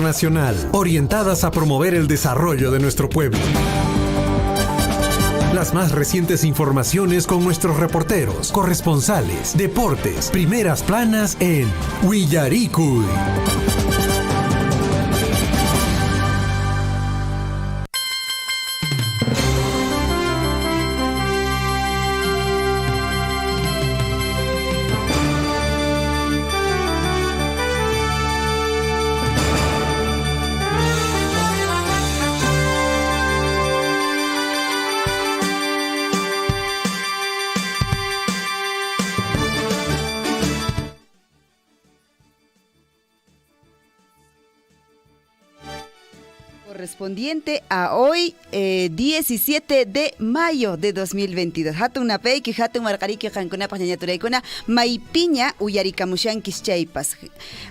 Nacional, orientadas a promover el desarrollo de nuestro pueblo. Las más recientes informaciones con nuestros reporteros, corresponsales, deportes, primeras planas en Willaricui. Correspondiente a hoy, 17 de mayo de 2022. Hatun napayki, hatun marqariki qankunapas ñañaturaykuna maypiña uyarikamushankis chaypas.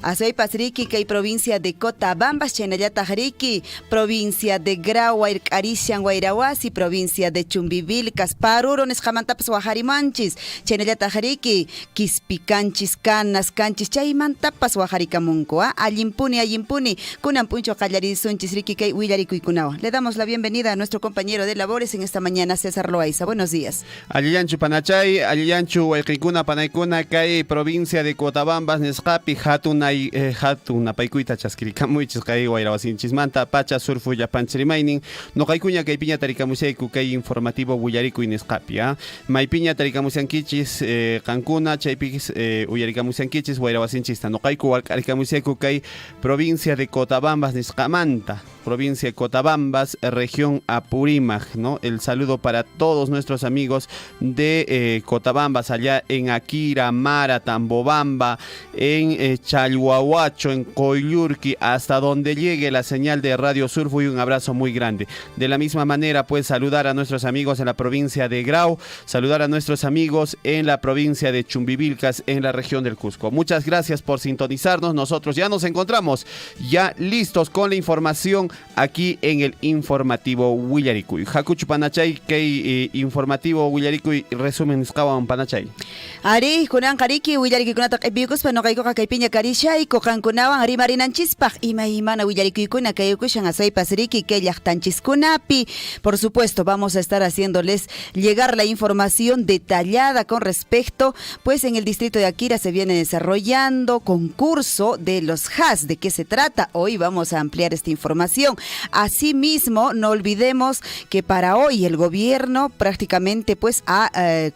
Asaypas riki kay provincia de Cotabambas, chaynallataq riki provincia de Grau, Arishan, Wayrawasi, provincia de Chumbivilcas, Paruro nisqamantapas waqharimanchis. Chaynallataq riki Quispicanchis, Canas, Canchis, chaymantapas waqharikamunku. Allimpuni, kunan puncho qallarisunchis riki kay Willaricuykunawan. Le damos la bienvenida a nuestro compañero de labores en esta mañana, César Loaiza. Buenos días. Allillanchu Panachay, Allillanchu Wayqikuna Panaykuna, kay provincia de Cotabambas, Nesqapi, hatun apaykuita chaskirikamuichis, kay Wayrawasinchis pacha surfu yapanchirimaynin, noqaykuña kay piña tarikamusayku kay informativo Willarikuy Nesqapi, maypiña tarikamusankichis, qankuna, chaypis uyarikamusankichis, Wayrawasinchista, noqayku warkarikamusayku kay provincia de Cotabambas, Nesqamanta, provincia de Cotabambas, región Apurímac, ¿no? El saludo para todos nuestros amigos de Cotabambas, allá en Akira, Mara, Tambobamba, en Chalhuahuacho, en Coyurqui, hasta donde llegue la señal de Radio Surfu, y un abrazo muy grande. De la misma manera, pues saludar a nuestros amigos en la provincia de Grau, saludar a nuestros amigos en la provincia de Chumbivilcas, en la región del Cusco. Muchas gracias por sintonizarnos. Nosotros ya nos encontramos ya listos con la información aquí en el informativo Willarikuy. Hakuchu Panachay, kay informativo Willarikuy resumen nisqawan Panachay. Ari kunan qariki Willarikuykunata q'ipikuspa noqaykuqa kay piña karishayku qankunawan ari marinanchispaq imaymana Willarikuykuna kayukushan asaypas riki kay llaqtanchiskunapi. Por supuesto, vamos a estar haciéndoles llegar la información detallada con respecto, pues en el distrito de Akira se viene desarrollando concurso de los HAS. ¿De qué se trata? Hoy vamos a ampliar esta información. Asimismo, no olvidemos que para hoy el gobierno prácticamente pues ha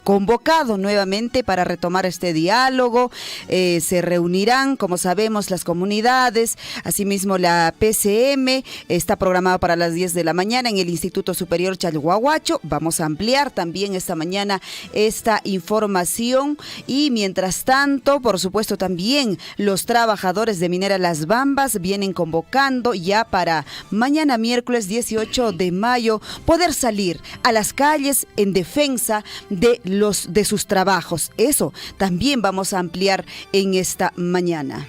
convocado nuevamente para retomar este diálogo. Se reunirán, como sabemos, las comunidades. Asimismo, la PCM está programada para las 10 de la mañana en el Instituto Superior Chalhuahuacho. Vamos a ampliar también esta mañana esta información. Y mientras tanto, por supuesto, también los trabajadores de Minera Las Bambas vienen convocando ya para mañana miércoles 18 de mayo poder salir a las calles en defensa de sus trabajos. Eso también vamos a ampliar en esta mañana.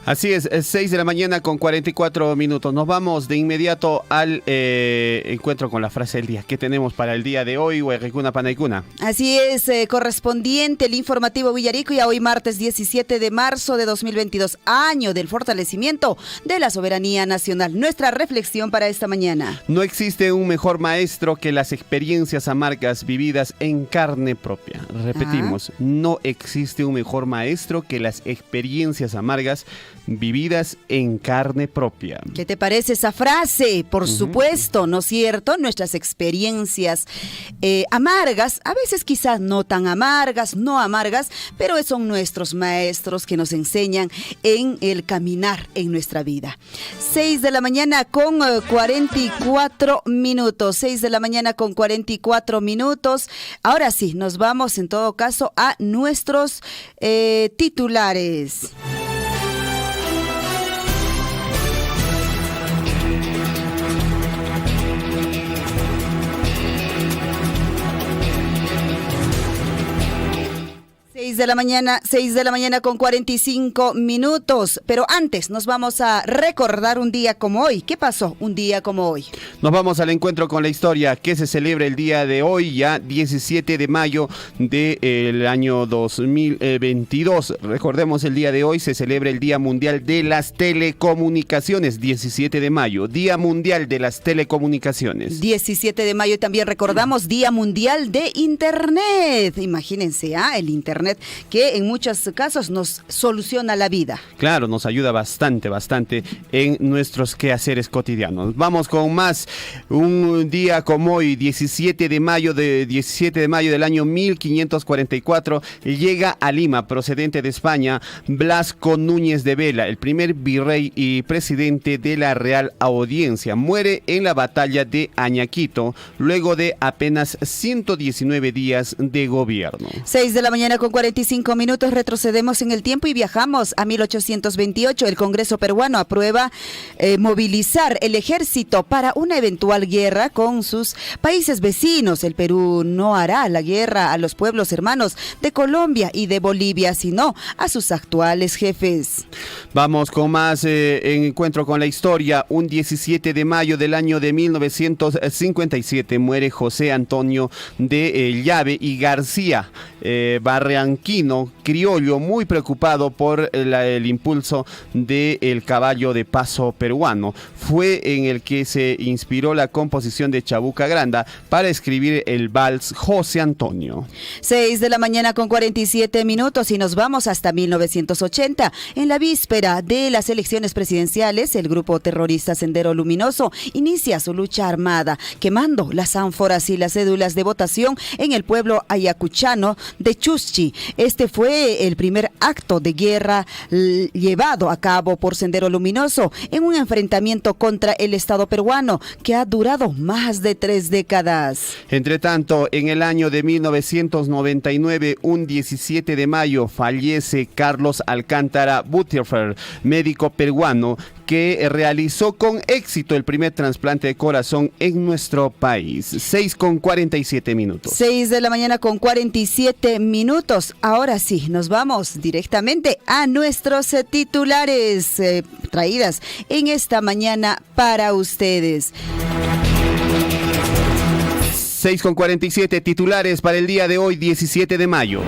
Así es 6 de la mañana con 44 minutos. Nos vamos de inmediato al encuentro con la frase del día. ¿Qué tenemos para el día de hoy, Wayqikuna Panaykuna? Así es, correspondiente el informativo Willarikuy a hoy martes 17 de marzo de 2022, año del fortalecimiento de la soberanía nacional. Nuestra reflexión para esta mañana. No existe un mejor maestro que las experiencias amargas vividas en carne propia. Repetimos, no existe un mejor maestro que las experiencias amargas vividas en carne propia. ¿Qué te parece esa frase? Por supuesto, ¿no es cierto? Nuestras experiencias amargas, a veces quizás no tan amargas, no amargas, pero son nuestros maestros que nos enseñan en el caminar en nuestra vida. 6 de la mañana con 44 minutos. 6 de la mañana con 44 minutos. Ahora sí, nos vamos en todo caso a nuestros titulares. 6 de la mañana con 45 minutos. Pero antes nos vamos a recordar un día como hoy. ¿Qué pasó un día como hoy? Nos vamos al encuentro con la historia que se celebra el día de hoy, ya 17 de mayo del año 2022. Recordemos, el día de hoy se celebra el Día Mundial de las Telecomunicaciones. 17 de mayo, Día Mundial de las Telecomunicaciones. 17 de mayo también recordamos Día Mundial de Internet. Imagínense, el Internet que en muchos casos nos soluciona la vida. Claro, nos ayuda bastante en nuestros quehaceres cotidianos. Vamos con más. Un día como hoy, 17 de mayo del año 1544, llega a Lima, procedente de España, Blasco Núñez de Vela, el primer virrey y presidente de la Real Audiencia. Muere en la batalla de Añaquito, luego de apenas 119 días de gobierno. 6 de la mañana con 45 minutos, retrocedemos en el tiempo y viajamos a 1828. El Congreso peruano aprueba movilizar el ejército para una eventual guerra con sus países vecinos. El Perú no hará la guerra a los pueblos hermanos de Colombia y de Bolivia, sino a sus actuales jefes. Vamos con más encuentro con la historia. Un 17 de mayo del año de 1957 muere José Antonio de Llave y García, barranquino, criollo, muy preocupado por el impulso del caballo de paso peruano. Fue en el que se inspiró la composición de Chabuca Granda para escribir el vals José Antonio. 6 de la mañana con 47 minutos y nos vamos hasta 1980. En la víspera de las elecciones presidenciales, el grupo terrorista Sendero Luminoso inicia su lucha armada, quemando las ánforas y las cédulas de votación en el pueblo ayacuchano de Chuschi. Este fue el primer acto de guerra llevado a cabo por Sendero Luminoso en un enfrentamiento contra el Estado peruano que ha durado más de 3 décadas. Entre tanto, en el año de 1999, un 17 de mayo, fallece Carlos Alcántara Butterfer, médico peruano que realizó con éxito el primer trasplante de corazón en nuestro país. 6 con 47 minutos. 6 de la mañana con 47 minutos. Ahora sí, nos vamos directamente a nuestros titulares traídas en esta mañana para ustedes. 6 con 47 titulares para el día de hoy, 17 de mayo.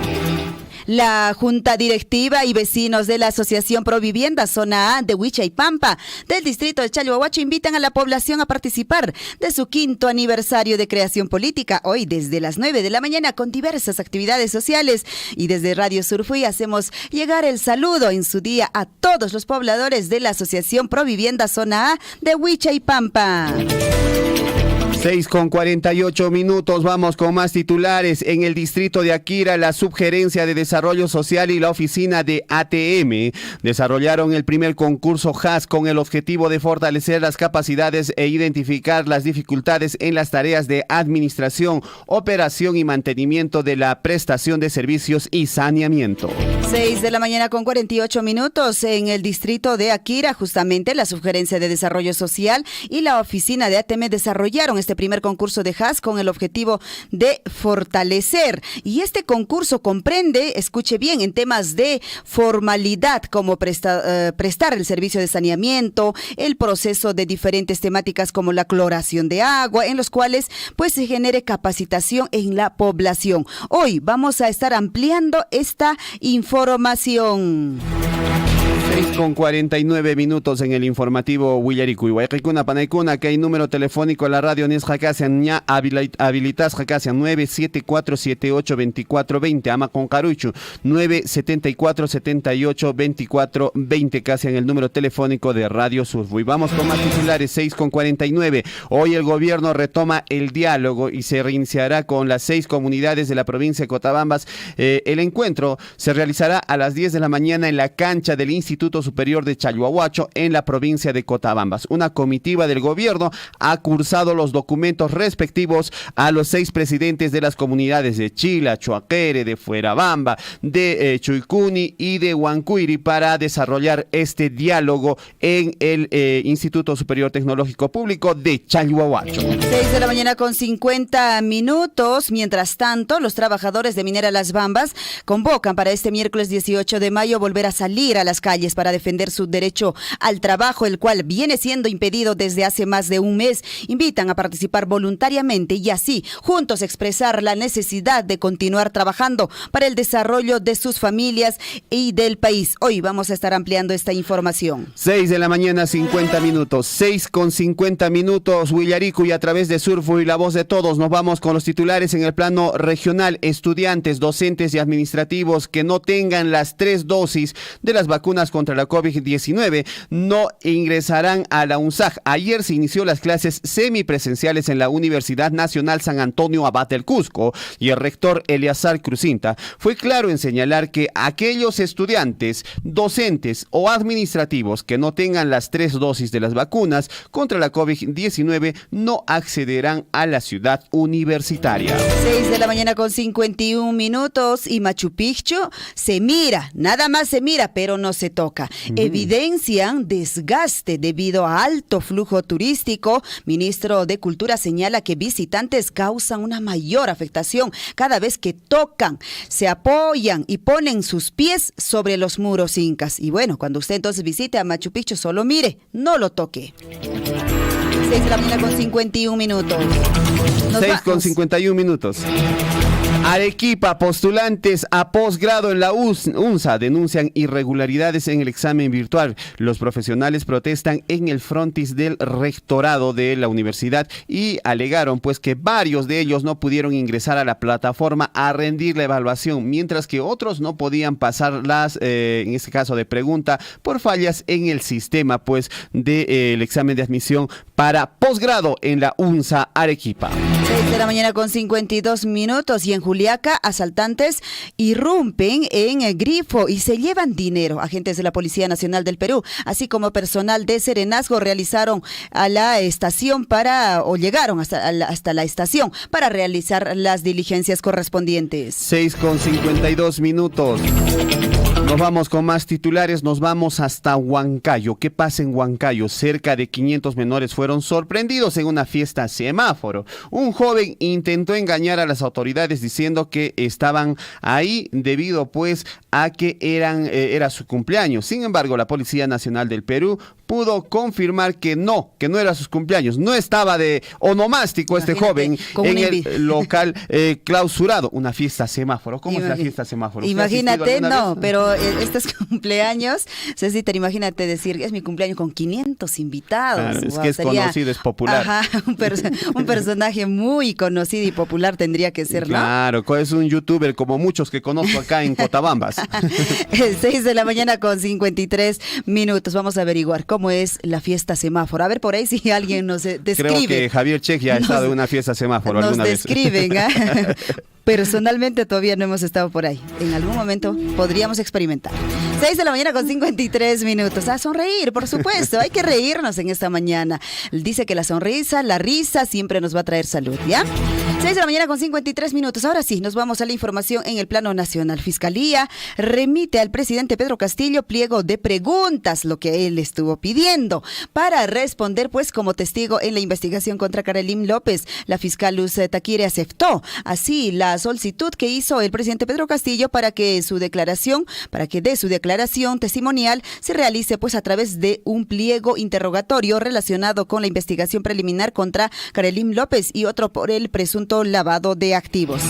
La Junta Directiva y vecinos de la Asociación Provivienda Zona A de Huichaipampa del distrito de Chalhuahuacho invitan a la población a participar de su 5º aniversario de creación política, hoy desde las 9 de la mañana con diversas actividades sociales. Y desde Radio Surfuy hacemos llegar el saludo en su día a todos los pobladores de la Asociación Provivienda Zona A de Huichaipampa. 6 con 48 minutos, vamos con más titulares. En el distrito de Akira, la Subgerencia de Desarrollo Social y la Oficina de ATM desarrollaron el primer concurso HAS con el objetivo de fortalecer las capacidades e identificar las dificultades en las tareas de administración, operación y mantenimiento de la prestación de servicios y saneamiento. 6 de la mañana con 48 minutos. En el distrito de Akira, justamente la Subgerencia de Desarrollo Social y la Oficina de ATM desarrollaron este primer concurso de HAS con el objetivo de fortalecer. Y este concurso comprende, escuche bien, en temas de formalidad como prestar el servicio de saneamiento, el proceso de diferentes temáticas como la cloración de agua, en los cuales pues se genere capacitación en la población. Hoy vamos a estar ampliando esta información. 6 con 49 minutos en el informativo Huillaricui. Huayquicuna Panaicuna, que hay número telefónico en la radio Nes Jacasian, ña habilitas Jacasian 974782420, ama con Caruchu 974782420, casi en el número telefónico de Radio Surfuy. Vamos con más titulares. 6 con 49. Hoy el gobierno retoma el diálogo y se reiniciará con las 6 comunidades de la provincia de Cotabambas. El encuentro se realizará a las 10 de la mañana en la cancha del Instituto Instituto Superior de Chalhuahuacho en la provincia de Cotabambas. Una comitiva del gobierno ha cursado los documentos respectivos a los 6 presidentes de las comunidades de Chila, Chuaquere, de Fuerabamba, de Chuicuni y de Huancuiri para desarrollar este diálogo en el Instituto Superior Tecnológico Público de Chalhuahuacho. 6 de la mañana con 50 minutos. Mientras tanto, los trabajadores de Minera Las Bambas convocan para este miércoles 18 de mayo volver a salir a las calles para defender su derecho al trabajo, el cual viene siendo impedido desde hace más de un mes. Invitan a participar voluntariamente y así juntos expresar la necesidad de continuar trabajando para el desarrollo de sus familias y del país. Hoy vamos a estar ampliando esta información. 6 de la mañana, 50 minutos. 6 con 50 minutos, Willarico, y a través de Surfo y la voz de todos nos vamos con los titulares en el plano regional. Estudiantes, docentes y administrativos que no tengan las 3 dosis de las vacunas contra la COVID-19 no ingresarán a la UNSAG. Ayer se inició las clases semipresenciales en la Universidad Nacional San Antonio Abad del Cusco y el rector Eleazar Crucinta fue claro en señalar que aquellos estudiantes, docentes o administrativos que no tengan las 3 dosis de las vacunas contra la COVID-19 no accederán a la ciudad universitaria. 6 de la mañana con 51 minutos y Machu Picchu se mira, nada más se mira, pero no se toca. Evidencian desgaste debido a alto flujo turístico. Ministro de Cultura señala que visitantes causan una mayor afectación cada vez que tocan, se apoyan y ponen sus pies sobre los muros incas. Y bueno, cuando usted entonces visite a Machu Picchu, solo mire, no lo toque. 6 de la mañana con 51 minutos. 6 con 51 minutos. Arequipa, postulantes a posgrado en la UNSA denuncian irregularidades en el examen virtual. Los profesionales protestan en el frontis del rectorado de la universidad y alegaron pues que varios de ellos no pudieron ingresar a la plataforma a rendir la evaluación, mientras que otros no podían pasar las, en este caso de pregunta, por fallas en el sistema pues del examen de admisión para posgrado en la UNSA Arequipa. 6 de la mañana con 52 minutos y en Juliaca, asaltantes irrumpen en el Grifo y se llevan dinero. Agentes de la Policía Nacional del Perú, así como personal de Serenazgo, realizaron a la estación llegaron hasta la estación para realizar las diligencias correspondientes. 6 con 52 minutos. Nos vamos con más titulares, nos vamos hasta Huancayo. ¿Qué pasa en Huancayo? Cerca de 500 menores fueron sorprendidos en una fiesta semáforo. Un joven intentó engañar a las autoridades diciendo que estaban ahí debido pues a que era su cumpleaños. Sin embargo, la Policía Nacional del Perú pudo confirmar que no era sus cumpleaños. No estaba de onomástico este joven en el local clausurado. Una fiesta semáforo. ¿Cómo es la fiesta semáforo? Imagínate, no, pero estos cumpleaños, Cecita, imagínate decir, es mi cumpleaños con 500 invitados. Claro, es que es conocido, es popular. Ajá, un personaje muy conocido y popular tendría que ser, ¿no? Claro, es un youtuber como muchos que conozco acá en Cotabambas. 6 de la mañana con 53 minutos. Vamos a averiguar cómo es la fiesta semáforo. A ver por ahí si alguien nos describe. Creo que Javier Check ya ha estado en una fiesta semáforo alguna vez. Nos describen, ¿eh? Personalmente todavía no hemos estado por ahí. En algún momento podríamos experimentar. 6 de la mañana con 53 minutos. A sonreír, por supuesto. Hay que reírnos en esta mañana. Dice que la sonrisa, la risa siempre nos va a traer salud, ¿ya? 6 de la mañana con 53 minutos. Ahora sí, nos vamos a la información en el plano nacional. Fiscalía remite al presidente Pedro Castillo pliego de preguntas, lo que él estuvo pidiendo, para responder pues como testigo en la investigación contra Karelim López. La fiscal Luz Taquire aceptó así la solicitud que hizo el presidente Pedro Castillo para que dé su declaración testimonial se realice pues a través de un pliego interrogatorio relacionado con la investigación preliminar contra Karelim López y otro por el presunto lavado de activos.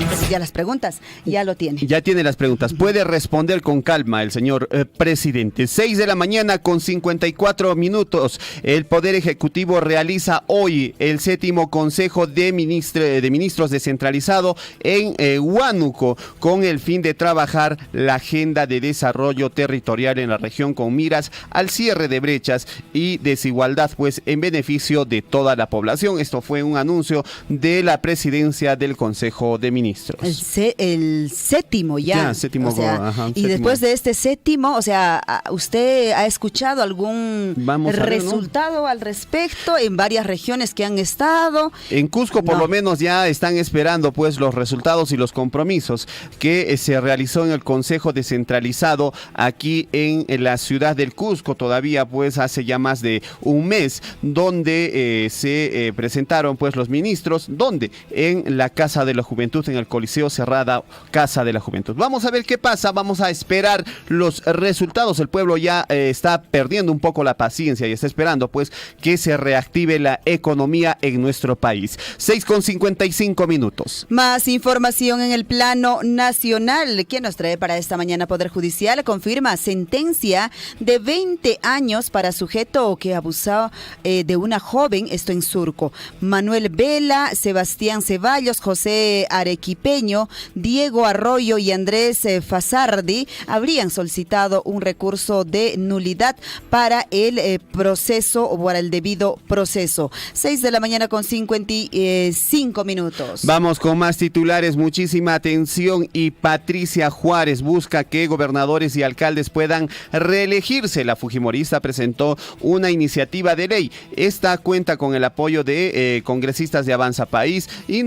Entonces ya las preguntas, ya lo tiene. Ya tiene las preguntas. Puede responder con calma el señor presidente. 6 de la mañana con 54 minutos. El Poder Ejecutivo realiza hoy el 7º Consejo de Ministros descentralizado en Huánuco con el fin de trabajar la agenda de desarrollo territorial en la región con miras al cierre de brechas y desigualdad pues en beneficio de toda la población. Esto fue un anuncio de la presidencia del Consejo de Ministros. ministros. El séptimo ya. Séptimo. O sea, ajá, y séptimo. después de este séptimo, o sea, ¿usted ha escuchado algún Vamos a ver, resultado al respecto en varias regiones que han estado? En Cusco por lo menos ya están esperando pues los resultados y los compromisos que se realizó en el Consejo Descentralizado aquí en la ciudad del Cusco, todavía pues hace ya más de un mes, donde se presentaron pues los ministros, donde en la Casa de la Juventud, en el Coliseo Cerrada Casa de la Juventud. Vamos a ver qué pasa, vamos a esperar los resultados. El pueblo ya está perdiendo un poco la paciencia y está esperando pues que se reactive la economía en nuestro país. 6:55 minutos. Más información en el plano nacional. ¿Qué nos trae para esta mañana? Poder Judicial confirma sentencia de 20 años para sujeto que abusó de una joven, esto en Surco. Manuel Vela, Sebastián Ceballos, José Arequipeño, Diego Arroyo y Andrés Fasardi habrían solicitado un recurso de nulidad para el proceso o para el debido proceso. 6:55 minutos. Vamos con más titulares, muchísima atención. Y Patricia Juárez busca que gobernadores y alcaldes puedan reelegirse. La fujimorista presentó una iniciativa de ley. Esta cuenta con el apoyo de congresistas de Avanza País y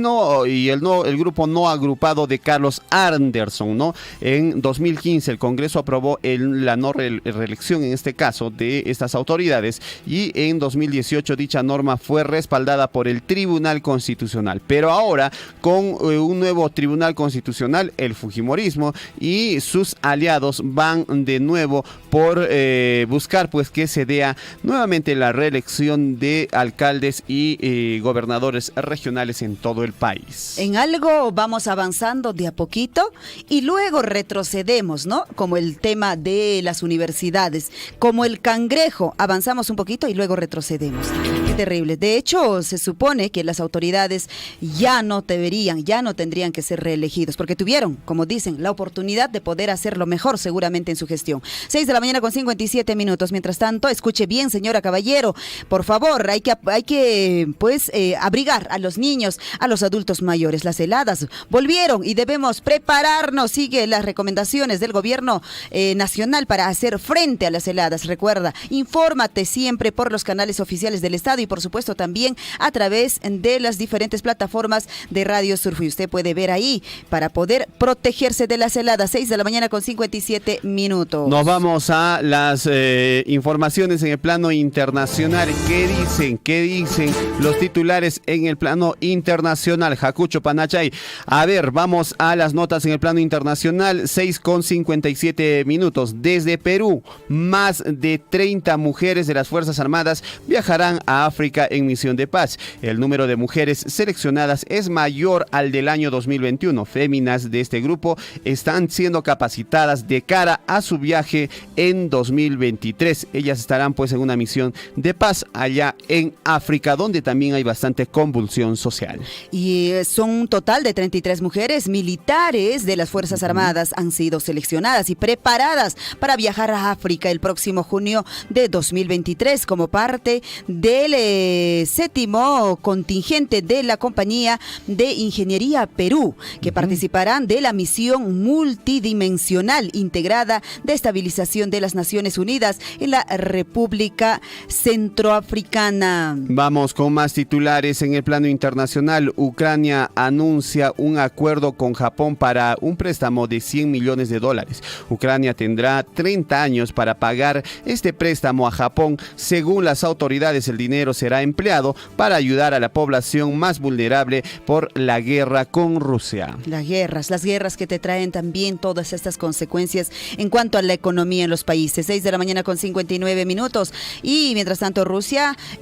el grupo no agrupado de Carlos Anderson, ¿no? En 2015 el Congreso aprobó la no reelección, en este caso, de estas autoridades, y en 2018 dicha norma fue respaldada por el Tribunal Constitucional. Pero ahora, con un nuevo Tribunal Constitucional, el fujimorismo y sus aliados van de nuevo por buscar pues que se dé nuevamente la reelección de alcaldes y gobernadores regionales en todo el país. En algo vamos avanzando de a poquito y luego retrocedemos, ¿no? Como el tema de las universidades, como el cangrejo, avanzamos un poquito y luego retrocedemos. Qué terrible. De hecho, se supone que las autoridades ya no tendrían que ser reelegidos, porque tuvieron, como dicen, la oportunidad de poder hacerlo mejor seguramente en su gestión. 6:57 minutos. Mientras tanto, escuche bien, señora Caballero, por favor, hay que abrigar a los niños, a los adultos mayores. Las heladas volvieron y debemos prepararnos. Sigue las recomendaciones del gobierno nacional para hacer frente a las heladas. Recuerda, infórmate siempre por los canales oficiales del Estado y por supuesto también a través de las diferentes plataformas de Radio Surf. Y usted puede ver ahí para poder protegerse de las heladas. 6:57 minutos. Nos vamos a las informaciones en el plano internacional. ¿Qué dicen los titulares en el plano internacional? Jacucho Panachay. A ver, vamos a las notas en el plano internacional. 6:57 minutos. Desde Perú, más de 30 mujeres de las Fuerzas Armadas viajarán a África en misión de paz. El número de mujeres seleccionadas es mayor al del año 2021. Féminas de este grupo están siendo capacitadas de cara a su viaje en 2023. Ellas estarán pues en una misión de paz allá en África, donde también hay bastante convulsión social. Y son un total de 33 mujeres militares de las Fuerzas Armadas han sido seleccionadas y preparadas para viajar a África el próximo junio de 2023 como parte del séptimo contingente de la Compañía de Ingeniería Perú, que participarán de la misión multidimensional integrada de estabilización de las Naciones Unidas en la República Centroafricana. Vamos con más titulares en el plano internacional. Ucrania anuncia un acuerdo con Japón para un préstamo de $100 millones. Ucrania tendrá 30 años para pagar este préstamo a Japón. Según las autoridades, el dinero será empleado para ayudar a la población más vulnerable por la guerra con Rusia. Las guerras que te traen también todas estas consecuencias en cuanto a la economía en los países. 6:59 minutos. Y mientras tanto,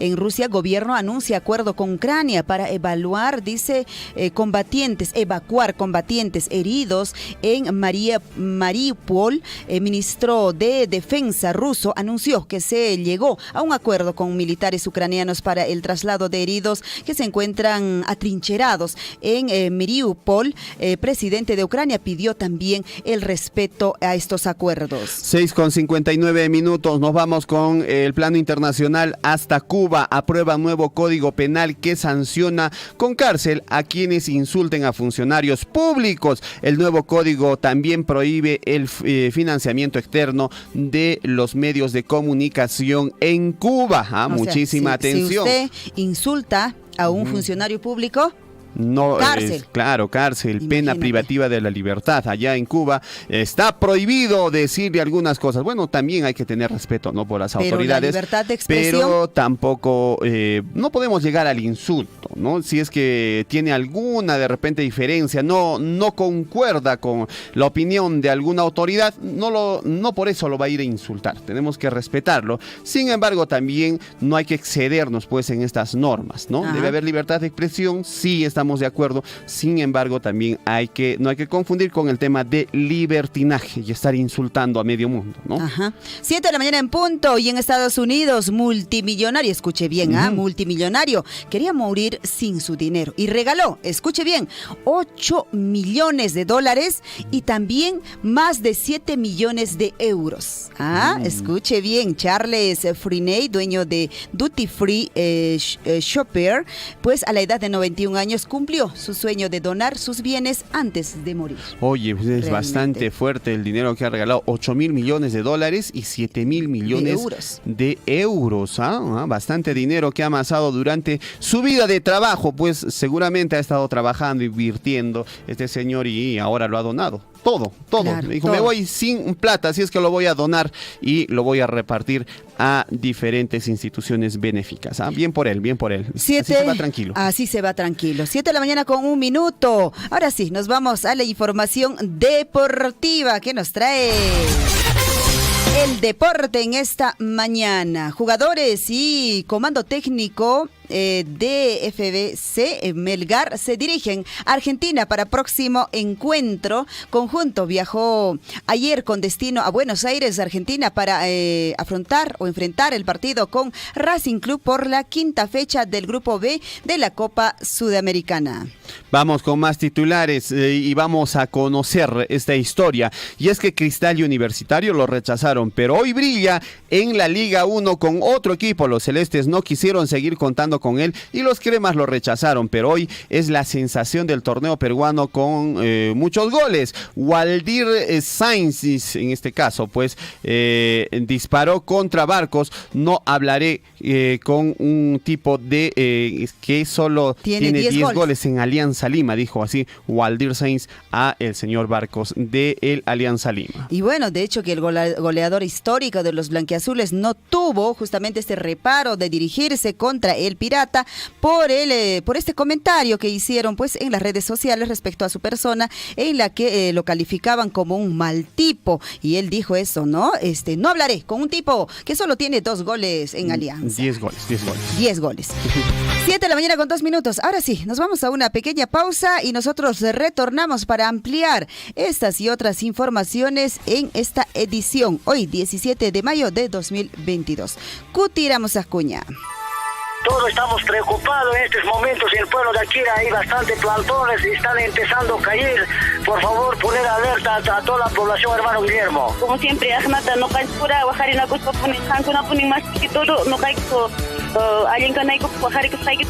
en Rusia, gobierno anuncia acuerdo con Ucrania para evacuar combatientes heridos en Mariupol. El ministro de Defensa ruso anunció que se llegó a un acuerdo con militares ucranianos para el traslado de heridos que se encuentran atrincherados en Mariupol. El presidente de Ucrania pidió también el respeto a estos acuerdos. 6:59 minutos. Nos vamos con el plano internacional hasta Cuba. Aprueba nuevo código penal que sanciona con cárcel a quienes insulten a funcionarios funcionarios públicos. El nuevo código también prohíbe el financiamiento externo de los medios de comunicación en Cuba. Muchísima atención. Si usted insulta a un funcionario público, no, cárcel. Claro, cárcel, pena privativa de la libertad. Allá en Cuba está prohibido decirle algunas cosas. Bueno, también hay que tener respeto, ¿no? Por las autoridades. La libertad de expresión. Pero tampoco, no podemos llegar al insulto, ¿no? Si es que tiene alguna de repente diferencia, no concuerda con la opinión de alguna autoridad, no por eso lo va a ir a insultar. Tenemos que respetarlo. Sin embargo, también no hay que excedernos pues en estas normas, ¿no? Debe haber libertad de expresión, sí estamos de acuerdo. Sin embargo, también no hay que confundir con el tema de libertinaje y estar insultando a medio mundo, ¿no? 7 de la mañana en punto. Y en Estados Unidos, multimillonario, escuche bien, multimillonario, quería morir sin su dinero y regaló, escuche bien, $8 millones y también más de 7 millones de euros. Escuche bien, Charles Freeney, dueño de Duty Free Shopper, pues a la edad de 91 años cumplió su sueño de donar sus bienes antes de morir. Oye, pues es bastante fuerte el dinero que ha regalado, $8.000 millones y 7.000 millones de euros. Bastante dinero que ha amasado durante su vida de trabajo, pues seguramente ha estado trabajando, invirtiendo este señor y ahora lo ha donado. Todo. Claro, dijo, me voy sin plata, así es que lo voy a donar y lo voy a repartir a diferentes instituciones benéficas. Bien por él. 7, así se va tranquilo. Así se va tranquilo. 7 de la mañana con 1 minuto. Ahora sí, nos vamos a la información deportiva que nos trae el deporte en esta mañana. Jugadores y comando técnico de FBC Melgar se dirigen a Argentina para próximo encuentro conjunto. Viajó ayer con destino a Buenos Aires, Argentina, para afrontar o enfrentar el partido con Racing Club por la 5ª fecha del Grupo B de la Copa Sudamericana. Vamos con más titulares y vamos a conocer esta historia. Y es que Cristal y Universitario lo rechazaron, pero hoy brilla en la Liga 1 con otro equipo. Los celestes no quisieron seguir contando con él y los cremas lo rechazaron, pero hoy es la sensación del torneo peruano con muchos goles. Waldir Sainz, en este caso, pues disparó contra Barcos. No hablaré con un tipo de que solo tiene 10 goles en Alianza Lima, dijo así Waldir Sainz a el señor Barcos de el Alianza Lima. Y bueno, de hecho que el goleador histórico de los blanquiazules no tuvo justamente este reparo de dirigirse contra el Pirata por este comentario que hicieron pues en las redes sociales respecto a su persona, en la que lo calificaban como un mal tipo, y él dijo eso, ¿no? No hablaré con un tipo que solo tiene 2 goles en Alianza. 10 goles. 10 goles. 7 de la mañana con 2 minutos. Ahora sí, nos vamos a una pequeña pausa y nosotros retornamos para ampliar estas y otras informaciones en esta edición, hoy 17 de mayo de 2022. Cutiramos Acuña. Todos estamos preocupados en estos momentos. En el pueblo de Akira hay bastantes plantones y están empezando a caer. Por favor, poner alerta a toda la población, hermano Guillermo. Como siempre, Ahmata, no cae pura, bajar en la costa, ponen más que todo, no cae alguien que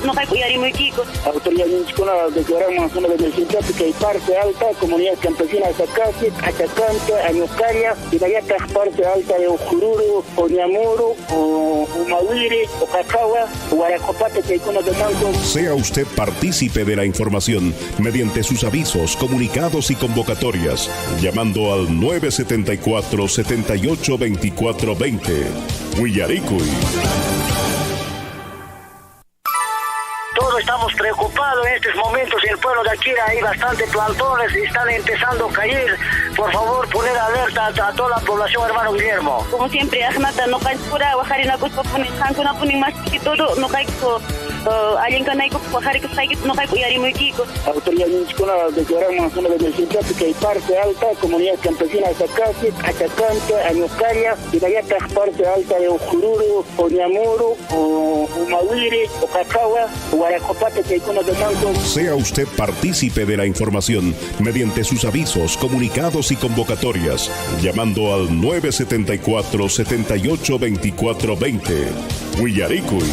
no cae yari muy kiko. Autoridad municipal declaramos una emergencia que hay parte alta, comunidad campesina de Zacate, Atacante, Añoscaria, y de allá está parte alta de Ujururu, Oñamuru, Umawiri, Ocacagua, Guaracopate, que hay con los demás. Sea usted partícipe de la información mediante sus avisos, comunicados y convocatorias, llamando al 974-782420. Huillaricuy. Todos estamos preocupados en estos momentos. En el pueblo de Akira hay bastantes plantones y están empezando a caer. Por favor, poner alerta a toda la población, hermano Guillermo. Como siempre, Ahmata, no cae pura, bajar en la costa, ponen más que todo, no cae alguien que no cae yari muy kiko. Autoridad municipal declaramos una emergencia que hay parte alta, comunidad campesina de Zacate, Atacante, Añoscaria, y de allá está parte alta de Ujururu, Oñamuru, Umawiri, Ocacagua, Guaracopate, que hay con los demás. Sea usted partícipe de la información mediante sus avisos, comunicados y convocatorias, llamando al 974-782420. Huillaricuy.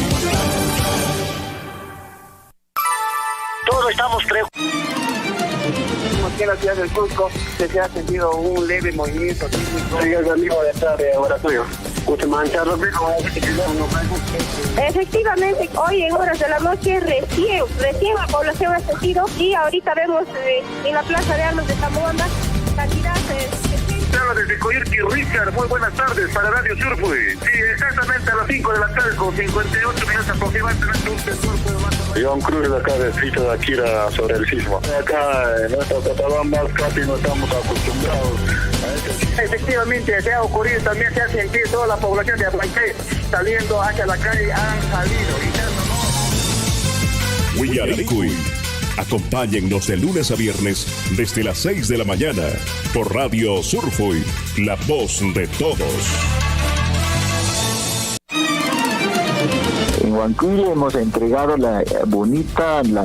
Todos estamos preocupados. aquí en la ciudad del Cusco se ha sentido un leve movimiento sísmico. Sí, es amigo de estar de laboratorio. Efectivamente, hoy en horas de la noche recién la población ha sentido, y ahorita vemos en la Plaza de Armas de Tamuanda cantidad Desde Coyerqui, Richard, muy buenas tardes para Radio Surfui. Sí, exactamente a las 5 de la tarde, con 58 minutos aproximadamente, un sensor de Iván Cruz, de acá de Fito de Akira, sobre el sismo. Acá en nuestra Cotabambas casi no estamos acostumbrados a este. Efectivamente, se ha ocurrido, también se ha sentido toda la población de Abancay saliendo hacia la calle, han salido. Huillaricui. Acompáñennos de lunes a viernes desde las 6 de la mañana por Radio Surfui, la voz de todos. En Huancuire hemos entregado la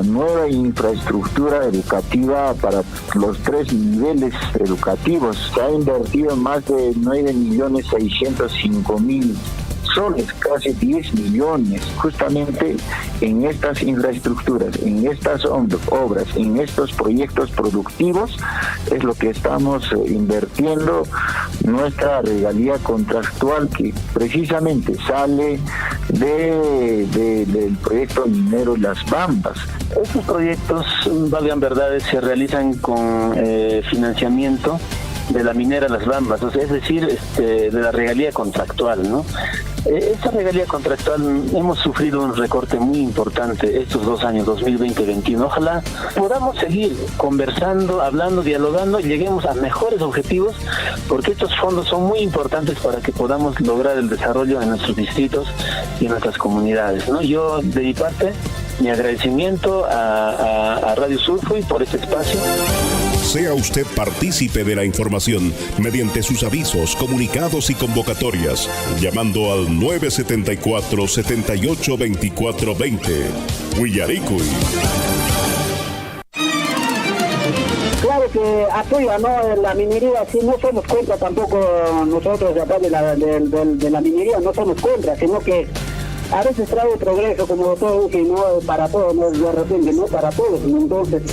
nueva infraestructura educativa para los 3 niveles educativos. Se ha invertido más de 9.605.000 soles, casi 10 millones, justamente en estas infraestructuras, en estas obras, en estos proyectos productivos, es lo que estamos invirtiendo nuestra regalía contractual, que precisamente sale del proyecto minero Las Bambas. Estos proyectos, valgan verdades, se realizan con financiamiento de la minera Las Bambas, o sea, es decir, de la regalía contractual, ¿no? Esta regalía contractual hemos sufrido un recorte muy importante estos 2 años, 2020 y 2021. Ojalá podamos seguir conversando, hablando, dialogando y lleguemos a mejores objetivos, porque estos fondos son muy importantes para que podamos lograr el desarrollo en nuestros distritos y en nuestras comunidades, ¿no? Yo, de mi parte, mi agradecimiento a Radio Surfui por este espacio. Sea usted partícipe de la información mediante sus avisos, comunicados y convocatorias, llamando al 974-782420. Huillaricui. Claro que apoya, ¿no?, la minería, sí, no somos contra tampoco nosotros de acá de la minería, no somos contra, sino que a veces trae progreso, como todo, que no para todos, no de repente, no para todos, entonces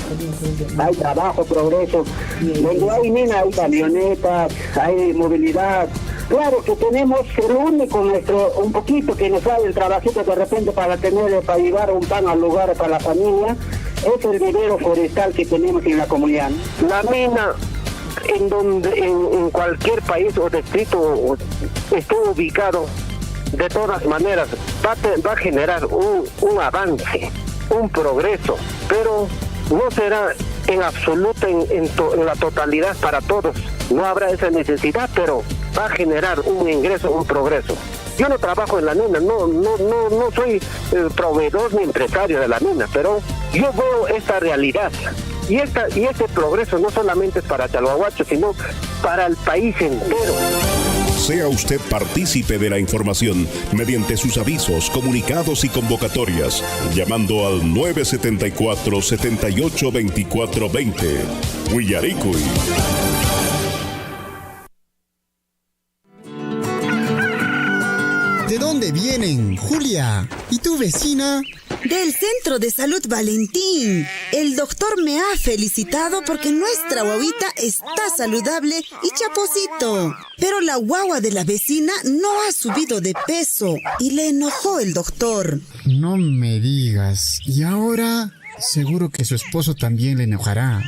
hay trabajo, progreso, donde hay mina, hay camionetas, hay movilidad. Claro que tenemos, se reúne con un poquito que nos sale el trabajito de repente para llevar un pan al lugar para la familia, es el vivero forestal que tenemos en la comunidad. La mina, en cualquier país o distrito esté ubicado, de todas maneras va a generar un avance, un progreso, pero no será en absoluto en la totalidad para todos. No habrá esa necesidad, pero va a generar un ingreso, un progreso. Yo no trabajo en la mina, no soy proveedor ni empresario de la mina, pero yo veo esta realidad. Y este progreso no solamente es para Chalhuahuacho, sino para el país entero. Sea usted partícipe de la información mediante sus avisos, comunicados y convocatorias, llamando al 974-782420. Huillaricui. ¿De dónde vienen, Julia? ¿Y tu vecina? Del Centro de Salud Valentín. El doctor me ha felicitado porque nuestra guaguita está saludable y chaposito. Pero la guagua de la vecina no ha subido de peso y le enojó el doctor. No me digas. ¿Y ahora? Seguro que su esposo también le enojará.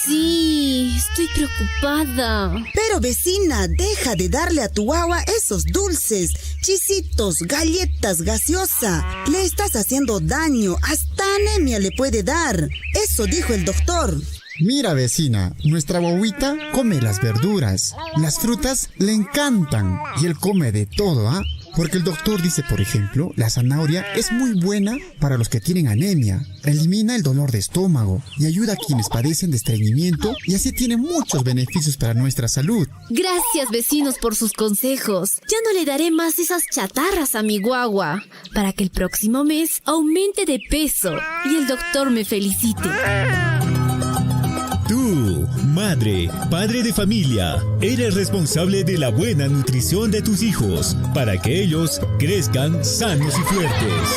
Sí, estoy preocupada. Pero vecina, deja de darle a tu guagua esos dulces, chisitos, galletas, gaseosa. Le estás haciendo daño, hasta anemia le puede dar. Eso dijo el doctor. Mira, vecina, nuestra guaguita come las verduras. Las frutas le encantan y él come de todo, ¿ah? Porque el doctor dice, por ejemplo, la zanahoria es muy buena para los que tienen anemia. Elimina el dolor de estómago y ayuda a quienes padecen de estreñimiento y así tiene muchos beneficios para nuestra salud. Gracias, vecinos, por sus consejos. Ya no le daré más esas chatarras a mi guagua para que el próximo mes aumente de peso y el doctor me felicite. Tú, madre, padre de familia, eres responsable de la buena nutrición de tus hijos para que ellos crezcan sanos y fuertes.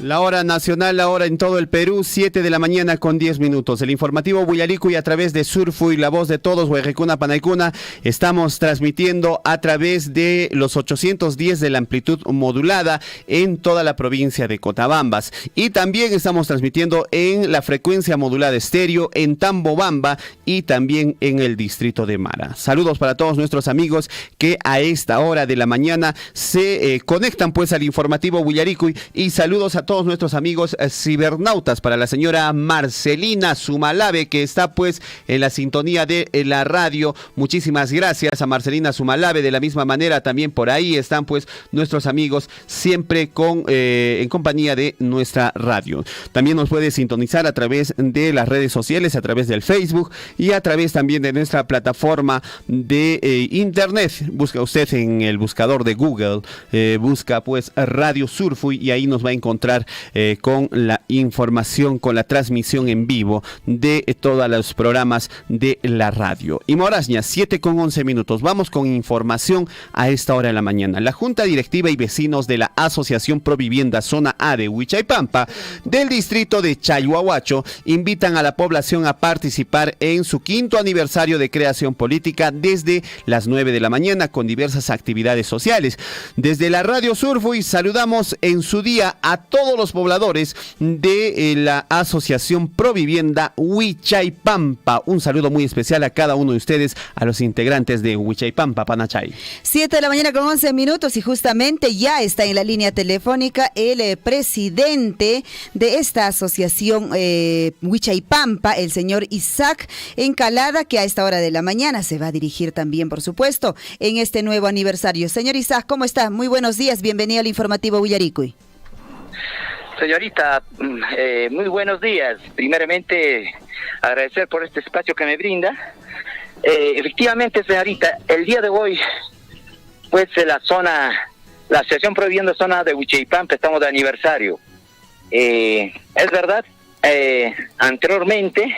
La hora nacional, la hora en todo el Perú, 7 de la mañana con 10 minutos. El informativo Huillaricuy a través de Surfui, la voz de todos, Huejecuna, Panaicuna. Estamos transmitiendo a través de los 810 de la amplitud modulada en toda la provincia de Cotabambas. Y también estamos transmitiendo en la frecuencia modulada estéreo en Tambobamba y también en el distrito de Mara. Saludos para todos nuestros amigos que a esta hora de la mañana se conectan pues al informativo Huillaricuy, y saludos a todos nuestros amigos cibernautas, para la señora Marcelina Sumalave, que está pues en la sintonía de la radio. Muchísimas gracias a Marcelina Sumalave. De la misma manera también por ahí están pues nuestros amigos siempre en compañía de nuestra radio. También nos puede sintonizar a través de las redes sociales, a través del Facebook y a través también de nuestra plataforma de internet. Busca usted en el buscador de Google, busca pues Radio Surfui, y ahí nos va a encontrar con la información, con la transmisión en vivo de todos los programas de la radio. Y Moraña, 7:11 minutos. Vamos con información a esta hora de la mañana. La Junta Directiva y vecinos de la Asociación Provivienda Zona A de Huichaypampa del distrito de Chayhuahuacho invitan a la población a participar en su 5º aniversario de creación política desde las 9 de la mañana con diversas actividades sociales. Desde la Radio Surfui saludamos en su día a todos los pobladores de la Asociación Provivienda Huichaypampa. Un saludo muy especial a cada uno de ustedes, a los integrantes de Huichaypampa, Panachay. 7 de la mañana con 11 minutos y justamente ya está en la línea telefónica el presidente de esta asociación Huichaypampa, el señor Isaac Encalada, que a esta hora de la mañana se va a dirigir también, por supuesto, en este nuevo aniversario. Señor Isaac, ¿cómo está? Muy buenos días, bienvenido al informativo Huillaricuy. Señorita, muy buenos días. Primeramente, agradecer por este espacio que me brinda. Efectivamente, señorita, el día de hoy, pues la Asociación Provivienda Zona de Huichaypampa, estamos de aniversario. Es verdad, anteriormente,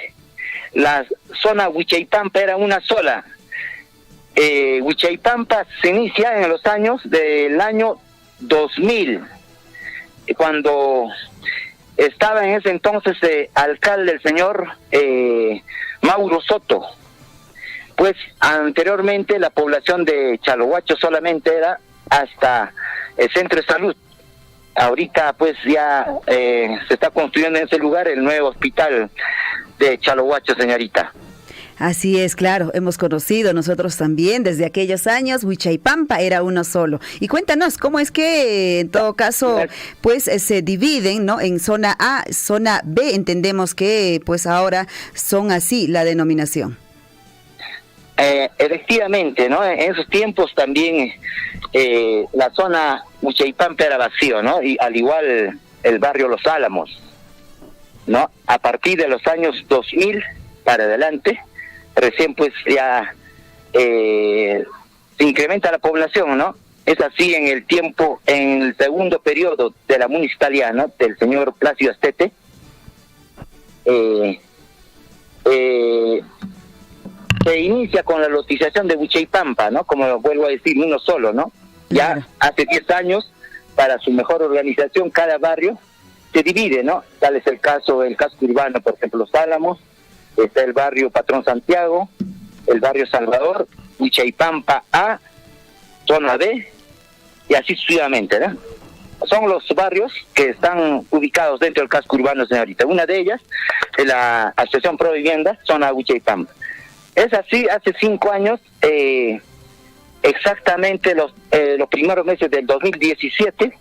la zona Huichaypampa era una sola. Huichaypampa se inicia en los años del año 2000. Cuando estaba en ese entonces alcalde el señor Mauro Soto. Pues anteriormente la población de Chalohuacho solamente era hasta el centro de salud. Ahorita pues ya se está construyendo en ese lugar el nuevo hospital de Chalohuacho, señorita. Así es, claro, hemos conocido nosotros también desde aquellos años, Huichaypampa era uno solo. Y cuéntanos, ¿cómo es que en todo caso pues se dividen, ¿no? En zona A, zona B, entendemos que pues ahora son así la denominación. Efectivamente, ¿no? En esos tiempos también la zona Huichaypampa era vacío, ¿no? Y al igual el barrio Los Álamos, ¿no? A partir de los años 2000 para adelante, recién pues ya se incrementa la población, ¿no? Es así en el tiempo, en el segundo periodo de la municipalidad, ¿no? Del señor Plácido Astete. Se inicia con la lotización de Huichaypampa, ¿no? Como vuelvo a decir, uno solo, ¿no? Ya hace 10 años, para su mejor organización, cada barrio se divide, ¿no? Tal es el casco urbano, por ejemplo, Los Álamos. Está el barrio Patrón Santiago, el barrio Salvador, Huichaypampa A, zona B, y así sucesivamente, ¿no? Son los barrios que están ubicados dentro del casco urbano, señorita. Una de ellas es la Asociación Provivienda Zona Huichaypampa. Es así, hace 5 años, exactamente los primeros meses del 2017,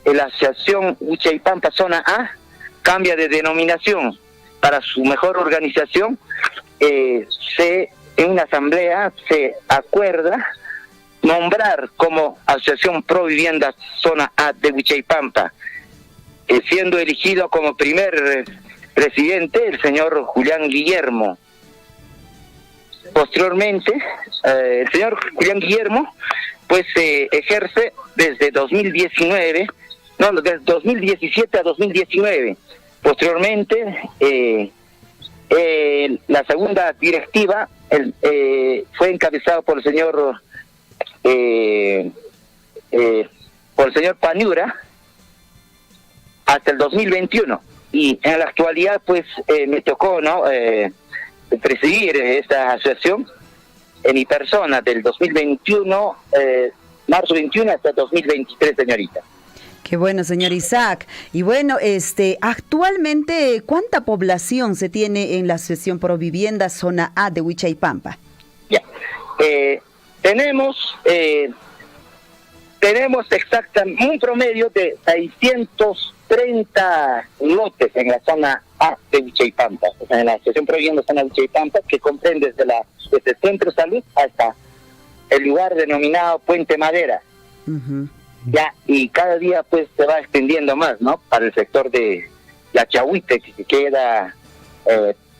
la Asociación Huichaypampa Zona A cambia de denominación. Para su mejor organización, en una asamblea se acuerda nombrar como Asociación Provivienda Zona A de Huichaypampa, siendo elegido como primer presidente el señor Julián Guillermo. Posteriormente, el señor Julián Guillermo pues ejerce desde 2017 a 2019. Posteriormente, la segunda directiva fue encabezada por el señor Paniura, hasta el 2021. Y en la actualidad, pues, me tocó, ¿no?, presidir esta asociación en mi persona del 2021, marzo 21 hasta 2023, señorita. Qué bueno, señor Isaac. Y bueno, actualmente, ¿cuánta población se tiene en la Asociación Provivienda Zona A de Huichaypampa? Ya. Tenemos exactamente un promedio de 630 lotes en la zona A de Huichaypampa, o sea, en la Asociación Provivienda Zona de Huichaypampa, que comprende desde el Centro de Salud hasta el lugar denominado Puente Madera. Uh-huh. Ya, y cada día pues se va extendiendo más, ¿no? Para el sector de La Chahuite, que queda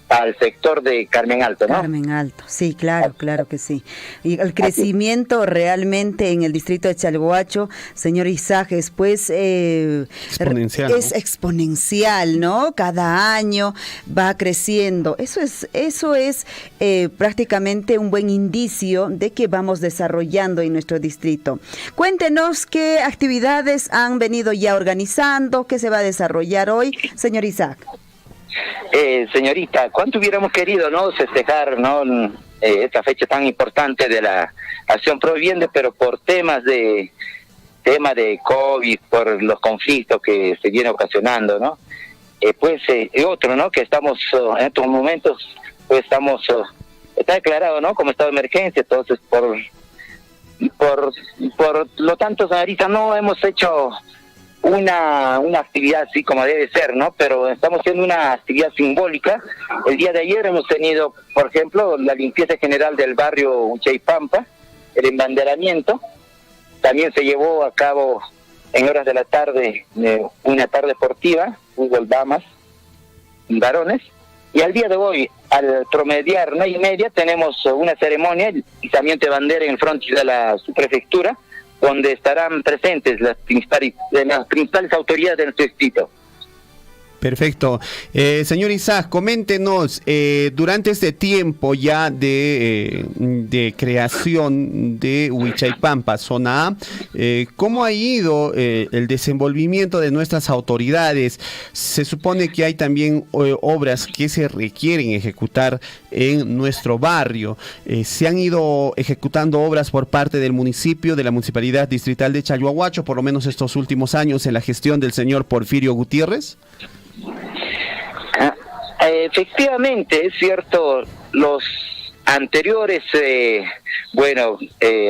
para el sector de Carmen Alto, ¿no? Carmen Alto, sí, claro que sí. Y el crecimiento realmente en el distrito de Chalhuacho, señor Isaac, es pues exponencial, es exponencial, ¿no? Cada año va creciendo. Eso es prácticamente un buen indicio de que vamos desarrollando en nuestro distrito. Cuéntenos qué actividades han venido ya organizando, qué se va a desarrollar hoy, señor Isaac. Señorita, ¿cuánto hubiéramos querido, no, festejar, no, esta fecha tan importante de la Acción Provivienda, pero por tema de COVID, por los conflictos que se vienen ocasionando, ¿no? Y otro, ¿no? Que estamos en estos momentos, pues está declarado, ¿no?, como estado de emergencia. Entonces, por lo tanto, señorita, no hemos hecho una actividad así como debe ser, ¿no? Pero estamos haciendo una actividad simbólica. El día de ayer hemos tenido, por ejemplo, la limpieza general del barrio Huichaypampa, el embanderamiento. También se llevó a cabo en horas de la tarde una tarde deportiva, fútbol damas y varones. Y al día de hoy, al promediar 9:30, tenemos una ceremonia, el izamiento de bandera en el frontis de la subprefectura, donde estarán presentes las principales autoridades de nuestro distrito. Perfecto. Señor Isaac, coméntenos, durante este tiempo ya de creación de Huichaypampa, zona A, ¿cómo ha ido el desenvolvimiento de nuestras autoridades? Se supone que hay también obras que se requieren ejecutar en nuestro barrio. ¿Se han ido ejecutando obras por parte del municipio, de la Municipalidad Distrital de Chalhuahuacho, por lo menos estos últimos años en la gestión del señor Porfirio Gutiérrez? Efectivamente, es cierto, los anteriores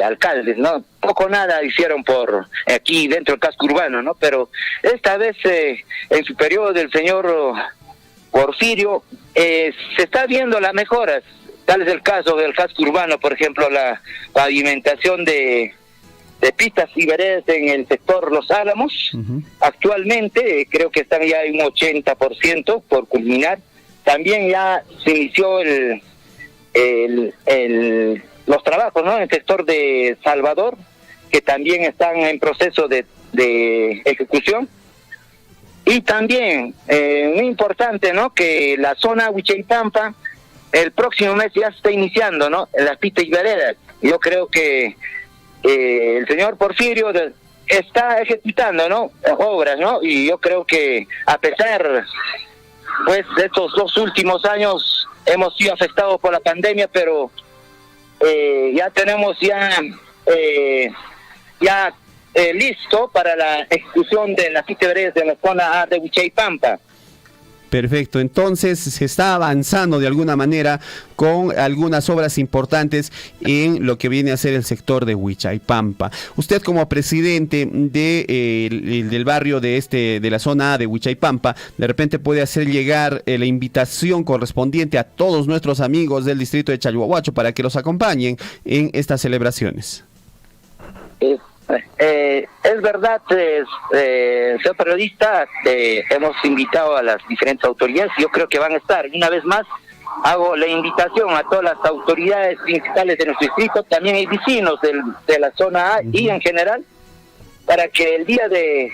alcaldes, ¿no?, poco nada hicieron por aquí dentro del casco urbano, ¿no? Pero esta vez en su periodo del señor Porfirio se está viendo las mejoras. Tal es el caso del casco urbano, por ejemplo, la pavimentación de pistas y veredas en el sector Los Álamos. Uh-huh. Actualmente creo que están ya en un 80% por culminar. También ya se inició los trabajos, ¿no?, en el sector de Salvador, que también están en proceso de ejecución. Y también, muy importante, ¿no?, que la zona Huichaypampa el próximo mes ya se está iniciando, ¿no?, en las pistas y veredas. Yo creo que el señor Porfirio está ejecutando, ¿no?, obras, ¿no? Y yo creo que a pesar, pues, de estos 2 últimos años hemos sido afectados por la pandemia, pero ya tenemos listo para la ejecución de las pistas veredas de la zona A de Huichaypampa. Perfecto, entonces se está avanzando de alguna manera con algunas obras importantes en lo que viene a ser el sector de Huichaypampa. Usted, como presidente del barrio de la zona A de Huichaypampa, de repente puede hacer llegar la invitación correspondiente a todos nuestros amigos del distrito de Chalhuahuacho para que los acompañen en estas celebraciones. Es verdad, señor periodista, hemos invitado a las diferentes autoridades. Yo creo que van a estar. Una vez más, hago la invitación a todas las autoridades principales de nuestro distrito, también hay vecinos de la zona A y en general, para que el día de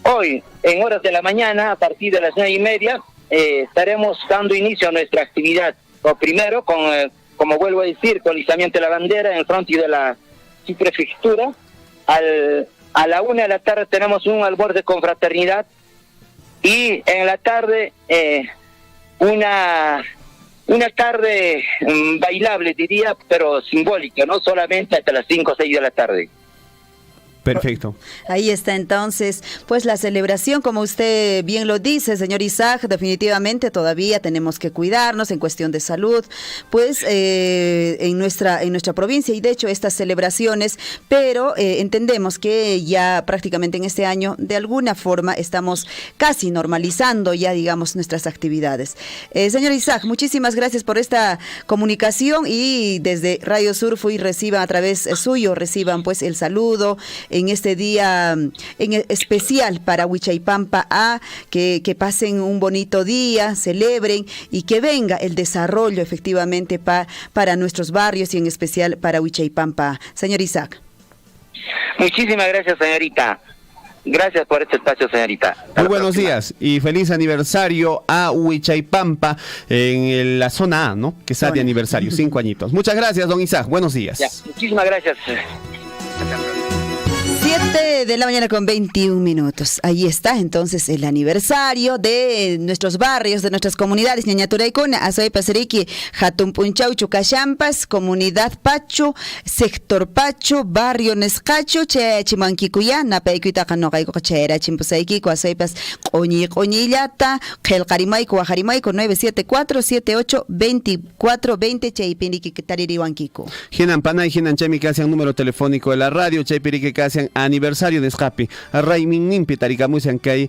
hoy, en horas de la mañana, a partir de las 9:30, estaremos dando inicio a nuestra actividad. Primero, como vuelvo a decir, con el izamiento de la bandera en el frontis de la subprefectura. A la 1 de la tarde tenemos un almuerzo de confraternidad y en la tarde una tarde bailable, diría, pero simbólica, no solamente hasta las 5 o 6 de la tarde. Perfecto. Ahí está entonces, pues la celebración, como usted bien lo dice, señor Isaac, definitivamente todavía tenemos que cuidarnos en cuestión de salud, pues en nuestra provincia, y de hecho estas celebraciones, pero entendemos que ya prácticamente en este año de alguna forma estamos casi normalizando ya, digamos, nuestras actividades. Señor Isaac, muchísimas gracias por esta comunicación, y desde Radio Surfui reciban a través suyo, reciban pues el saludo en este día en especial para Huichaypampa A, que pasen un bonito día, celebren y que venga el desarrollo efectivamente para nuestros barrios y en especial para Huichaypampa A. Señor Isaac. Muchísimas gracias, señorita. Gracias por este espacio, señorita. Muy buenos días y feliz aniversario a Huichaypampa en la zona A, ¿no? Que está de aniversario, 5 añitos. Muchas gracias, don Isaac. Buenos días. Ya, muchísimas gracias. 7 de la mañana con 21 minutos. Ahí está entonces el aniversario de nuestros barrios, de nuestras comunidades. Ñañaturaykuna, Azoy Pasariqui, Hatun Punchau, Chucachampas, Comunidad Pacho, Sector Pacho, Barrio Nescacho, Chimanquikuya, Napaikuitaca Nogaiko, Chera, Chimpusaiki, Azoypas, Oñillata, Gelcarimayco, Ajarimayco, 974-78-2420, Chaipiniki, Taririwanquico. Hinan Pana y Hinan Chemi, que hacen número telefónico de la radio, Chaipirique, que hacen aniversario de escape. Raimin Nimpi, Tarikamusian, que hay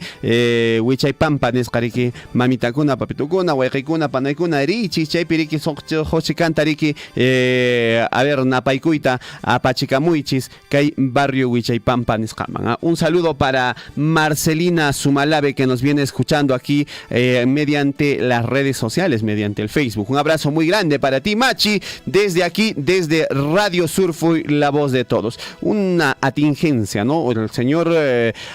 Huichaypampa, Nescariki, Mamitakuna, Papitukuna, Huayquicuna, Panaikuna, Richi, Chaipirique, Hochican, Tariki, a ver, Napaikuita, Apachicamuichis, que hay barrio Huichaypampa, Nescaman. Un saludo para Marcelina Sumalave, que nos viene escuchando aquí mediante las redes sociales, mediante el Facebook. Un abrazo muy grande para ti, Machi, desde aquí, desde Radio Surfui, la voz de todos. Una atingencia, ¿no? El señor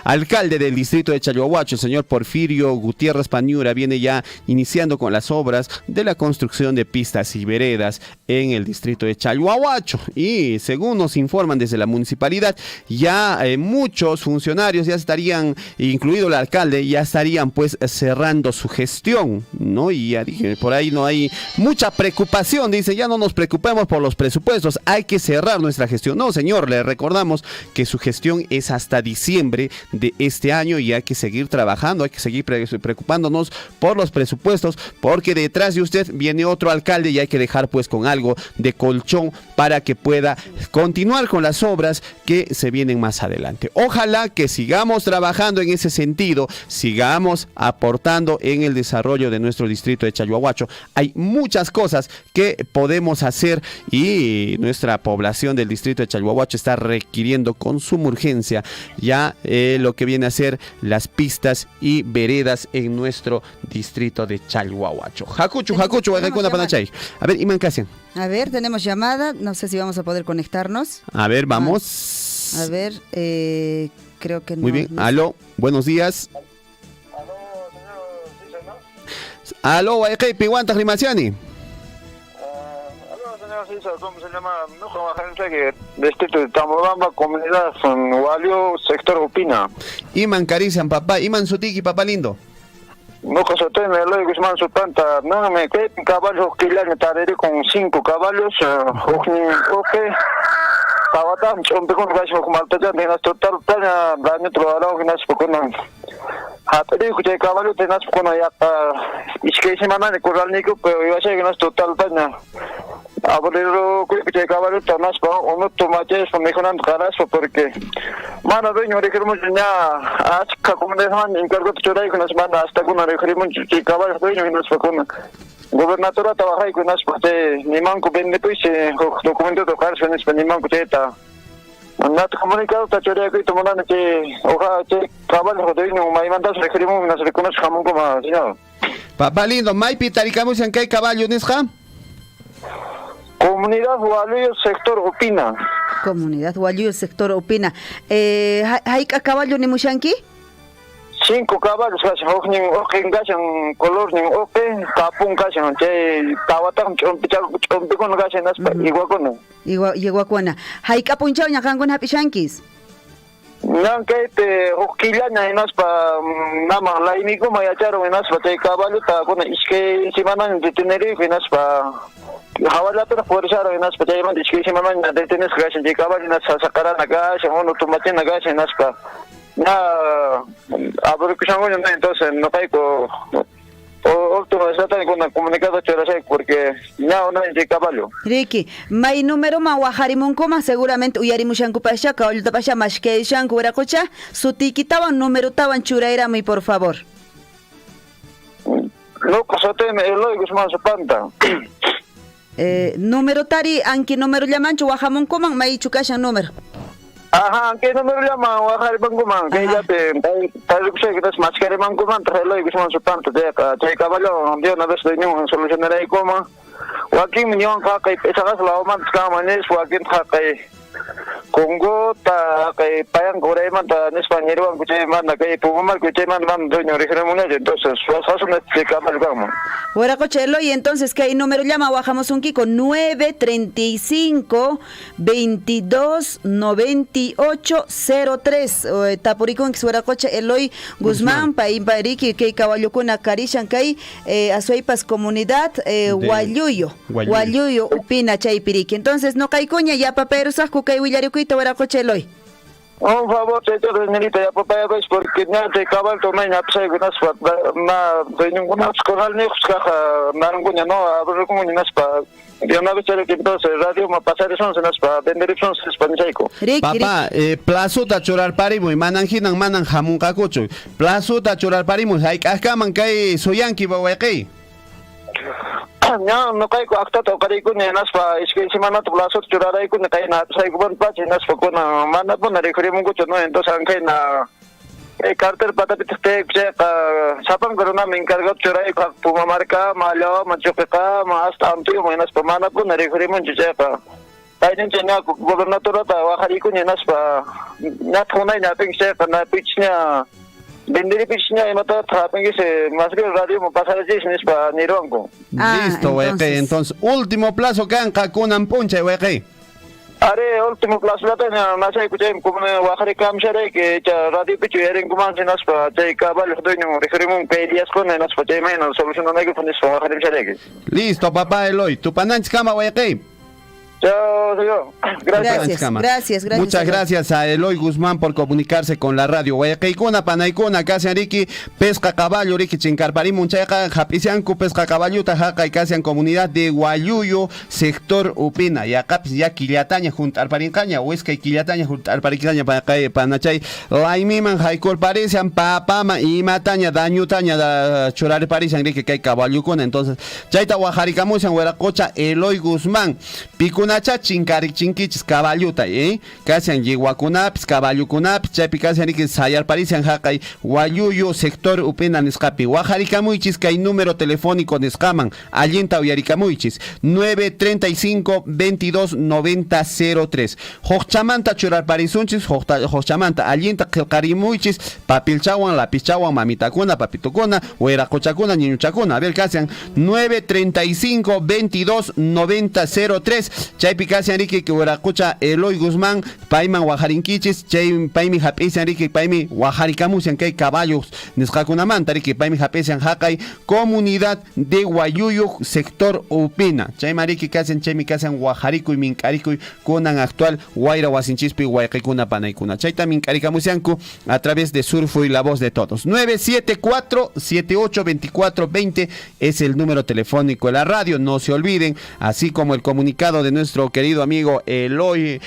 alcalde del distrito de Chalhuahuacho, el señor Porfirio Gutiérrez Pañura, viene ya iniciando con las obras de la construcción de pistas y veredas en el distrito de Chalhuahuacho. Y según nos informan desde la municipalidad, ya muchos funcionarios ya estarían, incluido el alcalde, ya estarían pues cerrando su gestión, ¿no? Y ya dije, por ahí no hay mucha preocupación, dice, ya no nos preocupemos por los presupuestos, hay que cerrar nuestra gestión. No, señor, le recordamos que su gestión es hasta diciembre de este año y hay que seguir trabajando, hay que seguir preocupándonos por los presupuestos, porque detrás de usted viene otro alcalde y hay que dejar pues con algo de colchón para que pueda continuar con las obras que se vienen más adelante. Ojalá que sigamos trabajando en ese sentido, sigamos aportando en el desarrollo de nuestro distrito de Chalhuahuacho. Hay muchas cosas que podemos hacer y nuestra población del distrito de Chalhuahuacho está requiriendo con suma urgencia ya lo que viene a ser las pistas y veredas en nuestro distrito de Chalhuahuacho. Jacuchu, Panachay. A ver, Iman Casian. A ver, tenemos llamada, no sé si vamos a poder conectarnos. A ver, vamos. A ver, creo que no. Muy bien, aló, buenos días. Aló, Pihuanta Rimaciani. ¿Cómo se llama? No, distrito de Tamobamba, comunidad Walio, sector Upina. Iman Carician, papá, Iman Sutiki, papá lindo. No, Josotene, Eloy Guzmán Supanta, no me quedé caballos que le taré con 5 caballos, Tawatam, Chompecon, Gacho, Maltaja, Nenas Total, Tana, Daniel Troalo, Ginas Poconan. Hatari, Kuchay Caballo, Tenas Pocona, Iskay Semana, de Coralnico, pero iba a ser Ginas Total, Tana. Abolero, Kuchay Caballo, Tanas, o no tomates, o mejoran caras, porque. Mano, dueño, requerimos ya, Aska, como de Han, encargo de Choray con las manas, hasta con una requerimos Caballo, dueño, Ginas Pocona. Gobernadora trabaja con las partes, ni manco vende pues documento de cárceles, ni manco teta. Nat comunicado tachoria que tomando que ojalá que caballo de no mai mandas requerimos unas reconos jamón como señor. Papá lindo, mai pitaricamos en qué caballo nesja? Comunidad Hualio, sector Opina. Comunidad Hualio, sector Opina. ¿Hay caballo ni mushanki? 5 caballos, ojen gashan color ni ope, tapun gashan, tawatan chompicon gashan iguacono. Iguacuana. ¿Hay capunchao ñacan con happy shankies? Nankayte ukillaña hinaspa nama layniku mayacharon hinaspa chay caballuta kuna iskay simanan de Tenerife hinaspa hawallapira fuerzaron hinaspa chayman iskay simanan detenes gashan chay caballo hinaspa sacarana gashan uno tumatina gashan hinaspa na aburkushangoña entonces no caigo último está con comunicado chorasay porque no hay caballo. Ricky, may número ma waharimunko ma seguramente uyarimushanku pasha kaolta pasha mashkeishanku werakocha sutikitawan número tawan churaira mi por favor. No, cosoteme Eloy Guzmán Supanta. Número tari anki número llamanchu wahamunko man may chukashan número. Ajá, ¿qué número llama? Oaxaca Banguman, que ya te tal que es más que Banguman, traerlo y que son su tanto de acá, che caballo, de una vez de niño solucionará y coma. Joaquín Miñón Jaca y esa la oman camanes, Joaquín Jaca Congo, ta que payan Coreman, ta en español, que manda que Pumar, que mandan dueño original, entonces, son este caballo gama. Fuera cochelo y entonces que hay número llama bajamos un kiko 935 22 98 03 tapuricón que fuera coche Eloy Guzmán paimpariki que caballo con acarishan kai asuipas comunidad Guayuyo upina chaipiriki entonces no kai coña ya paperos asco kai willaricuito fuera coche Eloy. Un favor, señorita, ya papaya ves porque ya te cabal tomé ya pues algunas na de ninguna escolar ni caja ninguna no abro como ni naspa. Yo no veo que entonces radio me pasar eso se nas pa vender eso se españaico. Papá, plazo ta chorar parimo y mananjinan manan jamun kakucho. Plazo ta chorar parimo hay kaman kai soyanki bawaqi. No caigo acta tocaré con naspa es que semana tu plazo choraré con kai na sai con pache naspa con mana pon referimos mucho no entonces aunque na carter pata te sapan corona me encargo chorai puma marca malo machopeca más tanto menos mana pon referimos chichepa Tayin chena gobernador ta wahari con naspa na thona na pingse na pichnya Vendiri piscina y mata trapen se más que radio me pasar allí sin para nirongo. Listo, weque. Entonces, último plazo can kakunan punche, weque. Are último plazo la tenía más hay que como Oaxaca camshare que radio pichu eren como sin nas para te cabal dueño referimos pedias con nas para te menos solución no hay que poner Oaxaca camshare. Listo, papá Eloy. Tu pananch kama, weque. Chao, señor. Gracias. Muchas gracias a Eloy Guzmán por comunicarse con la radio. Guayaquaicuna, Panaicuna, Casian Riki, Pesca Caballo, Riki Chincarparí, Munchaca, Japisiancu, Pesca Caballo, Tajaca y Casian Comunidad de Guayuyo, sector Upina. Y acá ya Quiliataña junto al Parincaña, Huesca y Quiliataña junto al Parincaña, Panachay, Laimiman, Jaicol Parecian, Papama y Mataña, Dañutaña, da Chorar Parisian, Riki, que hay Caballo con. Entonces, Chaita Guajaricamusan, Hueracocha, Eloy Guzmán, Picunacha, Chincari, Chinquichis, Caballuta, Casian Yiguacunapis, Caballucunapis, Chapi Casian Riki, Sayar Parisian, Jacay, Guayuyo, sector Upina, Nescapi, Guajaricamuichis, que hay número telefónico Nescaman, Allinta Uyaricamuichis, 935 22 90 03. Jochamanta Churar Parisunchis, Jochamanta, Allinta Kilcarimuichis, Papilchawan, Lapichawan, Mamitacuna, Papitucuna, Hueracochacuna, Niñuchacuna, a ver, Casian, 935 22 90 03. Chaypi Casian Riki, que Hueracocha, Eloy Guzmán, Paiman Guajarinquichis, Chay Paimi Japisian Riki, Paimi Guajaricamusian, que hay caballos, Nescacunamanta, Riki, Paimi Japisian Jacay, comunidad de Guayuyo, sector Upina. Chay Mariki Casian, Chaymi Casian Guajarico y Mincarico, Kunan actual, Guaira Huasinchispi, Guayacuna, Panaicuna. Chay también Caricamusianco, a través de Surfo y la voz de todos. 974-782420 es el número telefónico de la radio, no se olviden, así como el comunicado de nuestro querido amigo Eloy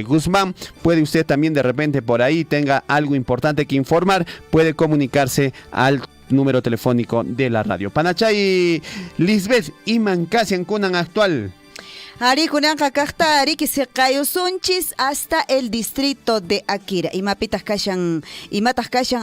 Guzmán. Puede usted también de repente por ahí tenga algo importante que informar, puede comunicarse al número telefónico de la radio. Panachay Lisbeth Iman Casian Kunan actual. Ari kunanqa kaqta ari que se sunchis hasta el distrito de Akira. Imatas kashan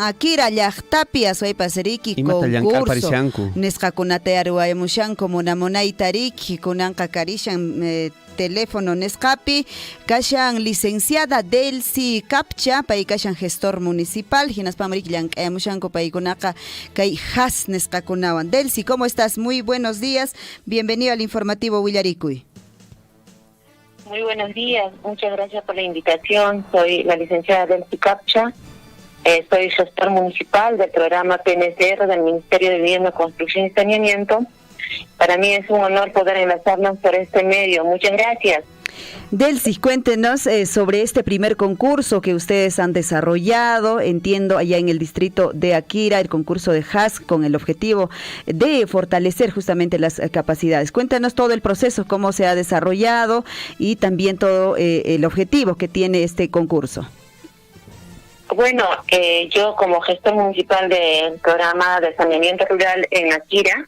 Akira llaqtapi aswaypasariki concurso. Nesqakunata arwayamushanku munamunaytariki kunanqa karishan teléfono Nescapi, kashan licenciada Delcy Capcha, pay kashan gestor municipal, hinaspamarik llank'ayamushanku paykunaqa kay has Nescakunawan. Delcy, ¿cómo estás? Muy buenos días. Bienvenido al informativo Willarikuy. Muy buenos días, muchas gracias por la invitación. Soy la licenciada Delcy Capcha, soy gestor municipal del programa PNCR del Ministerio de Vivienda, Construcción y Saneamiento. Para mí es un honor poder enlazarnos por este medio. Muchas gracias. Delcy, cuéntenos sobre este primer concurso que ustedes han desarrollado, entiendo, allá en el distrito de Akira, el concurso de HAS, con el objetivo de fortalecer justamente las capacidades. Cuéntanos todo el proceso, cómo se ha desarrollado y también todo el objetivo que tiene este concurso. Bueno, yo como gestor municipal del programa de saneamiento rural en Akira,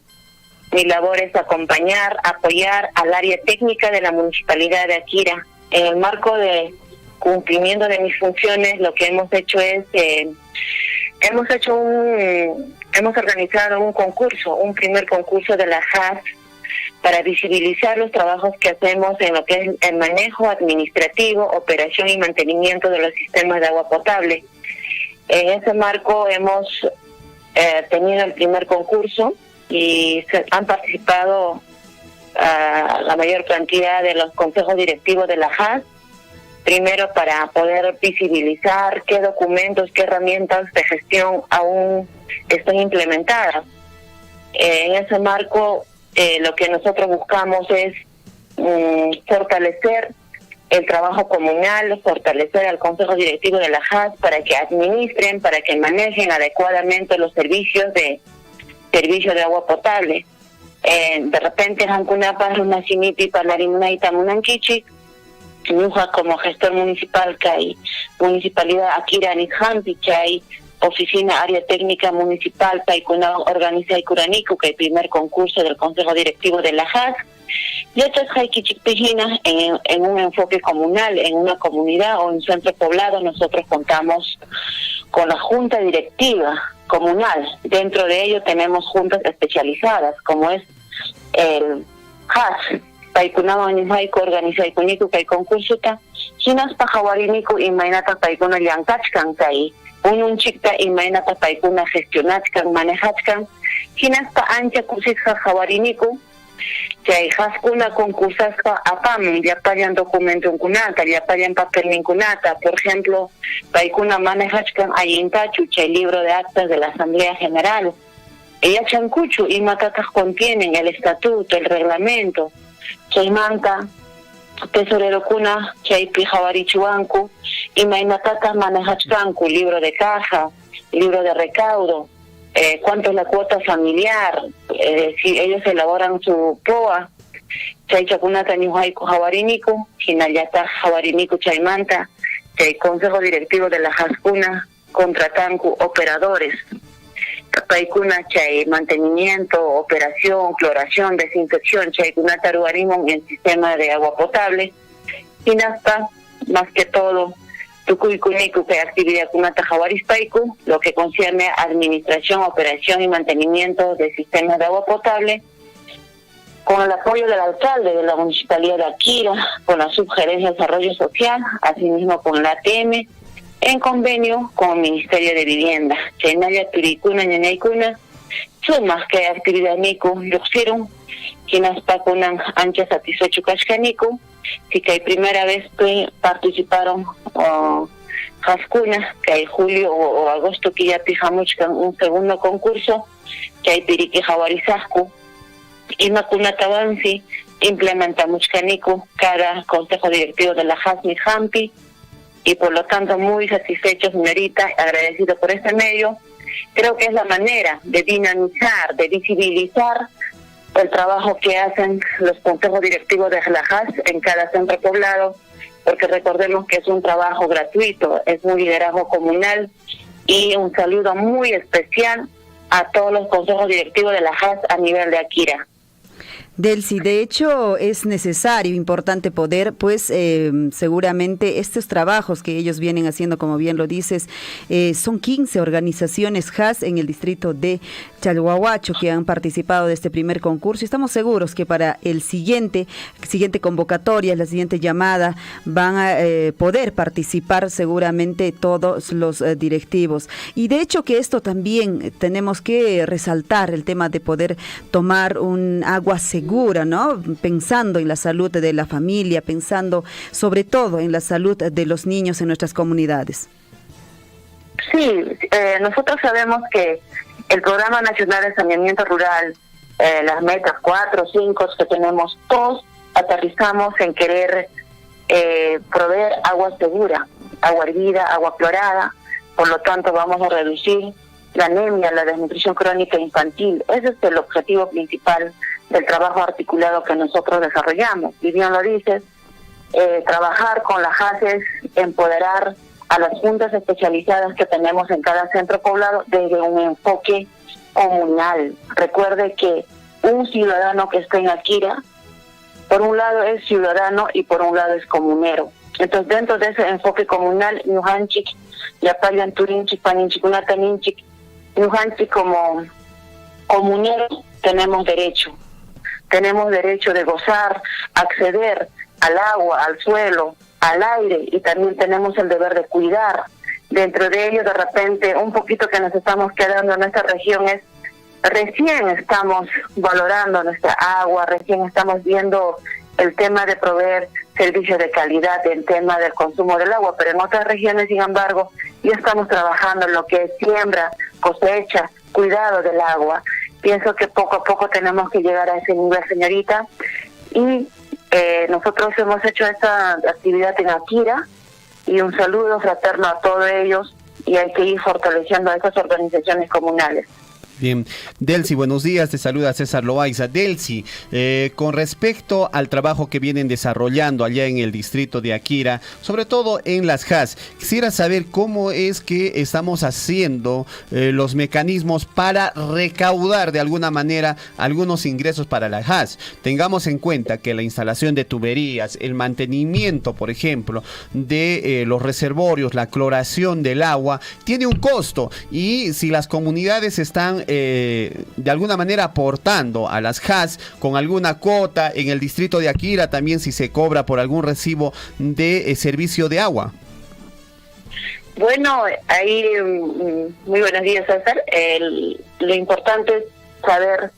mi labor es acompañar, apoyar al área técnica de la Municipalidad de Akira. En el marco de cumplimiento de mis funciones, lo que hemos hecho es, hemos organizado un concurso, un primer concurso de la HAS para visibilizar los trabajos que hacemos en lo que es el manejo administrativo, operación y mantenimiento de los sistemas de agua potable. En ese marco hemos tenido el primer concurso y han participado la mayor cantidad de los consejos directivos de la HAS, primero para poder visibilizar qué documentos, qué herramientas de gestión aún están implementadas. En ese marco, lo que nosotros buscamos es fortalecer el trabajo comunal, fortalecer al consejo directivo de la HAS para que administren, para que manejen adecuadamente los servicios de agua potable. De repente Hancunapa, Runasimipi, Palarimunaita, Munankichi, Nuja como gestor municipal que hay Municipalidad Akira Nizhampi, que hay Oficina Área Técnica Municipal Paikuna Organiza y Curanico, que hay primer concurso del Consejo Directivo de la HAS, y otras Haikichipijina en un enfoque comunal, en una comunidad o en un centro poblado. Nosotros contamos con la junta directiva comunal. Dentro de ello tenemos juntas especializadas, como es el HAS, Paikunama Nimaiko Organiza y Kuniku, que hay concurso, Hinas Pajawariniku y Mainata Paikuna Yankachkan, Kai, Ununchikta y Mainata Paikuna Gestionachkan, Manejachkan, Hinas Pa Ancha Kusitja Jawariniku, que hay haskuna concursasca apam, ya payan documento kunata, ya payan papel ninkunata, por ejemplo, paikuna manejachkan ayintachu, chay libro de actas de la Asamblea General. Ella chancuchu y matatas contienen el estatuto, el reglamento, chay manta, tesorero kuna, chay pijawarichuanku, y mainatatas manejachkanku, libro de caja, libro de recaudo. Cuánto es la cuota familiar, si ellos elaboran su POA, chay chakunata nihuayku jawariniku, hinayata jawariniku chaymanta, chay consejo directivo de la Haskuna, contratanku operadores, paikuna chay mantenimiento, operación, cloración, desinfección, chay kunata ruarimon en sistema de agua potable, hinasta, más que todo, Tukuykuniku, que actividad kunata Jawarispaiku, lo que concierne a administración, operación y mantenimiento de sistemas de agua potable, con el apoyo del alcalde de la Municipalidad de Akira, con la Subgerencia de Desarrollo Social, asimismo con la ATM, en convenio con el Ministerio de Vivienda. Chenaya Turikuna, Ñañaykuna, sumas que actividad Niku, Yuxirum, quienes pacunan ancha satisfecho Kashkaniku, y que hay primera vez que participaron Haskuna, que hay julio o agosto que ya pijamuchkan un segundo concurso, que hay Piriki Jawarizasku, y Makuna Tabansi implementa Muchkaniku cada consejo directivo de la Hasmi Hampi, y por lo tanto muy satisfechos, señorita, agradecido por este medio. Creo que es la manera de dinamizar, de visibilizar el trabajo que hacen los consejos directivos de la HAS en cada centro poblado, porque recordemos que es un trabajo gratuito, es un liderazgo comunal, y un saludo muy especial a todos los consejos directivos de la HAS a nivel de Akira. Delcy, de hecho es necesario, importante poder, pues seguramente estos trabajos que ellos vienen haciendo, como bien lo dices, son 15 organizaciones HAS en el distrito de Chalhuahuacho que han participado de este primer concurso, y estamos seguros que para el siguiente convocatoria, la siguiente llamada, van a poder participar seguramente todos los directivos. Y de hecho que esto también tenemos que resaltar, el tema de poder tomar un agua segura segura, ¿no? Pensando en la salud de la familia, pensando sobre todo en la salud de los niños en nuestras comunidades. Sí, nosotros sabemos que el Programa Nacional de Saneamiento Rural, las metas 4, 5 que tenemos, todos aterrizamos en querer proveer agua segura, agua hervida, agua clorada. Por lo tanto, vamos a reducir la anemia, la desnutrición crónica infantil. Ese es el objetivo principal del trabajo articulado que nosotros desarrollamos. Y bien lo dices, trabajar con las JAS es empoderar a las juntas especializadas que tenemos en cada centro poblado desde un enfoque comunal. Recuerde que un ciudadano que está en Akira, por un lado es ciudadano y por un lado es comunero. Entonces, dentro de ese enfoque comunal, Ñujanchik, Yapayan Turinchik, Paninchikunataninchik, Ñujanchik como comunero tenemos derecho. Tenemos derecho de gozar, acceder al agua, al suelo, al aire, y también tenemos el deber de cuidar. Dentro de ello, de repente, un poquito que nos estamos quedando en nuestra región es, recién estamos valorando nuestra agua, recién estamos viendo el tema de proveer servicios de calidad, el tema del consumo del agua, pero en otras regiones, sin embargo, ya estamos trabajando en lo que es siembra, cosecha, cuidado del agua. Pienso que poco a poco tenemos que llegar a ese nivel, señorita, y nosotros hemos hecho esta actividad en Akira, y un saludo fraterno a todos ellos, y hay que ir fortaleciendo a estas organizaciones comunales. Bien, Delcy, buenos días, te saluda César Loaiza. Delcy, con respecto al trabajo que vienen desarrollando allá en el distrito de Akira, sobre todo en las JAS, quisiera saber cómo es que estamos haciendo los mecanismos para recaudar de alguna manera algunos ingresos para las JAS. Tengamos en cuenta que la instalación de tuberías, el mantenimiento, por ejemplo, de los reservorios, la cloración del agua, tiene un costo, y si las comunidades están de alguna manera aportando a las JAS con alguna cuota, en el distrito de Akira también si se cobra por algún recibo de servicio de agua. Bueno, ahí muy buenos días, César. Lo importante es saber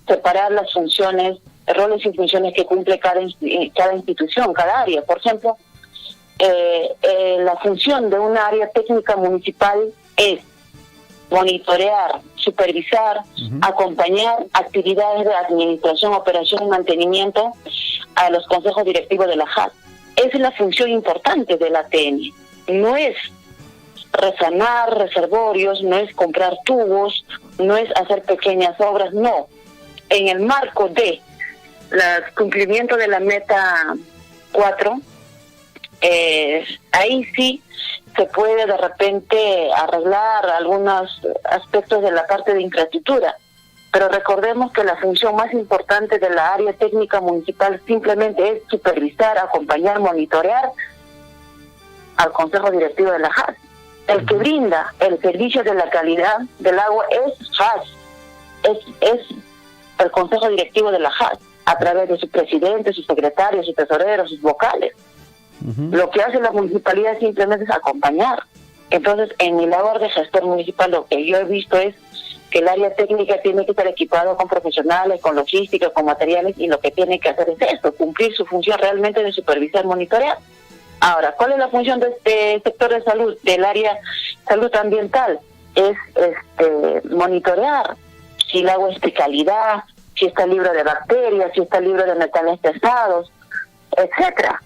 separar las funciones, roles y funciones que cumple cada institución, cada área. Por ejemplo, la función de una área técnica municipal es monitorear, supervisar, acompañar actividades de administración, operación y mantenimiento a los consejos directivos de la JAS. Esa es la función importante de la ATN. No es resanar reservorios, no es comprar tubos, no es hacer pequeñas obras, no. En el marco de el cumplimiento de la meta 4, ahí sí se puede de repente arreglar algunos aspectos de la parte de infraestructura, pero recordemos que la función más importante de la área técnica municipal simplemente es supervisar, acompañar, monitorear al consejo directivo de la JAS. El que brinda el servicio de la calidad del agua es JAS, es el consejo directivo de la JAS, a través de su presidente, sus secretarios, sus tesoreros, sus vocales. Lo que hace la municipalidad simplemente es acompañar. Entonces, en mi labor de gestor municipal, lo que yo he visto es que el área técnica tiene que estar equipado con profesionales, con logística, con materiales, y lo que tiene que hacer es esto, cumplir su función realmente de supervisar, monitorear. Ahora, ¿cuál es la función de este sector de salud, del área salud ambiental? Es monitorear si el agua es de calidad, si está libre de bacterias, si está libre de metales pesados, etcétera.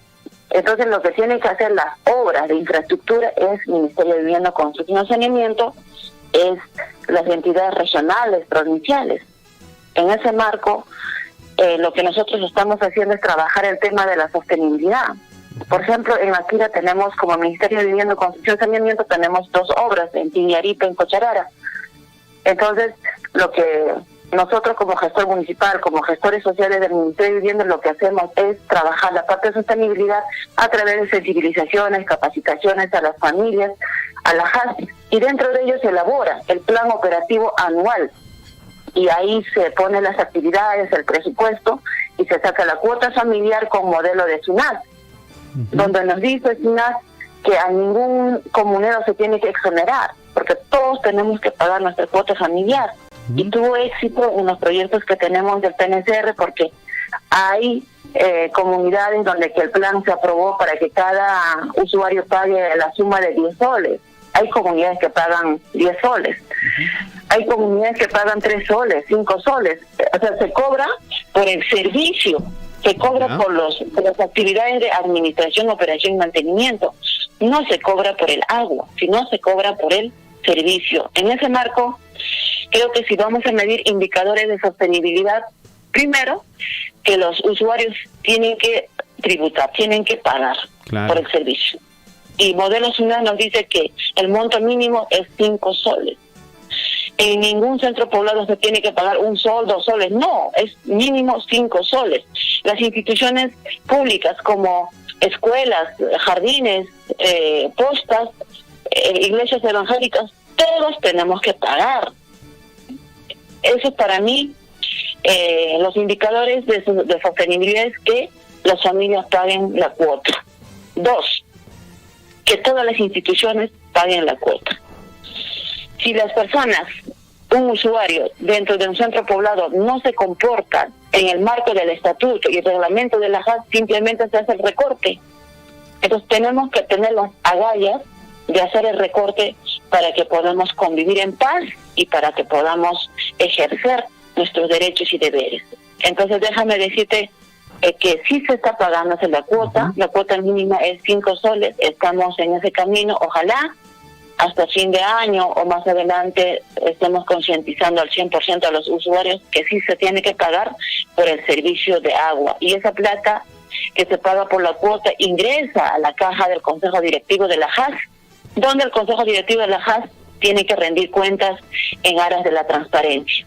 Entonces, lo que tienen que hacer las obras de infraestructura es Ministerio de Vivienda, Construcción y Saneamiento, es las entidades regionales, provinciales. En ese marco, lo que nosotros estamos haciendo es trabajar el tema de la sostenibilidad. Por ejemplo, en Akira tenemos, como Ministerio de Vivienda, Construcción y Saneamiento, tenemos 2 obras, en Tiñaripa y en Cocharara. Entonces, lo que nosotros como gestor municipal, como gestores sociales del Ministerio de Vivienda, lo que hacemos es trabajar la parte de sostenibilidad a través de sensibilizaciones, capacitaciones a las familias, a la JAS, y dentro de ello se elabora el plan operativo anual, y ahí se ponen las actividades, el presupuesto, y se saca la cuota familiar con modelo de SUNAT, donde nos dice SUNAT que a ningún comunero se tiene que exonerar, porque todos tenemos que pagar nuestra cuota familiar. Y tuvo éxito en los proyectos que tenemos del PNCR, porque Hay comunidades donde que el plan se aprobó para que cada usuario pague la suma de 10 soles. Hay comunidades que pagan 10 soles. Hay comunidades que pagan 3 soles, 5 soles. O sea, se cobra por el servicio, se cobra por las actividades de administración, operación y mantenimiento. No se cobra por el agua, sino se cobra por el servicio. En ese marco, creo que si vamos a medir indicadores de sostenibilidad, primero, que los usuarios tienen que tributar, tienen que pagar por el servicio. Y Modelo Ciudad nos dice que el monto mínimo es 5 soles. En ningún centro poblado se tiene que pagar 1 sol, 2 soles. No, es mínimo 5 soles. Las instituciones públicas como escuelas, jardines, postas, iglesias evangélicas, todos tenemos que pagar. Eso para mí, los indicadores de sostenibilidad es que las familias paguen la cuota. 2, que todas las instituciones paguen la cuota. Si las personas, un usuario dentro de un centro poblado no se comporta en el marco del estatuto y el reglamento de la JAS, simplemente se hace el recorte. Entonces tenemos que tener las agallas de hacer el recorte para que podamos convivir en paz y para que podamos ejercer nuestros derechos y deberes. Entonces déjame decirte que sí se está pagándose la cuota mínima es 5 soles, estamos en ese camino, ojalá hasta fin de año o más adelante estemos concientizando al 100% a los usuarios que sí se tiene que pagar por el servicio de agua. Y esa plata que se paga por la cuota ingresa a la caja del Consejo Directivo de la JAS, donde el Consejo Directivo de la JAS tiene que rendir cuentas en aras de la transparencia.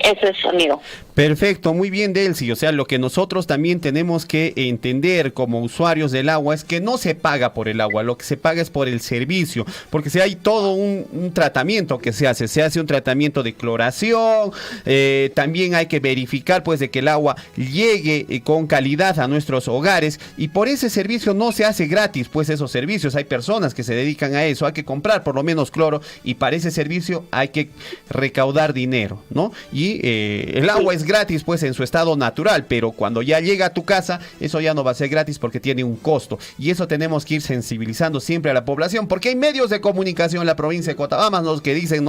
Eso es, amigo. Perfecto, muy bien, Delcy. O sea, lo que nosotros también tenemos que entender como usuarios del agua es que no se paga por el agua, lo que se paga es por el servicio, porque si hay todo un tratamiento que se hace un tratamiento de cloración, también hay que verificar pues de que el agua llegue con calidad a nuestros hogares, y por ese servicio no se hace gratis, pues esos servicios, hay personas que se dedican a eso, hay que comprar por lo menos cloro, y para ese servicio hay que recaudar dinero, ¿no? Y el agua es gratis pues en su estado natural, pero cuando ya llega a tu casa, eso ya no va a ser gratis porque tiene un costo, y eso tenemos que ir sensibilizando siempre a la población, porque hay medios de comunicación en la provincia de Cochabamba que dicen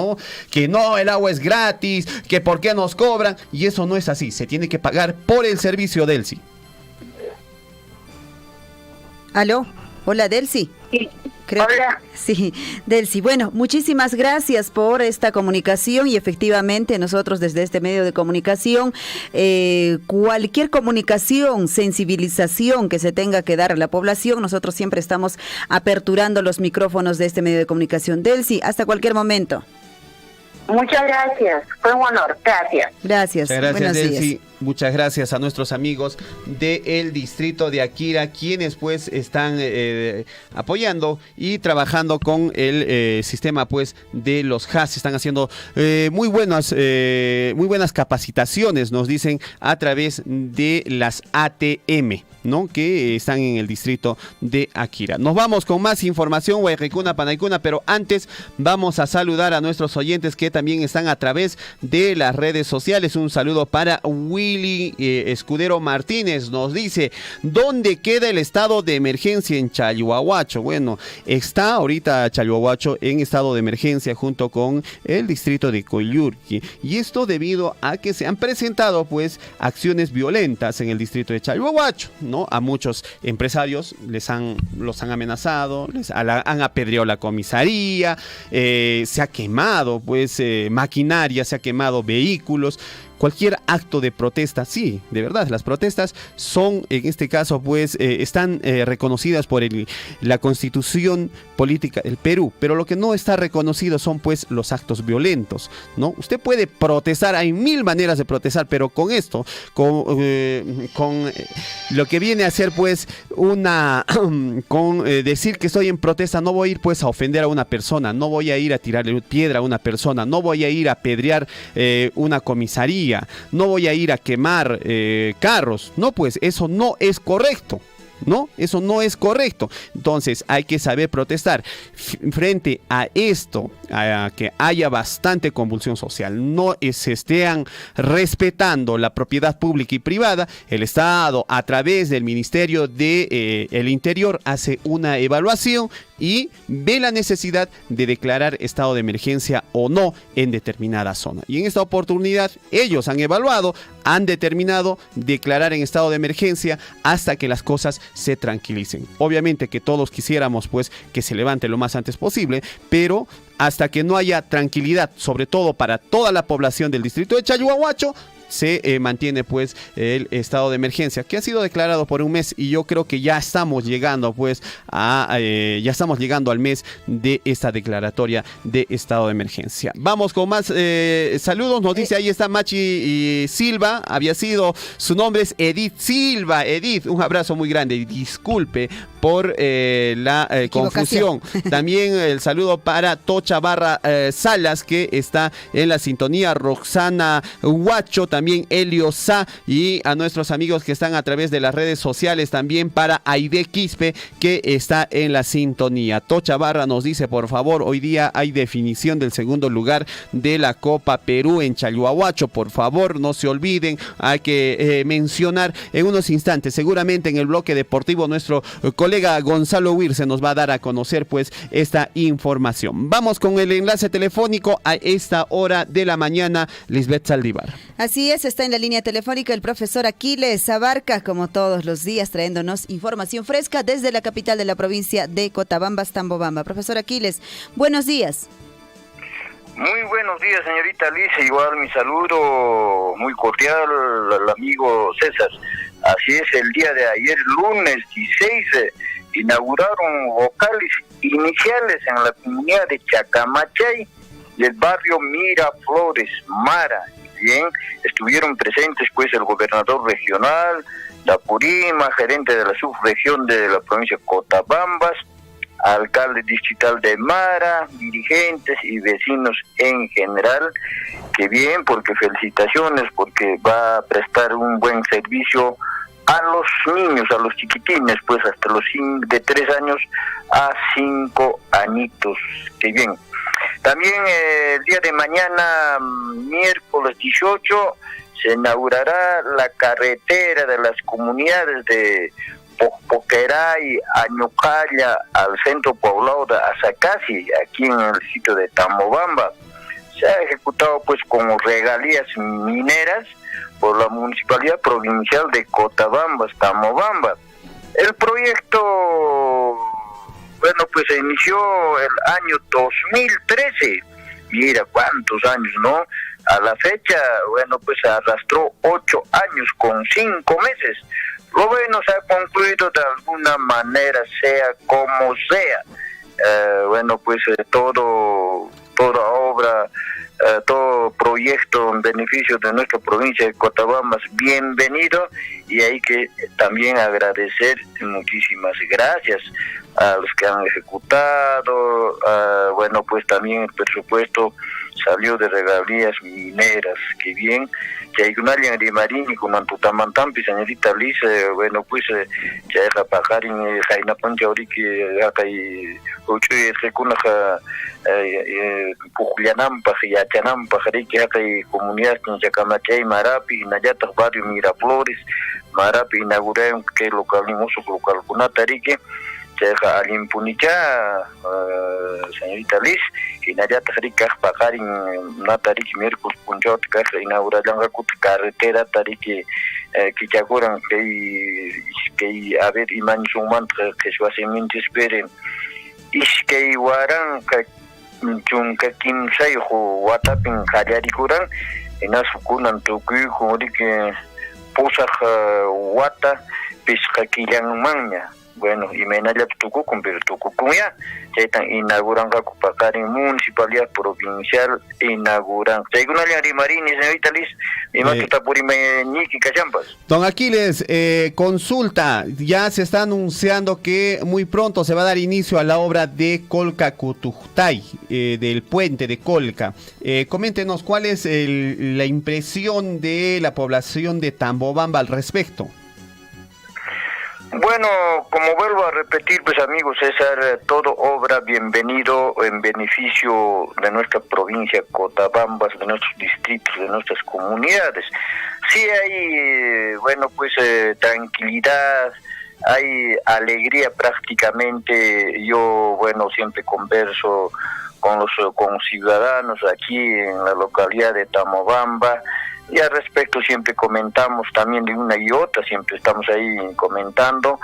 que no, el agua es gratis, que por qué nos cobran, y eso no es así, se tiene que pagar por el servicio. Delcy. ¿Aló? Hola, Delcy. Sí. Hola. Sí, Delcy. Bueno, muchísimas gracias por esta comunicación, y efectivamente nosotros desde este medio de comunicación, cualquier comunicación, sensibilización que se tenga que dar a la población, nosotros siempre estamos aperturando los micrófonos de este medio de comunicación. Delcy, hasta cualquier momento. Muchas gracias, fue un honor, gracias. Gracias, buenos Delcy. días. Muchas gracias a nuestros amigos del distrito de Akira, quienes pues están apoyando y trabajando con el sistema pues de los JAS. Están haciendo muy buenas capacitaciones, nos dicen, a través de las ATM, ¿no? Que están en el distrito de Akira. Nos vamos con más información, Guayquicuna, Panaicuna, pero antes vamos a saludar a nuestros oyentes que también están a través de las redes sociales. Un saludo para Willy Escudero Martínez, nos dice: ¿dónde queda el estado de emergencia en Chalhuahuacho? Bueno, está ahorita Chalhuahuacho en estado de emergencia junto con el distrito de Coyurqui, y esto debido a que se han presentado pues acciones violentas en el distrito de Chalhuahuacho, ¿no? A muchos empresarios los han amenazado, han apedreado la comisaría, se ha quemado pues maquinaria, se ha quemado vehículos. Cualquier acto de protesta, sí, de verdad, las protestas son, en este caso, pues, están reconocidas por la Constitución Política del Perú, pero lo que no está reconocido son, pues, los actos violentos, ¿no? Usted puede protestar, hay 1000 maneras de protestar, pero con esto, con lo que viene a ser, pues, con decir que estoy en protesta, no voy a ir, pues, a ofender a una persona, no voy a ir a tirarle piedra a una persona, no voy a ir a apedrear una comisaría, no voy a ir a quemar carros. No, pues eso no es correcto. ¿no? Eso no es correcto. Entonces hay que saber protestar frente a esto, a que haya bastante convulsión social, no se estén respetando la propiedad pública y privada. El Estado, a través del Ministerio de el Interior, hace una evaluación y ve la necesidad de declarar estado de emergencia o no en determinada zona. Y en esta oportunidad ellos han evaluado, han determinado declarar en estado de emergencia hasta que las cosas se tranquilicen. Obviamente que todos quisiéramos pues que se levante lo más antes posible, pero hasta que no haya tranquilidad, sobre todo para toda la población del distrito de Chalhuahuacho, se mantiene pues el estado de emergencia, que ha sido declarado por un mes, y yo creo que ya estamos llegando pues al mes de esta declaratoria de estado de emergencia. Vamos con más saludos. Nos dice, ahí está Machi y Silva, su nombre es Edith Silva. Edith, un abrazo muy grande, disculpe por la confusión. También el saludo para Tocha Barra Salas, que está en la sintonía, Roxana Huacho, también Elio Sa, y a nuestros amigos que están a través de las redes sociales, también para Aide Quispe, que está en la sintonía. Tocha Barra nos dice, por favor, hoy día hay definición del segundo lugar de la Copa Perú en Chalhuahuacho, por favor, no se olviden. Hay que mencionar en unos instantes, seguramente en el bloque deportivo, nuestro colega Gonzalo Huir se nos va a dar a conocer pues esta información. Vamos con el enlace telefónico a esta hora de la mañana, Lisbeth Saldívar. Así es, está en la línea telefónica el profesor Aquiles Abarca, como todos los días, trayéndonos información fresca desde la capital de la provincia de Cotabambas, Tambobamba. Profesor Aquiles, buenos días. Muy buenos días, señorita Liz. Igual mi saludo muy cordial al amigo César. Así es, el día de ayer, lunes 16, inauguraron vocales iniciales en la comunidad de Chacamachay, del barrio Miraflores, Mara. Bien, estuvieron presentes pues el gobernador regional, la Purima, gerente de la subregión de la provincia de Cotabambas, alcalde distrital de Mara, dirigentes y vecinos en general. Que bien, porque felicitaciones, porque va a prestar un buen servicio a los niños, a los chiquitines, pues hasta los de 3 años a 5 añitos. Que bien. También el día de mañana, miércoles 18, se inaugurará la carretera de las comunidades de Poqueray, Añocalla, al centro poblado de Azacasi, aquí en el sitio de Tambobamba. Se ha ejecutado pues con regalías mineras por la Municipalidad Provincial de Cotabambas, Tambobamba. El proyecto, bueno, pues se inició el año 2013. Mira cuántos años, ¿no? A la fecha, bueno, pues se arrastró 8 años con 5 meses. Lo bueno, se ha concluido de alguna manera, sea como sea. Bueno, pues toda obra, todo proyecto en beneficio de nuestra provincia de Cotabambas, bienvenido, y hay que también agradecer muchísimas gracias a los que han ejecutado. Bueno, pues también el presupuesto salió de regalías mineras. Que bien, que hay una línea de marini con Antutamantampi, señorita Liz. Bueno, pues ya deja pagar en Jaina Pancha Orique, acá y ocho y recunaja Pujulianampa y Achanampa, que acá y comunidades en Chacamachay, Marapi, Nayata, barrio Miraflores, Marapi, inauguraron que local Kunatarique. Deja al impunicha, señorita Liz, y Nayata Ricas Pajarin, Natarik Mirkus Punjot, inaugura la carretera Tariki, Kichakuran, que a ver, Iman Suman, que suavemente esperen, Iskei Waran, Chunka Kinsaiho, Watapin, Hayarikuran, en Asukunan, Tuku, Jorike, Pusaj, Wata, Piscaquillan Manya. Bueno, y me naya tucucum, pero tucucum ya están inauguran Cacupacarin, Municipalidad Provincial, inauguran. Según Aliari Marini, señorita Liz, mi más que está por Imeñiqui, Cachampas. Don Aquiles, consulta, ya se está anunciando que muy pronto se va a dar inicio a la obra de Colca Cutujtay, del puente de Colca. Coméntenos cuál es la impresión de la población de Tambobamba al respecto. Bueno, como vuelvo a repetir, pues amigo César, todo obra bienvenido en beneficio de nuestra provincia Cotabambas, de nuestros distritos, de nuestras comunidades. Sí hay, bueno, pues tranquilidad, hay alegría prácticamente. Yo, bueno, siempre converso con los ciudadanos aquí en la localidad de Tamobamba. Y al respecto siempre comentamos también de una y otra, siempre estamos ahí comentando.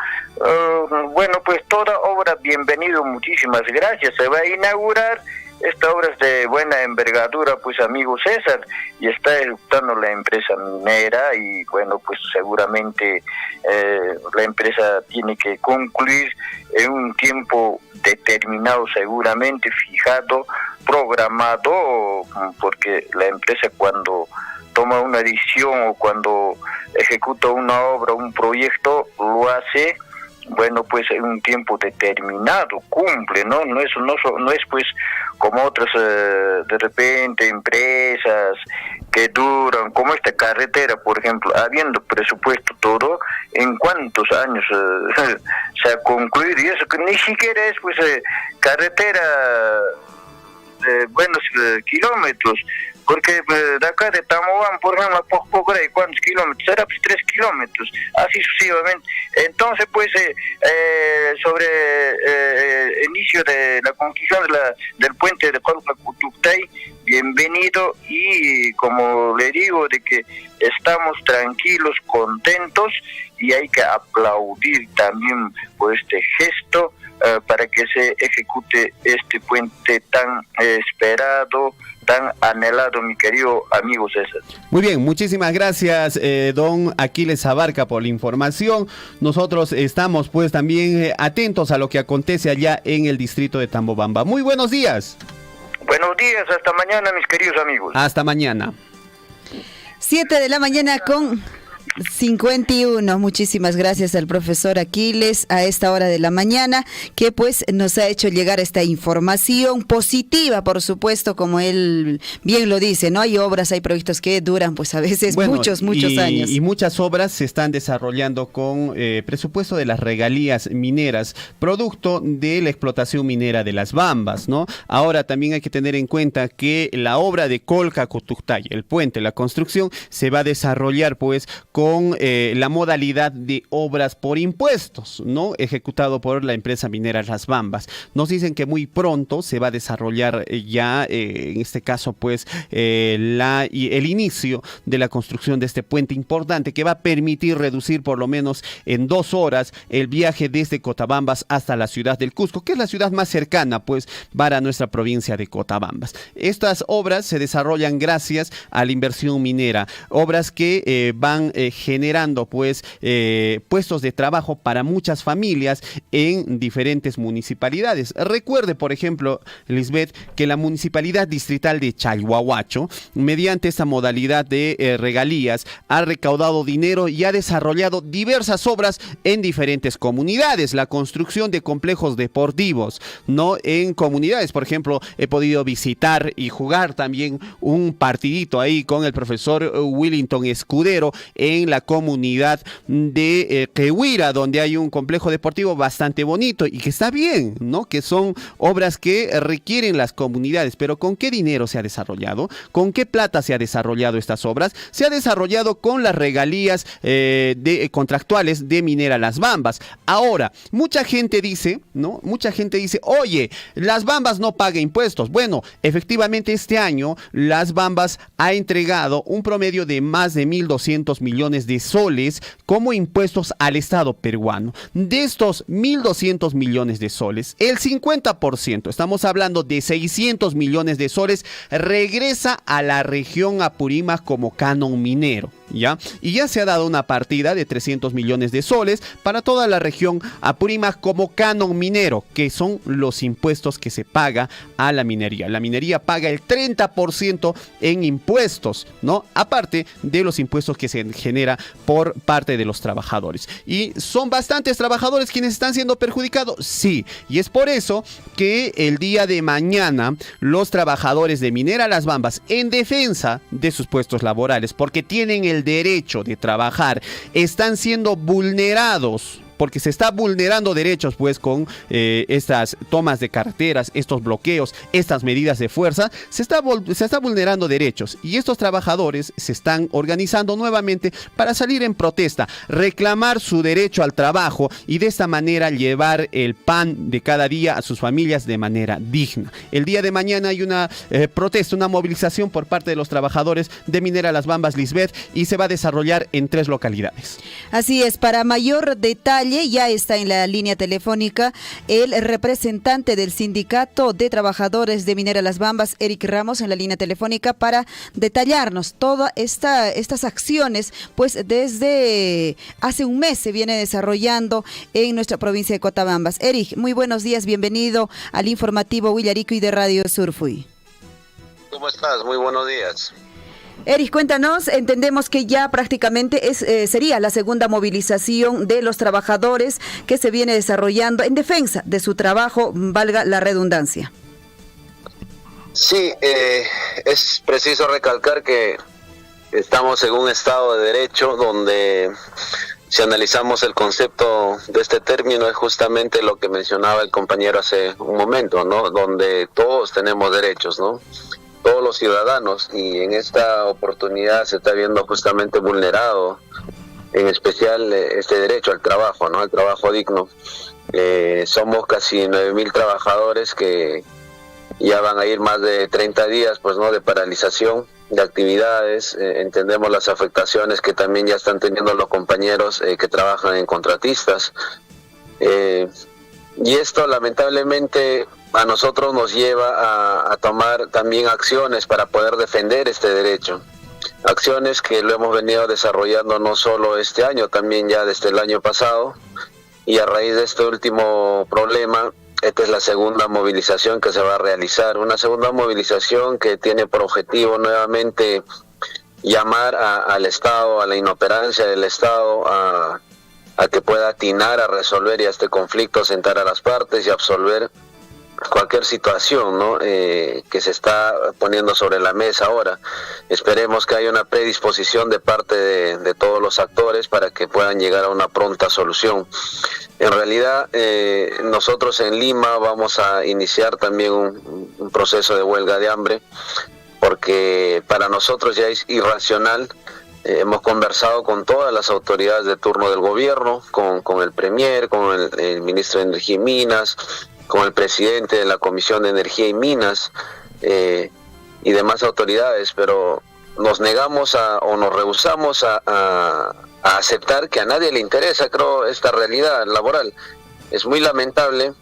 Bueno, pues toda obra, bienvenido, muchísimas gracias. Se va a inaugurar, esta obra es de buena envergadura, pues amigo César, y está ejecutando la empresa minera y bueno, pues seguramente la empresa tiene que concluir en un tiempo determinado, seguramente fijado, programado, porque la empresa cuando toma una decisión o cuando ejecuta una obra, un proyecto, lo hace, bueno, pues en un tiempo determinado, cumple, ¿no? No es pues como otras, de repente, empresas que duran, como esta carretera, por ejemplo, habiendo presupuesto todo, ¿en cuántos años se ha concluido? Y eso que ni siquiera es, pues, carretera de buenos kilómetros, porque de acá de Tamobán, por ejemplo, a ¿cuántos kilómetros? Será pues 3 kilómetros, así sucesivamente. Entonces, pues, sobre el inicio de la construcción del puente de Colca-Cutuctay, bienvenido, y como le digo, de que estamos tranquilos, contentos, y hay que aplaudir también por este gesto para que se ejecute este puente tan esperado, tan anhelado, mi querido amigo César. Muy bien, muchísimas gracias, don Aquiles Abarca, por la información. Nosotros estamos pues también atentos a lo que acontece allá en el distrito de Tambobamba. Muy buenos días. Buenos días, hasta mañana, mis queridos amigos. Hasta mañana. 7 de la mañana con 51. Muchísimas gracias al profesor Aquiles a esta hora de la mañana, que pues nos ha hecho llegar esta información positiva, por supuesto, como él bien lo dice, ¿no? Hay obras, hay proyectos que duran pues a veces muchos años. Y muchas obras se están desarrollando con presupuesto de las regalías mineras, producto de la explotación minera de las Bambas, ¿no? Ahora también hay que tener en cuenta que la obra de Colca-Cutuctay, el puente, la construcción, se va a desarrollar pues con la modalidad de obras por impuestos, ¿no? Ejecutado por la empresa minera Las Bambas. Nos dicen que muy pronto se va a desarrollar ya, en este caso, pues, el inicio de la construcción de este puente importante que va a permitir reducir por lo menos en 2 horas el viaje desde Cotabambas hasta la ciudad del Cusco, que es la ciudad más cercana, pues, para nuestra provincia de Cotabambas. Estas obras se desarrollan gracias a la inversión minera, obras que van generando pues puestos de trabajo para muchas familias en diferentes municipalidades. Recuerde, por ejemplo, Lisbeth, que la municipalidad distrital de Chalhuahuacho, mediante esta modalidad de regalías, ha recaudado dinero y ha desarrollado diversas obras en diferentes comunidades. La construcción de complejos deportivos, ¿no? En comunidades, por ejemplo, he podido visitar y jugar también un partidito ahí con el profesor Willington Escudero en la comunidad de Quehuira, donde hay un complejo deportivo bastante bonito y que está bien, ¿no? Que son obras que requieren las comunidades, pero ¿con qué dinero se ha desarrollado? ¿Con qué plata se ha desarrollado estas obras? Se ha desarrollado con las regalías contractuales de Minera Las Bambas. Ahora, mucha gente dice, ¿no? Mucha gente dice, oye, Las Bambas no paga impuestos. Bueno, efectivamente este año Las Bambas ha entregado un promedio de más de 1.200 millones de soles como impuestos al Estado peruano. De estos 1.200 millones de soles, el 50%, estamos hablando de 600 millones de soles, regresa a la región Apurímac como canon minero, ¿ya? Y ya se ha dado una partida de 300 millones de soles para toda la región Apurímac como canon minero, que son los impuestos que se paga a la minería. La minería paga el 30% en impuestos, ¿no? Aparte de los impuestos que se genera por parte de los trabajadores. ¿Y son bastantes trabajadores quienes están siendo perjudicados? Sí, y es por eso que el día de mañana los trabajadores de Minera Las Bambas, en defensa de sus puestos laborales, porque tienen el derecho de trabajar, están siendo vulnerados porque se está vulnerando derechos pues con estas tomas de carreteras, estos bloqueos, estas medidas de fuerza, se está vulnerando derechos y estos trabajadores se están organizando nuevamente para salir en protesta, reclamar su derecho al trabajo y de esta manera llevar el pan de cada día a sus familias de manera digna. El día de mañana hay una protesta, una movilización por parte de los trabajadores de Minera Las Bambas Lisbeth y se va a desarrollar en 3 localidades. Así es, para mayor detalle ya está en la línea telefónica el representante del Sindicato de Trabajadores de Minera Las Bambas, Eric Ramos, en la línea telefónica para detallarnos todas estas acciones, pues desde hace un mes se viene desarrollando en nuestra provincia de Cotabambas. Eric, muy buenos días, bienvenido al informativo Willarico y de Radio Surfuy. ¿Cómo estás? Muy buenos días. Eric, cuéntanos, entendemos que ya prácticamente sería la segunda movilización de los trabajadores que se viene desarrollando en defensa de su trabajo, valga la redundancia. Sí, es preciso recalcar que estamos en un Estado de Derecho donde, si analizamos el concepto de este término, es justamente lo que mencionaba el compañero hace un momento, ¿no? Donde todos tenemos derechos, ¿no? Todos los ciudadanos, y en esta oportunidad se está viendo justamente vulnerado, en especial este derecho al trabajo, ¿no? Al trabajo digno. Somos casi 9.000 trabajadores que ya van a ir más de 30 días, pues, ¿no? De paralización de actividades. Entendemos las afectaciones que también ya están teniendo los compañeros que trabajan en contratistas. Y esto lamentablemente a nosotros nos lleva a tomar también acciones para poder defender este derecho. Acciones que lo hemos venido desarrollando no solo este año, también ya desde el año pasado. Y a raíz de este último problema, esta es la segunda movilización que se va a realizar. Una segunda movilización que tiene por objetivo nuevamente llamar al Estado, a la inoperancia del Estado, a que pueda atinar a resolver ya este conflicto, sentar a las partes y absolver cualquier situación, ¿no? Que se está poniendo sobre la mesa ahora. Esperemos que haya una predisposición de parte de todos los actores para que puedan llegar a una pronta solución. En realidad, nosotros en Lima vamos a iniciar también un proceso de huelga de hambre, porque para nosotros ya es irracional. Hemos conversado con todas las autoridades de turno del gobierno, con el Premier, con el ministro de Energía y Minas, con el presidente de la Comisión de Energía y Minas y demás autoridades, pero nos negamos o nos rehusamos a aceptar que a nadie le interesa, creo, esta realidad laboral. Es muy lamentable,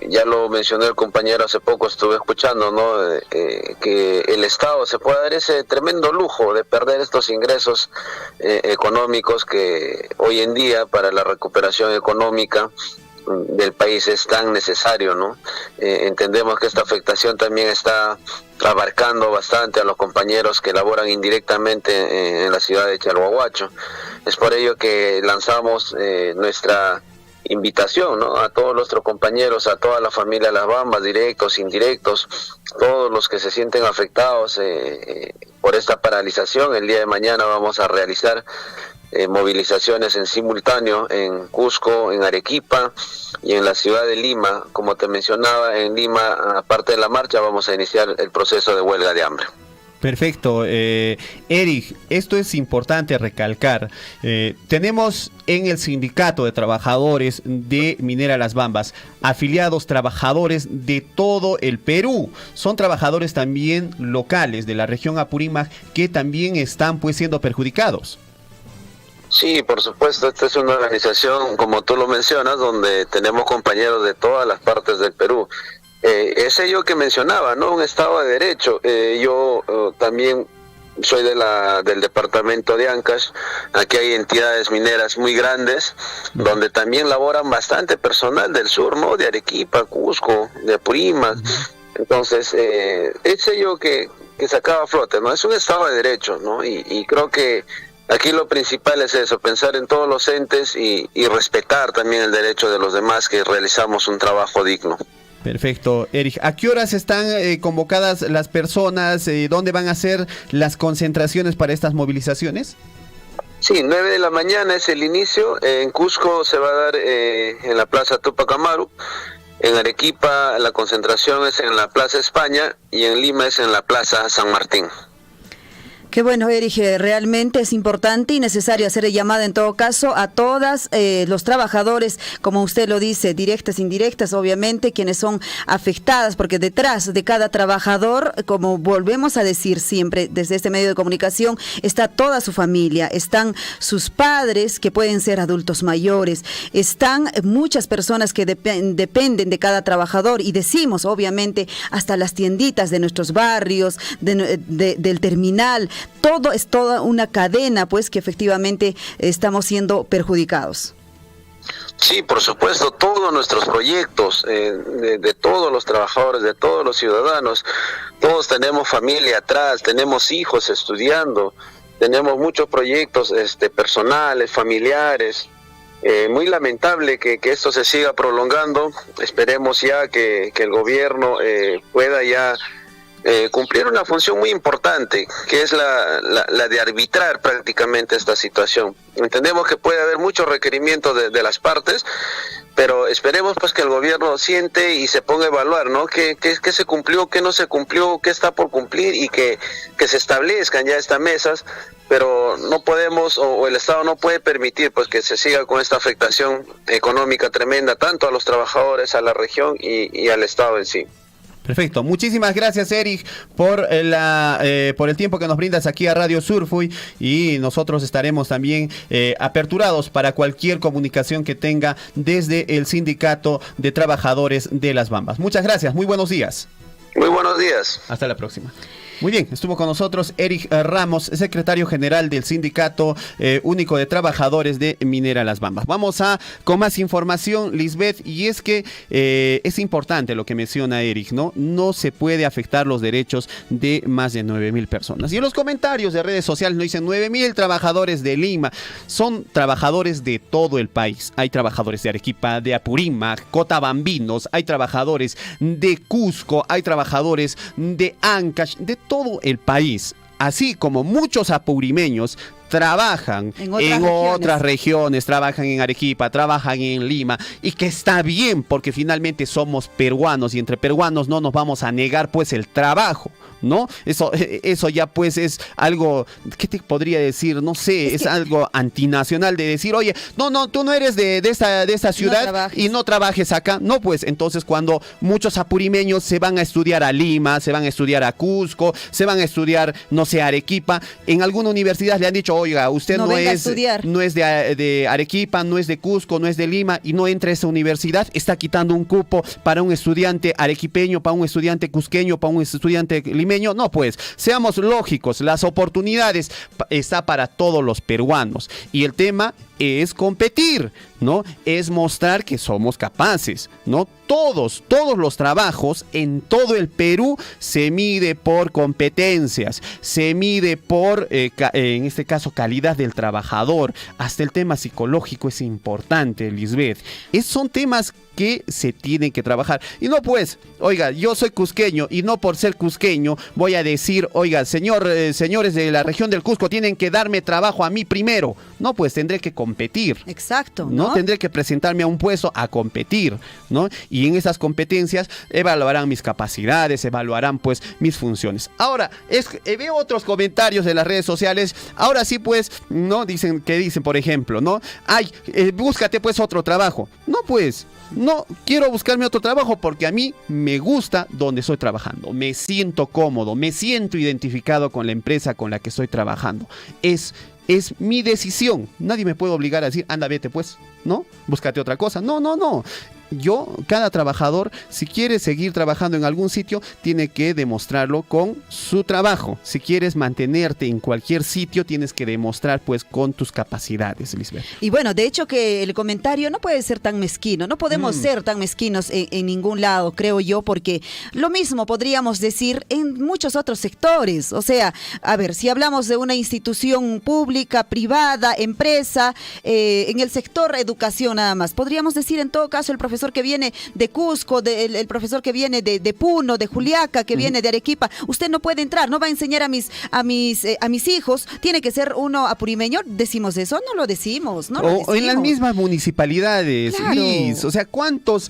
ya lo mencionó el compañero hace poco, estuve escuchando, ¿no? Que el Estado se pueda dar ese tremendo lujo de perder estos ingresos económicos que hoy en día para la recuperación económica del país es tan necesario, ¿no? Entendemos que esta afectación también está abarcando bastante a los compañeros que laboran indirectamente en la ciudad de Chalhuahuacho. Es por ello que lanzamos nuestra invitación, ¿no? A todos nuestros compañeros, a toda la familia Las Bambas, directos, indirectos, todos los que se sienten afectados por esta paralización. El día de mañana vamos a realizar movilizaciones en simultáneo en Cusco, en Arequipa y en la ciudad de Lima. Como te mencionaba, en Lima, aparte de la marcha, vamos a iniciar el proceso de huelga de hambre. Perfecto. Eric, esto es importante recalcar. Tenemos en el Sindicato de Trabajadores de Minera Las Bambas afiliados trabajadores de todo el Perú. Son trabajadores también locales de la región Apurímac que también están pues siendo perjudicados. Sí, por supuesto, esta es una organización, como tú lo mencionas, donde tenemos compañeros de todas las partes del Perú. Es ello que mencionaba, ¿no? Un Estado de Derecho. Yo también soy del departamento de Ancash. Aquí hay entidades mineras muy grandes, donde también laboran bastante personal del sur, ¿no? De Arequipa, Cusco, de Apurímac. Entonces, es ello que sacaba a flote, ¿no? Es un Estado de Derecho, ¿no? Y creo que aquí lo principal es eso, pensar en todos los entes y respetar también el derecho de los demás que realizamos un trabajo digno. Perfecto. Eric, ¿a qué horas están convocadas las personas? ¿Dónde van a ser las concentraciones para estas movilizaciones? Sí, 9 de la mañana es el inicio. En Cusco se va a dar en la Plaza Tupac Amaru. En Arequipa la concentración es en la Plaza España y en Lima es en la Plaza San Martín. Qué bueno, Erich, realmente es importante y necesario hacer llamada en todo caso a todas los trabajadores, como usted lo dice, directas, indirectas, obviamente, quienes son afectadas, porque detrás de cada trabajador, como volvemos a decir siempre desde este medio de comunicación, está toda su familia, están sus padres que pueden ser adultos mayores, están muchas personas que dependen de cada trabajador y decimos, obviamente, hasta las tienditas de nuestros barrios, del terminal. Todo es toda una cadena, pues, que efectivamente estamos siendo perjudicados. Sí, por supuesto, todos nuestros proyectos, de todos los trabajadores, de todos los ciudadanos, todos tenemos familia atrás, tenemos hijos estudiando, tenemos muchos proyectos personales, familiares. Muy lamentable que esto se siga prolongando. Esperemos ya que el gobierno pueda ya cumplir una función muy importante, que es la de arbitrar prácticamente esta situación. Entendemos que puede haber muchos requerimientos de las partes, pero esperemos pues que el gobierno siente y se ponga a evaluar, ¿no? ¿Qué se cumplió, qué no se cumplió, qué está por cumplir y que se establezcan ya estas mesas, pero no podemos o el Estado no puede permitir pues que se siga con esta afectación económica tremenda tanto a los trabajadores, a la región y al Estado en sí. Perfecto, muchísimas gracias, Erich, por el tiempo que nos brindas aquí a Radio Surfuy, y nosotros estaremos también aperturados para cualquier comunicación que tenga desde el Sindicato de Trabajadores de Las Bambas. Muchas gracias, muy buenos días. Muy buenos días. Hasta la próxima. Muy bien, estuvo con nosotros Erich Ramos, secretario general del Sindicato Único de Trabajadores de Minera Las Bambas. Vamos con más información, Lisbeth, y es que es importante lo que menciona Erich, ¿no? No se puede afectar los derechos de más de 9,000 personas. Y en los comentarios de redes sociales nos dicen 9,000 trabajadores de Lima. Son trabajadores de todo el país. Hay trabajadores de Arequipa, de Apurímac, Cotabambinos, hay trabajadores de Cusco, hay trabajadores de Ancash, de todo el país, así como muchos apurimeños trabajan en otras regiones, trabajan en Arequipa, trabajan en Lima, y que está bien porque finalmente somos peruanos y entre peruanos no nos vamos a negar pues el trabajo, ¿no? Eso ya pues es algo, ¿qué te podría decir? No sé, es algo antinacional de decir, oye, no, tú no eres de esta ciudad y no trabajes acá. No, pues entonces cuando muchos apurimeños se van a estudiar a Lima, se van a estudiar a Cusco, se van a estudiar, no sé, a Arequipa, en alguna universidad le han dicho, oiga, usted no es de Arequipa, no es de Cusco, no es de Lima y no entra a esa universidad, está quitando un cupo para un estudiante arequipeño, para un estudiante cusqueño, para un estudiante limeño. No, pues, seamos lógicos, las oportunidades está para todos los peruanos y el tema es competir, ¿no? Es mostrar que somos capaces, ¿no? Todos los trabajos en todo el Perú se mide por competencias, se mide por, en este caso, calidad del trabajador. Hasta el tema psicológico es importante, Lisbeth. Son temas que se tienen que trabajar. Y no pues, oiga, yo soy cusqueño y no por ser cusqueño voy a decir, oiga, señores de la región del Cusco, tienen que darme trabajo a mí primero. No, pues tendré que competir. Exacto, ¿no? Tendré que presentarme a un puesto a competir, ¿no? Y en esas competencias evaluarán mis capacidades, evaluarán pues mis funciones. Ahora, veo otros comentarios de las redes sociales. Ahora sí pues, ¿no? Dicen, por ejemplo, ¿no? Ay, búscate pues otro trabajo. No pues, no quiero buscarme otro trabajo porque a mí me gusta donde estoy trabajando. Me siento cómodo, me siento identificado con la empresa con la que estoy trabajando. Es mi decisión. Nadie me puede obligar a decir, anda, vete pues, ¿no? Búscate otra cosa. No. Cada trabajador, si quiere seguir trabajando en algún sitio, tiene que demostrarlo con su trabajo. Si quieres mantenerte en cualquier sitio, tienes que demostrar pues con tus capacidades, Lisbeth. Y bueno, de hecho que el comentario no puede ser tan mezquino, no podemos ser tan mezquinos en ningún lado, creo yo, porque lo mismo podríamos decir en muchos otros sectores. O sea, a ver, si hablamos de una institución pública, privada, empresa, en el sector educación nada más, podríamos decir en todo caso el profesor profesor que viene de Cusco, el profesor que viene de Puno, de Juliaca, que viene de Arequipa. Usted no puede entrar, no va a enseñar a mis hijos, tiene que ser uno apurimeño. ¿Decimos eso? No lo decimos, ¿no? O en las mismas municipalidades, claro. Liz, o sea, ¿cuántos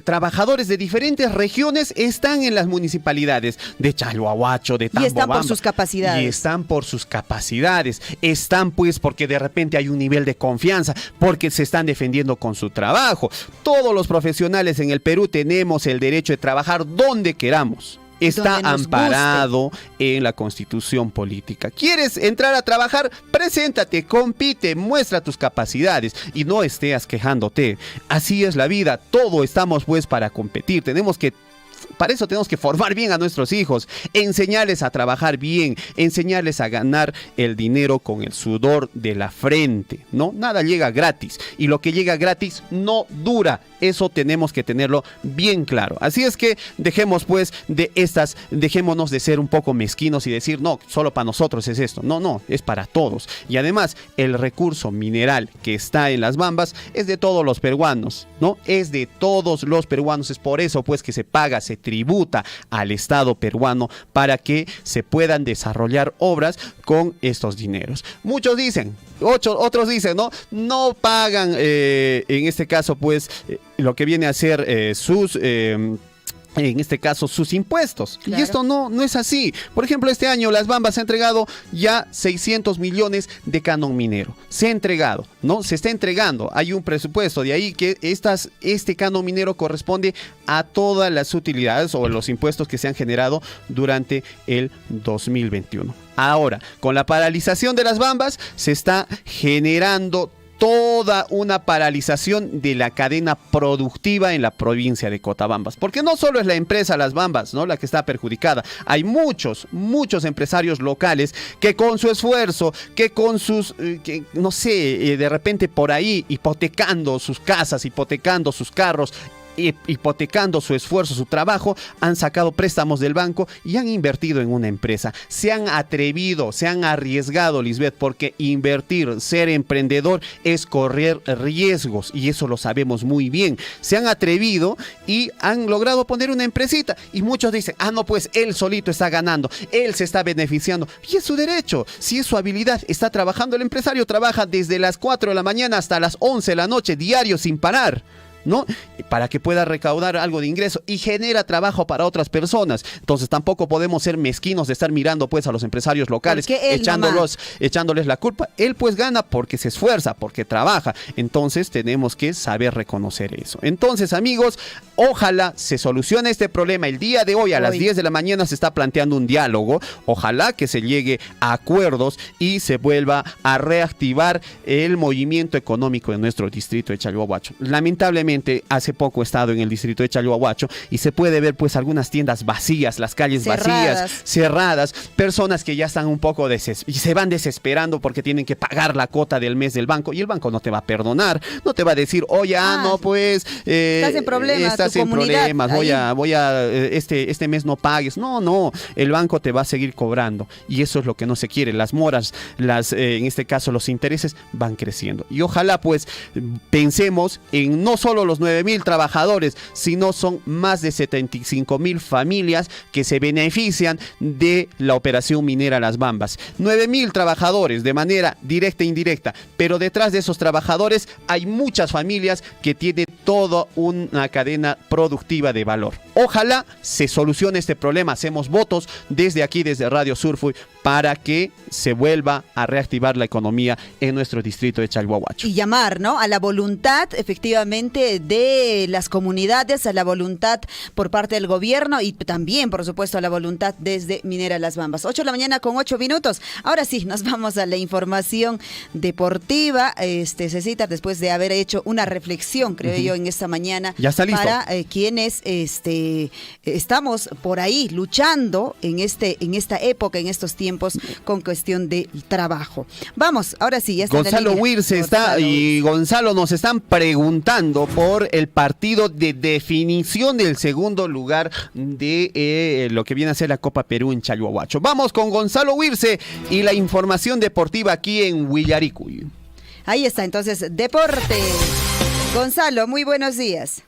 trabajadores de diferentes regiones están en las municipalidades de Chalhuahuacho, de Tambobamba? Y están por sus capacidades. Y están por sus capacidades. Están pues porque de repente hay un nivel de confianza, porque se están defendiendo con su trabajo. Todos los profesionales en el Perú tenemos el derecho de trabajar donde queramos. Está amparado en la Constitución política. ¿Quieres entrar a trabajar? Preséntate, compite, muestra tus capacidades y no estés quejándote. Así es la vida. Todos estamos pues para competir. Para eso tenemos que formar bien a nuestros hijos, enseñarles a trabajar bien, enseñarles a ganar el dinero con el sudor de la frente, ¿no? Nada llega gratis y lo que llega gratis no dura. Eso tenemos que tenerlo bien claro. Así es que dejémonos de ser un poco mezquinos y decir, no, solo para nosotros es esto. No, es para todos. Y además, el recurso mineral que está en las Bambas es de todos los peruanos, ¿no? Es de todos los peruanos. Es por eso, pues, que se paga, se tributa al Estado peruano para que se puedan desarrollar obras con estos dineros. Muchos dicen, otros dicen, no pagan, en este caso, pues, lo que viene a ser en este caso sus impuestos. Claro. Y esto no es así. Por ejemplo, este año Las Bambas ha entregado ya 600 millones de canon minero. Se ha entregado, ¿no? Se está entregando. Hay un presupuesto, de ahí que este canon minero corresponde a todas las utilidades o los impuestos que se han generado durante el 2021. Ahora, con la paralización de Las Bambas, se está generando toda una paralización de la cadena productiva en la provincia de Cotabambas. Porque no solo es la empresa Las Bambas, ¿no?, la que está perjudicada. Hay muchos empresarios locales que con su esfuerzo, que con sus, de repente por ahí hipotecando sus casas, hipotecando sus carros, hipotecando su esfuerzo, su trabajo, han sacado préstamos del banco y han invertido en una empresa. Se han atrevido, se han arriesgado, Lisbeth, porque invertir, ser emprendedor es correr riesgos y eso lo sabemos muy bien. Se han atrevido y han logrado poner una empresita y muchos dicen, no, pues él solito está ganando, él se está beneficiando y es su derecho, si es su habilidad, está trabajando. El empresario trabaja desde las 4 de la mañana hasta las 11 de la noche, diario sin parar, ¿no? Para que pueda recaudar algo de ingreso y genera trabajo para otras personas. Entonces tampoco podemos ser mezquinos de estar mirando pues a los empresarios locales, echándoles la culpa. Él pues gana porque se esfuerza, porque trabaja. Entonces tenemos que saber reconocer eso. Entonces, amigos, ojalá se solucione este problema. El día de hoy a las 10 de la mañana se está planteando un diálogo. Ojalá que se llegue a acuerdos y se vuelva a reactivar el movimiento económico en nuestro distrito de Chalhuahuacho. Lamentablemente, hace poco he estado en el distrito de Chalhuahuacho y se puede ver pues algunas tiendas vacías, las calles vacías, cerradas, personas que ya están un poco y se van desesperando porque tienen que pagar la cuota del mes del banco y el banco no te va a perdonar, no te va a decir, oye, estás en problemas, este mes no pagues. No, el banco te va a seguir cobrando y eso es lo que no se quiere. Las moras, en este caso los intereses van creciendo y ojalá pues pensemos en no solo los 9,000 trabajadores, sino son más de 75,000 familias que se benefician de la operación minera Las Bambas. 9,000 trabajadores de manera directa e indirecta, pero detrás de esos trabajadores hay muchas familias que tienen toda una cadena productiva de valor. Ojalá se solucione este problema. Hacemos votos desde aquí, desde Radio Surfuy, para que se vuelva a reactivar la economía en nuestro distrito de Chalhuahuacho. Y llamar, ¿no?, a la voluntad, efectivamente, de las comunidades, a la voluntad por parte del gobierno y también, por supuesto, a la voluntad desde Minera Las Bambas. 8 de la mañana con 8 minutos. Ahora sí, nos vamos a la información deportiva. Cecita, después de haber hecho una reflexión, creo yo, en esta mañana. Ya está listo. Para quienes estamos por ahí luchando en esta época, en estos tiempos, con cuestión de trabajo. Vamos, ahora sí, ya está Gonzalo Wirce está y Gonzalo nos están preguntando por el partido de definición del segundo lugar de lo que viene a ser la Copa Perú en Chalhuahuacho. Vamos con Gonzalo Wirce y la información deportiva aquí en Huillaricuy. Ahí está, entonces, deporte. Gonzalo, muy buenos días.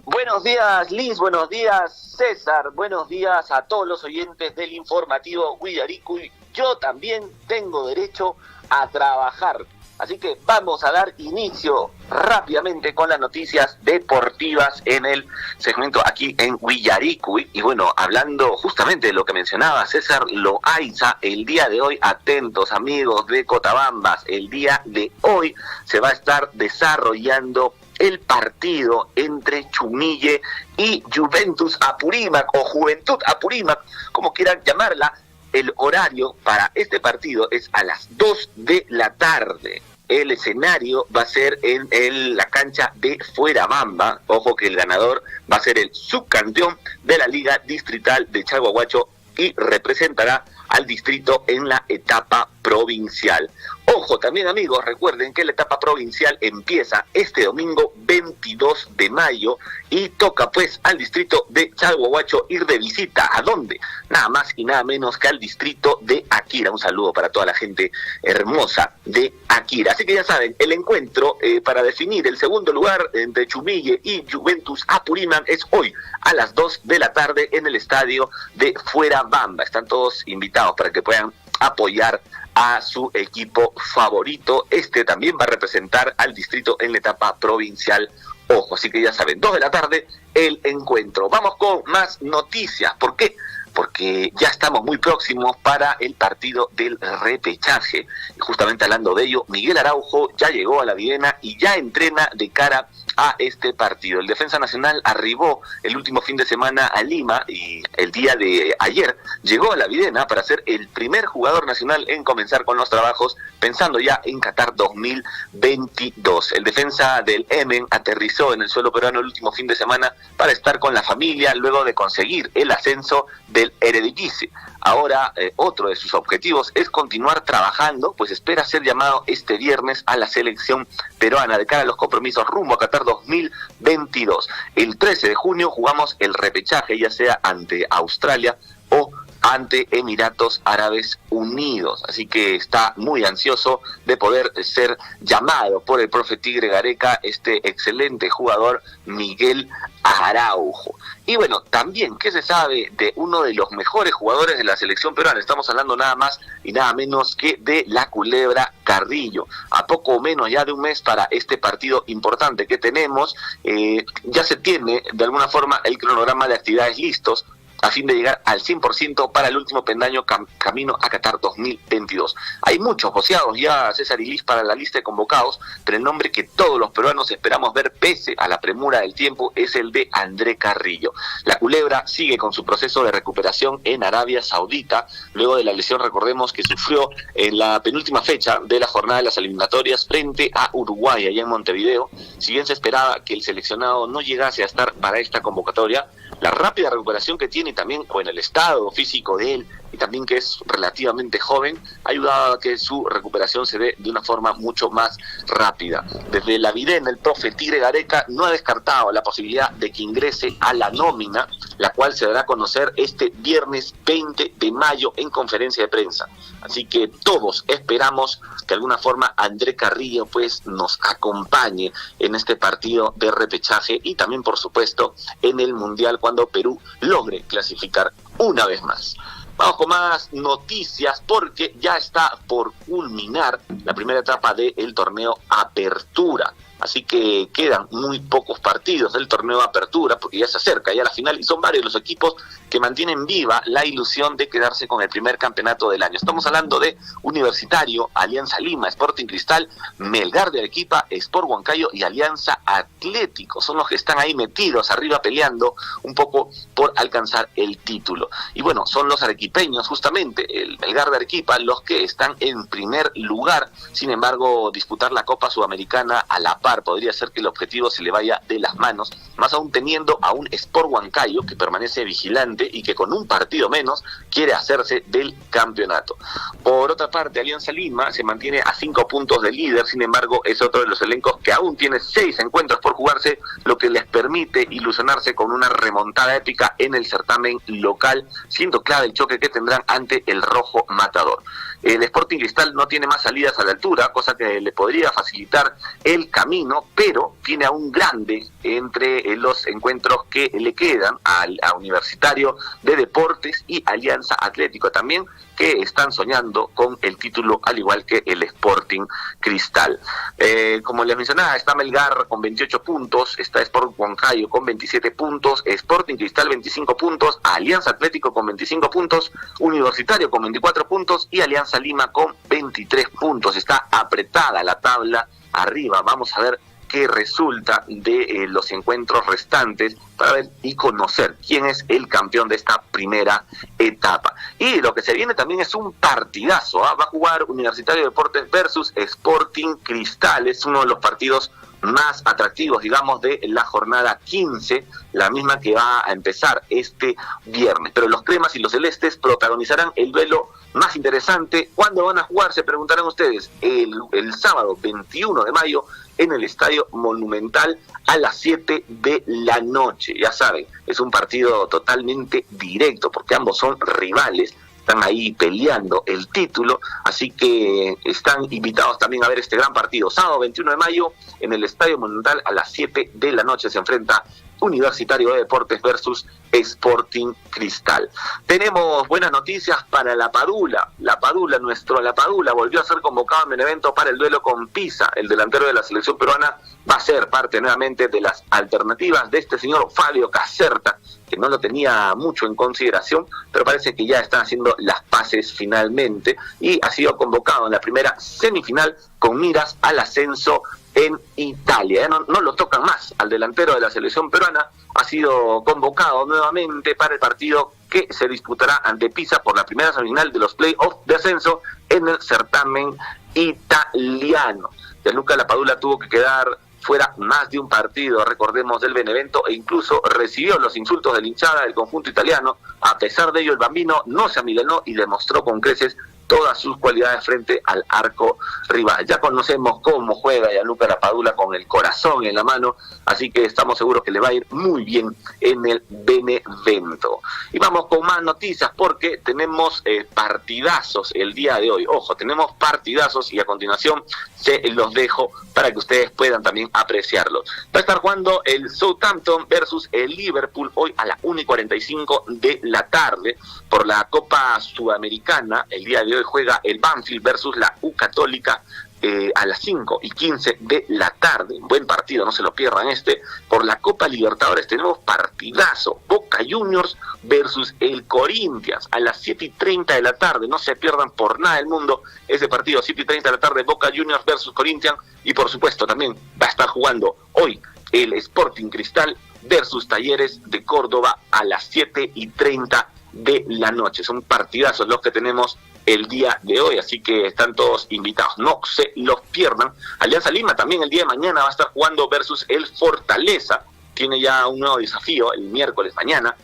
Buenos días, Liz, buenos días, César, buenos días a todos los oyentes del informativo Huillaricuy. Yo también tengo derecho a trabajar, así que vamos a dar inicio rápidamente con las noticias deportivas en el segmento aquí en Huillaricuy. Y bueno, hablando justamente de lo que mencionaba César Loaiza, el día de hoy, atentos amigos de Cotabambas, el día de hoy se va a estar desarrollando el partido entre Chumille y Juventus Apurímac, o Juventud Apurímac, como quieran llamarla. El horario para este partido es a las 2 de la tarde. El escenario va a ser en la cancha de Fuerabamba. Ojo que el ganador va a ser el subcampeón de la Liga Distrital de Chalhuahuacho y representará al distrito en la etapa provincial. Ojo también amigos, recuerden que la etapa provincial empieza este domingo 22 de mayo y toca pues al distrito de Chalhuahuacho ir de visita. ¿A dónde? Nada más y nada menos que al distrito de Akira. Un saludo para toda la gente hermosa de Akira. Así que ya saben, el encuentro para definir el segundo lugar entre Chumille y Juventus Apurímac es hoy a las 2 de la tarde en el estadio de Fuerabamba. Están todos invitados para que puedan apoyar a su equipo favorito. Este también va a representar al distrito en la etapa provincial. Ojo, así que ya saben, 2 de la tarde el encuentro. Vamos con más noticias. ¿Por qué? Porque ya estamos muy próximos para el partido del repechaje. Y justamente hablando de ello, Miguel Araujo ya llegó a La Videna y ya entrena de cara a este partido. El Defensa Nacional arribó el último fin de semana a Lima y el día de ayer llegó a La Videna para ser el primer jugador nacional en comenzar con los trabajos, pensando ya en Qatar 2022. El defensa del Emen aterrizó en el suelo peruano el último fin de semana para estar con la familia luego de conseguir el ascenso del Eredivisie. Ahora, otro de sus objetivos es continuar trabajando, pues espera ser llamado este viernes a la selección peruana de cara a los compromisos rumbo a Qatar 2022. El 13 de junio jugamos el repechaje, ya sea ante Australia o ante Emiratos Árabes Unidos. Así que está muy ansioso de poder ser llamado por el profe Tigre Gareca, este excelente jugador Miguel Araujo. Y bueno, también, ¿qué se sabe de uno de los mejores jugadores de la selección peruana? Estamos hablando nada más y nada menos que de la Culebra Carrillo. A poco menos ya de un mes para este partido importante que tenemos, ya se tiene de alguna forma el cronograma de actividades listos a fin de llegar al 100% para el último peldaño camino a Qatar 2022. Hay muchos voceados ya, César y Liz, para la lista de convocados, pero el nombre que todos los peruanos esperamos ver pese a la premura del tiempo es el de André Carrillo. La Culebra sigue con su proceso de recuperación en Arabia Saudita, luego de la lesión, recordemos, que sufrió en la penúltima fecha de la jornada de las eliminatorias frente a Uruguay, allá en Montevideo. Si bien se esperaba que el seleccionado no llegase a estar para esta convocatoria, la rápida recuperación que tiene también, o en el estado físico de él, y también que es relativamente joven, ha ayudado a que su recuperación se dé de una forma mucho más rápida. Desde La Videna, el profe Tigre Gareca no ha descartado la posibilidad de que ingrese a la nómina, la cual se dará a conocer este viernes 20 de mayo en conferencia de prensa. Así que todos esperamos que de alguna forma André Carrillo pues nos acompañe en este partido de repechaje y también, por supuesto, en el Mundial cuando Perú logre clasificar una vez más. Vamos con más noticias porque ya está por culminar la primera etapa del torneo Apertura. Así que quedan muy pocos partidos del torneo Apertura porque ya se acerca ya la final y son varios los equipos que mantienen viva la ilusión de quedarse con el primer campeonato del año. Estamos hablando de Universitario, Alianza Lima, Sporting Cristal, Melgar de Arequipa, Sport Huancayo y Alianza Atlético. Son los que están ahí metidos arriba peleando un poco por alcanzar el título. Y bueno, son los arequipeños justamente, el Melgar de Arequipa, los que están en primer lugar. Sin embargo, disputar la Copa Sudamericana a la par podría ser que el objetivo se le vaya de las manos, más aún teniendo a un Sport Huancayo que permanece vigilante y que con un partido menos quiere hacerse del campeonato. Por otra parte, Alianza Lima se mantiene a 5 puntos de líder, sin embargo es otro de los elencos que aún tiene 6 encuentros por jugarse, lo que les permite ilusionarse con una remontada épica en el certamen local, siendo clave el choque que tendrán ante el Rojo Matador. El Sporting Cristal no tiene más salidas a la altura, cosa que le podría facilitar el camino camino, pero tiene a un grande entre los encuentros que le quedan a Universitario de Deportes y Alianza Atlético también, que están soñando con el título al igual que el Sporting Cristal. Como les mencionaba, está Melgar con 28 puntos, está Sport Huancayo con 27 puntos, Sporting Cristal 25 puntos, Alianza Atlético con 25 puntos, Universitario con 24 puntos y Alianza Lima con 23 puntos. Está apretada la tabla arriba. Vamos a ver qué resulta de los encuentros restantes para ver y conocer quién es el campeón de esta primera etapa. Y lo que se viene también es un partidazo, ¿eh? Va a jugar Universitario de Deportes versus Sporting Cristal. Es uno de los partidos más atractivos, digamos, de la jornada 15, la misma que va a empezar este viernes. Pero los cremas y los celestes protagonizarán el duelo más interesante. ¿Cuándo van a jugar? Se preguntarán ustedes. El sábado 21 de mayo en el Estadio Monumental a las 7 de la noche. Ya saben, es un partido totalmente directo porque ambos son rivales, están ahí peleando el título, así que están invitados también a ver este gran partido. Sábado 21 de mayo en el Estadio Monumental a las 7 de la noche se enfrenta Universitario de Deportes versus Sporting Cristal. Tenemos buenas noticias para La Padula. La Padula volvió a ser convocado en Benevento para el duelo con Pisa. El delantero de la selección peruana va a ser parte nuevamente de las alternativas de este señor Fabio Caserta, que no lo tenía mucho en consideración, pero parece que ya están haciendo las paces finalmente y ha sido convocado en la primera semifinal con miras al ascenso en Italia. Ya no lo tocan más al delantero de la selección peruana. Ha sido convocado nuevamente para el partido que se disputará ante Pisa por la primera semifinal de los playoffs de ascenso en el certamen italiano. Gianluca Lapadula tuvo que quedar fuera más de un partido, recordemos, del Benevento, e incluso recibió los insultos de la hinchada del conjunto italiano. A pesar de ello, el bambino no se amilanó y demostró con creces todas sus cualidades frente al arco rival. Ya conocemos cómo juega Gianluca Lapadula, con el corazón en la mano, así que estamos seguros que le va a ir muy bien en el Benevento. Y vamos con más noticias porque tenemos partidazos el día de hoy. Ojo, tenemos partidazos y a continuación se los dejo para que ustedes puedan también apreciarlos. Va a estar jugando el Southampton versus el Liverpool hoy a las 1:45 de la tarde por la Copa Sudamericana. El día de hoy juega el Banfield versus la U Católica a las 5:15 de la tarde. Buen partido, no se lo pierdan Por la Copa Libertadores tenemos partidazo. Boca Juniors versus el Corinthians a las 7:30 de la tarde. No se pierdan por nada del mundo ese partido, 7:30 de la tarde, Boca Juniors versus Corinthians. Y por supuesto también va a estar jugando hoy el Sporting Cristal versus Talleres de Córdoba a las 7:30 de la noche. Son partidazos los que tenemos el día de hoy, así que están todos invitados, no se los pierdan. Alianza Lima también el día de mañana va a estar jugando versus el Fortaleza. Tiene ya un nuevo desafío el miércoles mañana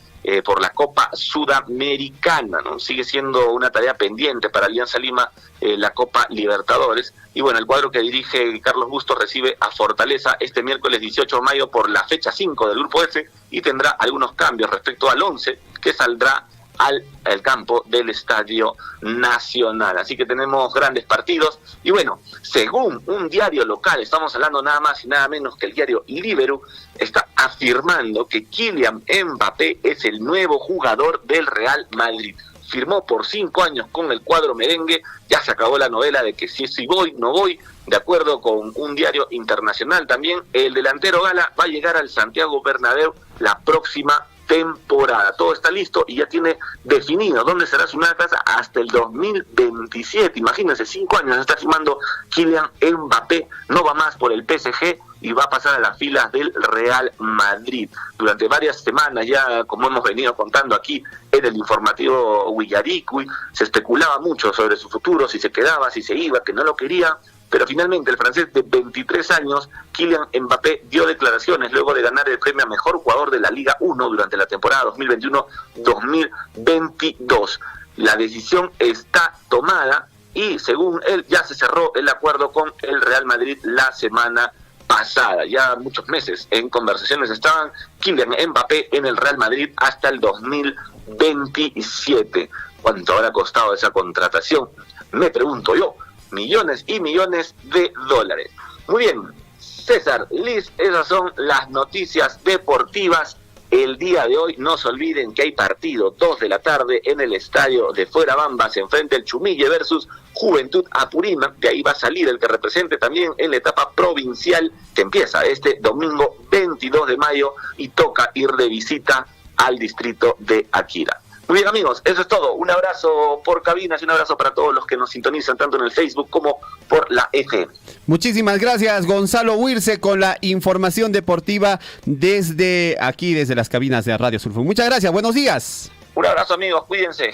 por la Copa Sudamericana, ¿no? Sigue siendo una tarea pendiente para Alianza Lima la Copa Libertadores. Y bueno, el cuadro que dirige Carlos Bustos recibe a Fortaleza este miércoles 18 de mayo por la fecha 5 del Grupo F y tendrá algunos cambios respecto al 11 que saldrá al campo del Estadio Nacional. Así que tenemos grandes partidos. Y bueno, según un diario local, estamos hablando nada más y nada menos que el diario Libero, está afirmando que Kylian Mbappé es el nuevo jugador del Real Madrid. Firmó por 5 años con el cuadro merengue. Ya se acabó la novela de que si voy, no voy. De acuerdo con un diario internacional también, el delantero gala va a llegar al Santiago Bernabéu la próxima temporada. Todo está listo y ya tiene definido dónde será su nueva casa hasta el 2027. Imagínense, 5 años está firmando Kylian Mbappé. No va más por el PSG y va a pasar a las filas del Real Madrid. Durante varias semanas ya, como hemos venido contando aquí en el informativo Huillaricui, se especulaba mucho sobre su futuro, si se quedaba, si se iba, que no lo quería. Pero finalmente el francés de 23 años, Kylian Mbappé, dio declaraciones luego de ganar el premio a Mejor Jugador de la Liga 1 durante la temporada 2021-2022. La decisión está tomada y según él ya se cerró el acuerdo con el Real Madrid la semana pasada. Ya muchos meses en conversaciones estaban Kylian Mbappé en el Real Madrid hasta el 2027. ¿Cuánto habrá costado esa contratación? Me pregunto yo. Millones y millones de dólares. Muy bien, César, Liz, esas son las noticias deportivas el día de hoy. No se olviden que hay partido 2 de la tarde en el estadio de Fuerabamba. Se enfrenta el Chumille versus Juventud Apurímac. De ahí va a salir el que represente también en la etapa provincial que empieza este domingo 22 de mayo y toca ir de visita al distrito de Akira. Muy bien, amigos, eso es todo. Un abrazo por cabinas y un abrazo para todos los que nos sintonizan tanto en el Facebook como por la FM. Muchísimas gracias, Gonzalo Huirce, con la información deportiva desde aquí, desde las cabinas de Radio Surfo. Muchas gracias, buenos días. Un abrazo, amigos, cuídense.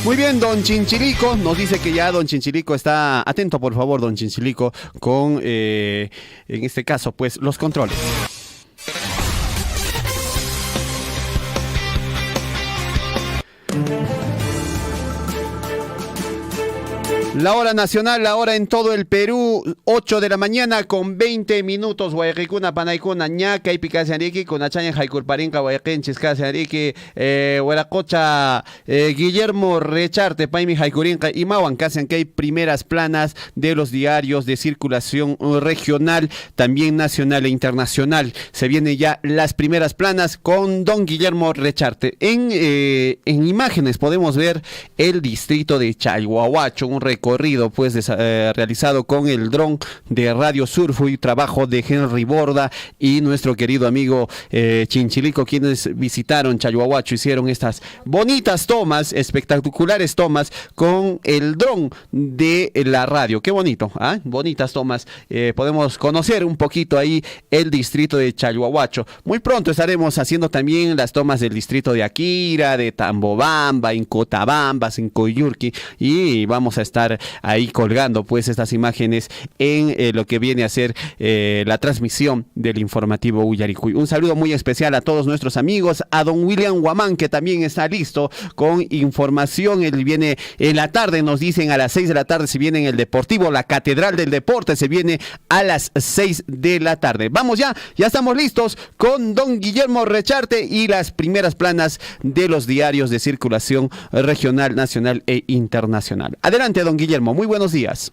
Muy bien, don Chinchilico nos dice que ya don Chinchilico está atento, por favor, don Chinchilico, con, en este caso, pues, los controles. La hora nacional, la hora en todo el Perú, 8 de la mañana con 20 minutos. Guayquicuna, Panaicuna, Ñaca y Picasianriqui, con Achaña, Jaiculparinca, Guayquén, Chiscasianriqui, Huaracocha, Guillermo Recharte, Paimi, Jaicurinca y Mauan, que hay primeras planas de los diarios de circulación regional, también nacional e internacional. Se vienen ya las primeras planas con don Guillermo Recharte. En imágenes podemos ver el distrito de Chalhuahuacho, un recorrido pues realizado con el dron de Radio Surfo y trabajo de Henry Borda y nuestro querido amigo Chinchilico, quienes visitaron Chalhuahuacho, hicieron estas bonitas tomas, espectaculares tomas con el dron de la radio. Qué bonito, ¿ah? Bonitas tomas. Podemos conocer un poquito ahí el distrito de Chalhuahuacho. Muy pronto estaremos haciendo también las tomas del distrito de Akira, de Tambobamba, en Cotabambas, en Coyurqui, y vamos a estar ahí colgando pues estas imágenes en lo que viene a ser la transmisión del informativo Uyaricuy. Un saludo muy especial a todos nuestros amigos, a don William Guamán, que también está listo con información. Él viene en la tarde, nos dicen a las 6 de la tarde se viene en el Deportivo, la Catedral del Deporte se viene a las 6 de la tarde. Vamos ya estamos listos con don Guillermo Recharte y las primeras planas de los diarios de circulación regional, nacional e internacional. Adelante, don Guillermo, muy buenos días.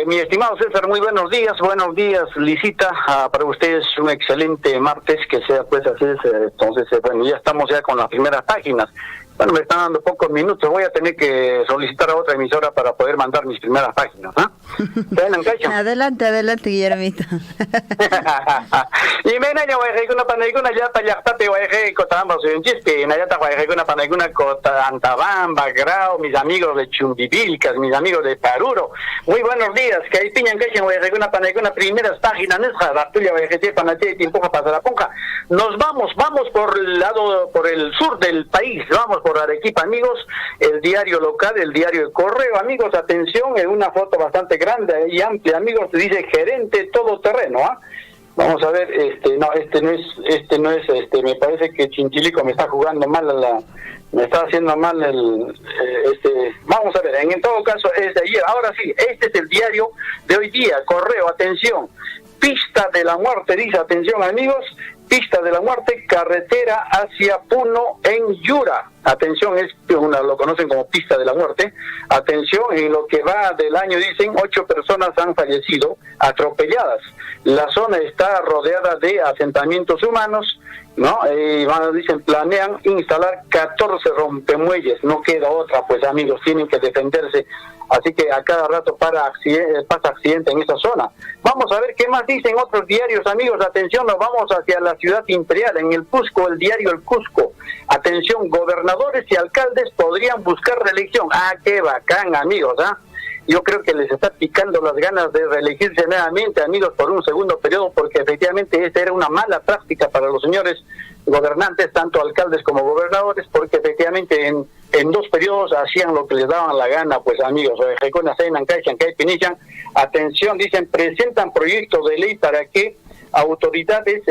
Mi estimado César, muy buenos días, Lisita, para ustedes un excelente martes, que sea pues así, entonces bueno, ya estamos ya con las primeras páginas. Bueno, me están dando pocos minutos, voy a tener que solicitar a otra emisora para poder mandar mis primeras páginas, ¿ah? Adelante, Guillermito. Y me naña guayreguna panaiguna ya payactate guayre cotamba soy un chispe, nayata guayreguna panaiguna cotantabamba, grau, mis amigos de Chumbivilcas, mis amigos de Paruro. Muy buenos días, que ahí piñan que guayreguna panaiguna primeras páginas, nesja, ratulia guayreguna panache, timpoja pasaraponja. Nos vamos por el lado, por el sur del país, vamos por Arequipa, amigos, el diario local, el diario El Correo, amigos, atención, en una foto bastante grande y amplia, amigos, dice gerente todoterreno, ¿ah? Vamos a ver, no es, me parece que Chinchilico me está jugando mal me está haciendo mal vamos a ver, en todo caso es de ayer, ahora sí, este es el diario de hoy día, Correo, atención, pista de la muerte, dice, atención amigos, pista de la muerte, carretera hacia Puno en Yura. Atención, lo conocen como pista de la muerte. Atención, en lo que va del año dicen 8 personas han fallecido atropelladas. La zona está rodeada de asentamientos humanos, ¿no? Dicen, planean instalar 14 rompemuelles. No queda otra, pues amigos, tienen que defenderse. Así que a cada rato pasa accidente en esa zona. Vamos a ver qué más dicen otros diarios, amigos. Atención, nos vamos hacia la ciudad imperial, en el Cusco, el diario El Cusco. Atención, gobernadores y alcaldes podrían buscar reelección. Qué bacán, amigos, ¿ah? Yo creo que les está picando las ganas de reelegirse nuevamente, amigos, por un segundo periodo, porque efectivamente esta era una mala práctica para los señores gobernantes, tanto alcaldes como gobernadores, porque efectivamente en 2 periodos hacían lo que les daban la gana, pues amigos. Atención, dicen, presentan proyectos de ley para que autoridades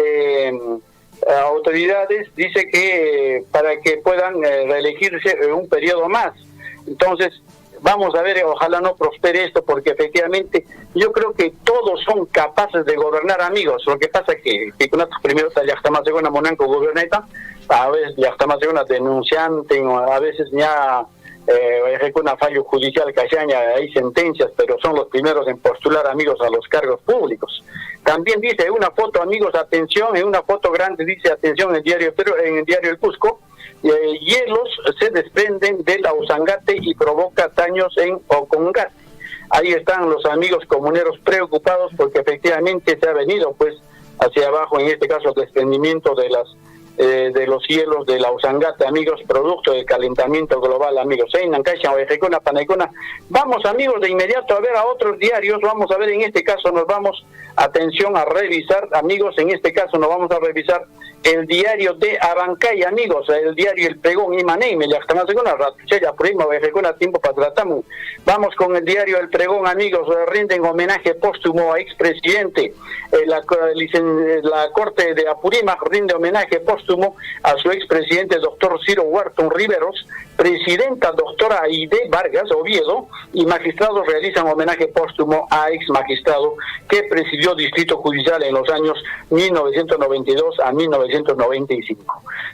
dice que para que puedan reelegirse un periodo más. Entonces, vamos a ver, ojalá no prospere esto, porque efectivamente yo creo que todos son capaces de gobernar, amigos. Lo que pasa es que con estos primeros ya está más segura Monanco goberneta, a veces ya está más segura denunciante, a veces ya una fallo judicial cachaña, hay sentencias, pero son los primeros en postular, amigos, a los cargos públicos. También dice una foto, amigos, atención, en una foto grande dice atención en el diario El Cusco, hielos se desprenden del Ausangate y provoca daños en Ocongate. Ahí están los amigos comuneros preocupados porque efectivamente se ha venido pues hacia abajo, en este caso el desprendimiento de los hielos de la Ausangate, amigos, producto del calentamiento global, amigos. Vamos, amigos, de inmediato a ver a otros diarios. Vamos a ver, en este caso nos vamos, atención, a revisar, amigos, en este caso nos vamos a revisar el diario de Abancay, amigos, el diario El Pregón y Mané, tiempo para tratamos. Vamos con el diario El Pregón, amigos, rinden homenaje póstumo a expresidente. La Corte de Apurímac rinde homenaje póstumo a su expresidente, doctor Ciro Huerton Riveros, presidenta doctora Aide Vargas Oviedo, y magistrados realizan homenaje póstumo a ex magistrado que presidió distrito judicial en los años 1992 a 1995.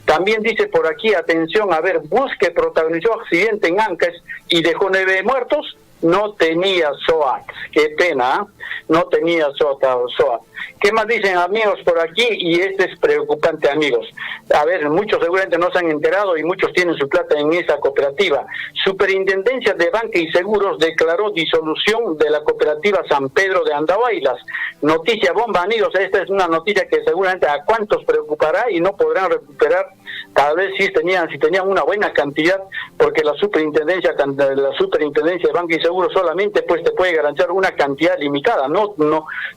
También dice por aquí, atención, a ver, bus que protagonizó accidente en Ancash y dejó 9 muertos, no tenía SOAT. Qué pena, ¿eh? No tenía SOAT. ¿Qué más dicen, amigos, por aquí? Y este es preocupante, amigos. A ver, muchos seguramente no se han enterado y muchos tienen su plata en esa cooperativa. Superintendencia de Banca y Seguros declaró disolución de la cooperativa San Pedro de Andahuaylas. Noticia bomba, amigos. Esta es una noticia que seguramente a cuántos preocupará y no podrán recuperar. Tal vez si tenían una buena cantidad, porque la superintendencia de Banca y Seguros solamente pues te puede garantizar una cantidad limitada. No,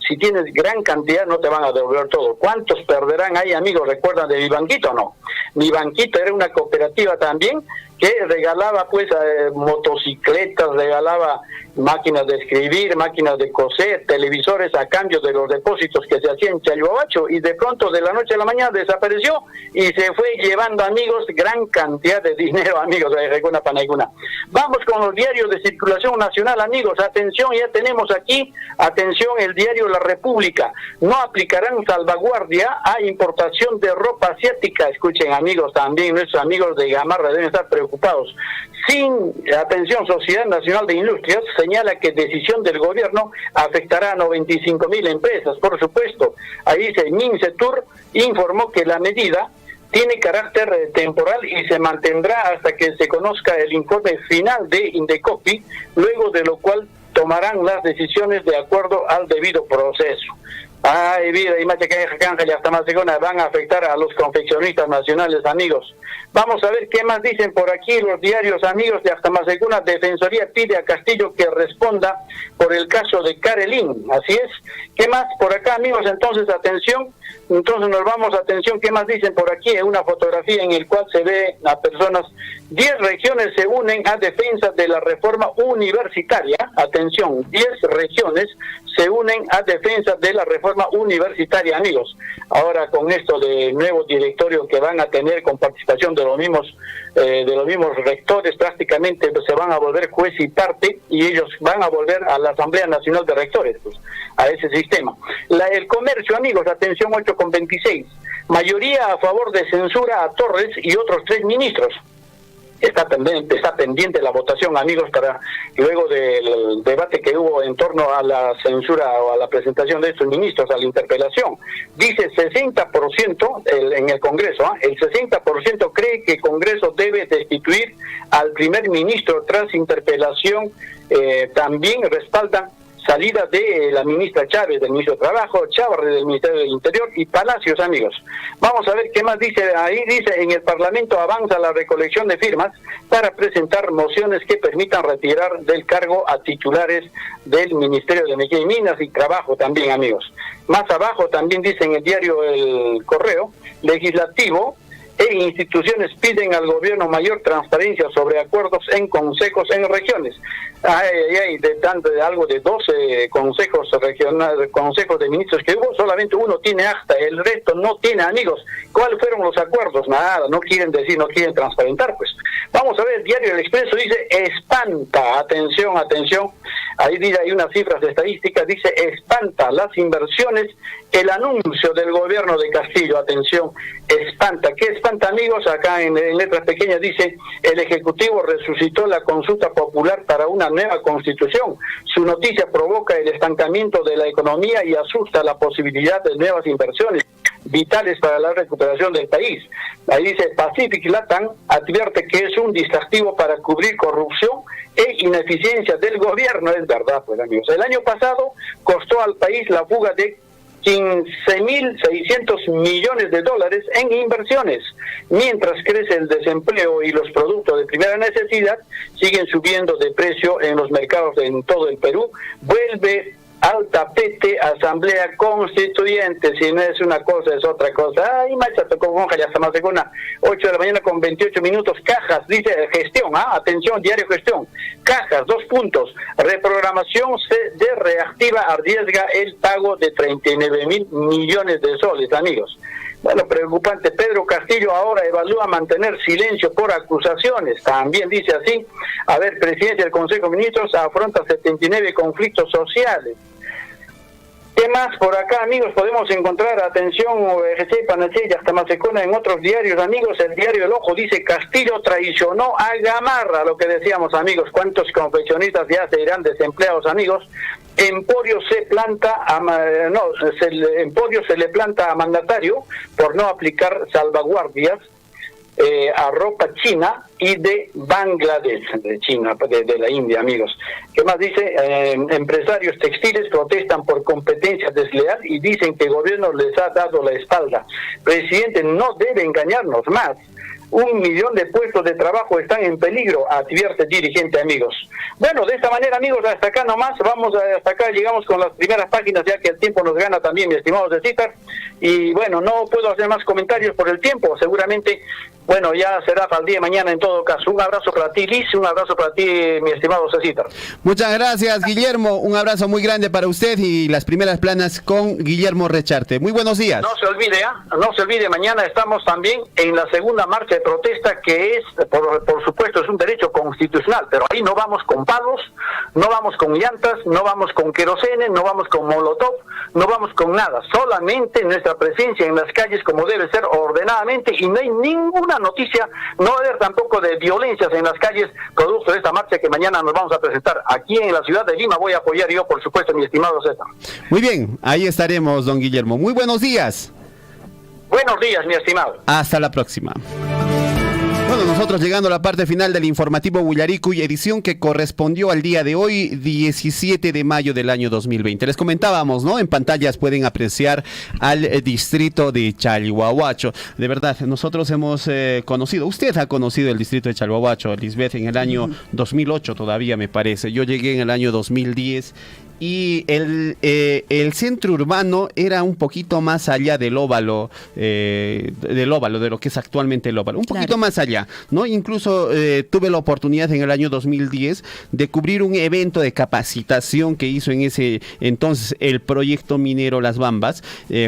si tienes gran cantidad no te van a devolver todo. ¿Cuántos perderán ahí, amigos? ¿Recuerdan de Mi Banquito o no? Mi Banquito era una cooperativa también que regalaba pues motocicletas, regalaba máquinas de escribir, máquinas de coser, televisores a cambio de los depósitos que se hacían en Chayoabacho, y de pronto de la noche a la mañana desapareció y se fue llevando, amigos, gran cantidad de dinero, amigos, de Reguna Panaicuna. Vamos con los diarios de circulación nacional, amigos. Atención, ya tenemos aquí, atención, el diario La República. No aplicarán salvaguardia a importación de ropa asiática. Escuchen, amigos, también nuestros amigos de Gamarra deben estar preocupados. Atención, Sociedad Nacional de Industrias señala que decisión del gobierno afectará a 95,000 empresas. Por supuesto, ahí dice, Mincetur informó que la medida tiene carácter temporal y se mantendrá hasta que se conozca el informe final de Indecopi, luego de lo cual tomarán las decisiones de acuerdo al debido proceso. Ay, vida, y macha que ya está más segunda, van a afectar a los confeccionistas nacionales, amigos. Vamos a ver qué más dicen por aquí los diarios, amigos de Axtamazeguna. Defensoría pide a Castillo que responda por el caso de Karelin. Así es. ¿Qué más por acá, amigos? Entonces, atención. Entonces nos vamos, atención, ¿qué más dicen por aquí? En una fotografía en el cual se ve a personas, 10 regiones se unen a defensa de la reforma universitaria. Atención, 10 regiones se unen a defensa de la reforma universitaria, amigos. Ahora con esto de nuevo directorio que van a tener con participación de los mismos rectores, prácticamente se van a volver juez y parte, y ellos van a volver a la Asamblea Nacional de Rectores, pues, a ese sistema. El comercio, amigos, atención, 8,26. Mayoría a favor de censura a Torres y otros 3 ministros. Está pendiente la votación, amigos, para luego del debate que hubo en torno a la censura o a la presentación de estos ministros, a la interpelación. Dice 60% en el Congreso, el 60% cree que el Congreso debe destituir al primer ministro tras interpelación. También respaldan salida de la ministra Chávez, del ministro de Trabajo, Chávarri del Ministerio del Interior y Palacios, amigos. Vamos a ver qué más dice ahí. Dice, en el Parlamento avanza la recolección de firmas para presentar mociones que permitan retirar del cargo a titulares del Ministerio de Energía y Minas y Trabajo también, amigos. Más abajo también dice en el diario El Correo, legislativo e instituciones piden al gobierno mayor transparencia sobre acuerdos en consejos en regiones. De algo de 12 consejos regionales, consejos de ministros que hubo, solamente uno tiene acta, el resto no tiene, amigos. ¿Cuáles fueron los acuerdos? Nada, no quieren decir, no quieren transparentar, pues. Vamos a ver, el diario El Expreso dice, espanta, atención, Ahí dice, hay unas cifras estadísticas, dice, espanta las inversiones el anuncio del gobierno de Castillo. Atención, espanta. ¿Qué espanta, amigos? Acá en letras pequeñas dice, el Ejecutivo resucitó la consulta popular para una nueva constitución. Su noticia provoca el estancamiento de la economía y asusta la posibilidad de nuevas inversiones vitales para la recuperación del país. Ahí dice, Pacific Latam advierte que es un distractivo para cubrir corrupción e ineficiencia del gobierno. Es verdad, pues, amigos. El año pasado costó al país la fuga de 15.600 millones de dólares en inversiones. Mientras crece el desempleo y los productos de primera necesidad siguen subiendo de precio en los mercados en todo el Perú, vuelve al tapete Asamblea Constituyente. Si no es una cosa, es otra cosa. Ay, macha, tocó monja, ya está más de una. 8 de la mañana con 28 minutos. Cajas, dice gestión, atención, diario gestión. Cajas, 2 puntos. Reprogramación de reactiva arriesga el pago de 39.000 millones de soles, amigos. Bueno, preocupante. Pedro Castillo ahora evalúa mantener silencio por acusaciones. También dice así. A ver, presidencia del Consejo de Ministros afronta 79 conflictos sociales. ¿Qué más por acá, amigos? Podemos encontrar, atención, RC, Panacea y hasta Masecona en otros diarios, amigos. El diario El Ojo dice, Castillo traicionó a Gamarra, lo que decíamos, amigos. ¿Cuántos confeccionistas ya se irán desempleados, amigos? Emporio Emporio se le planta a mandatario por no aplicar salvaguardias a ropa china y de Bangladesh, de China, de la India, amigos. ¿Qué más dice? Empresarios textiles protestan por competencia desleal y dicen que el gobierno les ha dado la espalda. Presidente, no debe engañarnos más. 1 millón de puestos de trabajo están en peligro, advierte dirigente, amigos. Bueno, de esta manera, amigos, hasta acá nomás, hasta acá llegamos con las primeras páginas, ya que el tiempo nos gana también, mi estimado César. Y bueno, no puedo hacer más comentarios por el tiempo, seguramente, bueno, ya será para el día de mañana en todo caso. Un abrazo para ti, Liz, un abrazo para ti, mi estimado César. Muchas gracias, Guillermo, un abrazo muy grande para usted y las primeras planas con Guillermo Recharte. Muy buenos días. No se olvide, mañana estamos también en la segunda marcha de protesta, que es, por supuesto, es un derecho constitucional, pero ahí no vamos con palos, no vamos con llantas, no vamos con querosene, no vamos con molotov, no vamos con nada, solamente nuestra presencia en las calles como debe ser, ordenadamente, y no hay ninguna noticia, no va a haber tampoco de violencias en las calles, producto de esta marcha que mañana nos vamos a presentar aquí en la ciudad de Lima. Voy a apoyar yo, por supuesto, mi estimado César. Muy bien, ahí estaremos, don Guillermo. Muy buenos días. Buenos días, mi estimado. Hasta la próxima. Bueno, nosotros llegando a la parte final del informativo Huillaricuy, edición que correspondió al día de hoy, 17 de mayo del año 2020. Les comentábamos, ¿no? En pantallas pueden apreciar al distrito de Chalhuahuacho. De verdad, nosotros hemos conocido, usted ha conocido el distrito de Chalhuahuacho, Lisbeth, en el año 2008 todavía, me parece. Yo llegué en el año 2010. Y el centro urbano era un poquito más allá del óvalo, de lo que es actualmente el óvalo, un poquito más allá, ¿no? Incluso tuve la oportunidad en el año 2010 de cubrir un evento de capacitación que hizo en ese entonces el proyecto minero Las Bambas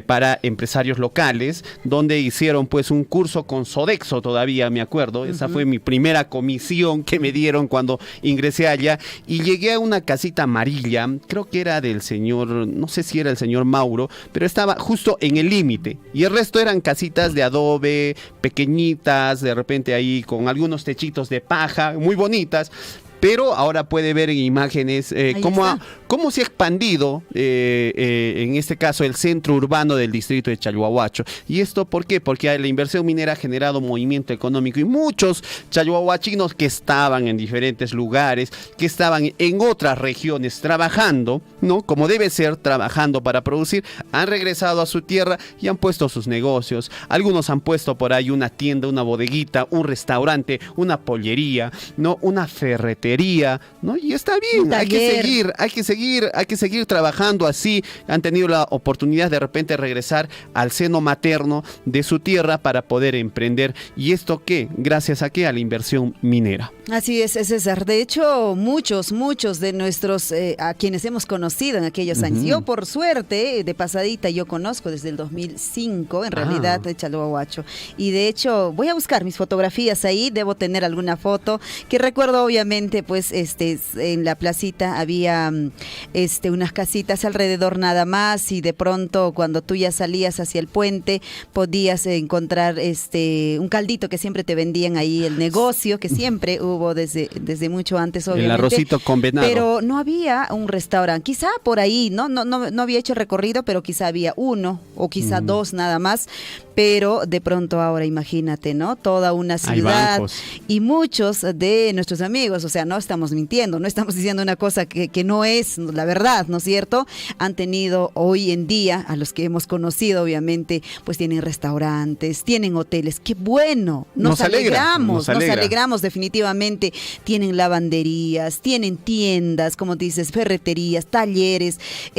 para empresarios locales, donde hicieron pues un curso con Sodexo, todavía me acuerdo. Esa fue mi primera comisión que me dieron cuando ingresé allá y llegué a una casita amarilla, creo que era del señor, no sé si era el señor Mauro, pero estaba justo en el límite, y el resto eran casitas de adobe, pequeñitas, de repente ahí con algunos techitos de paja, muy bonitas. Pero ahora puede ver en imágenes cómo se ha expandido, en este caso, el centro urbano del distrito de Chalhuahuacho. ¿Y esto por qué? Porque la inversión minera ha generado movimiento económico y muchos chalhuahuachinos que estaban en diferentes lugares, que estaban en otras regiones trabajando, ¿no? Como debe ser, trabajando para producir, han regresado a su tierra y han puesto sus negocios. Algunos han puesto por ahí una tienda, una bodeguita, un restaurante, una pollería, ¿no? Una ferretería, ¿no? Y está bien, hay que seguir trabajando así. Han tenido la oportunidad de repente de al seno materno de su tierra para poder emprender. ¿Y esto qué? Gracias a qué? A la inversión minera. Así es, César. De hecho, muchos de nuestros, a quienes hemos conocido en aquellos años. Yo, por suerte, de pasadita, yo conozco desde el 2005, en realidad, de Chalhuahuacho. Y de hecho, voy a buscar mis fotografías ahí, debo tener alguna foto, que recuerdo obviamente pues en la placita había unas casitas alrededor nada más, y de pronto cuando tú ya salías hacia el puente podías encontrar un caldito que siempre te vendían ahí, el negocio que siempre hubo desde mucho antes, obviamente. El arrocito con venado. Pero no había un restaurante, quizá por ahí, no había hecho el recorrido, pero quizá había uno o quizá dos nada más, pero de pronto ahora imagínate, ¿no? Toda una ciudad y muchos de nuestros amigos, o sea, no estamos mintiendo, no estamos diciendo una cosa que no es la verdad, ¿no es cierto? Han tenido hoy en día, a los que hemos conocido obviamente, pues tienen restaurantes, tienen hoteles, qué bueno, nos alegramos definitivamente, tienen lavanderías, tienen tiendas, como dices, ferreterías, talleres,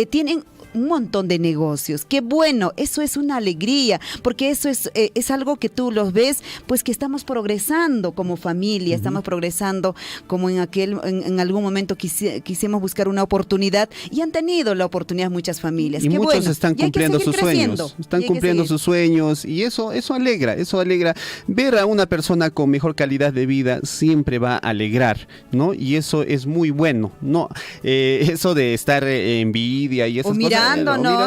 tienen un montón de negocios. Qué bueno, eso es una alegría, porque eso es algo que tú los ves, pues que estamos progresando como familia, estamos progresando como en algún momento quisimos buscar una oportunidad y han tenido la oportunidad muchas familias. Y qué muchos bueno. están cumpliendo sus sueños, sus sueños, y eso alegra. Ver a una persona con mejor calidad de vida siempre va a alegrar, ¿no? Y eso es muy bueno, ¿no? Eso de estar envidia y esas cosas,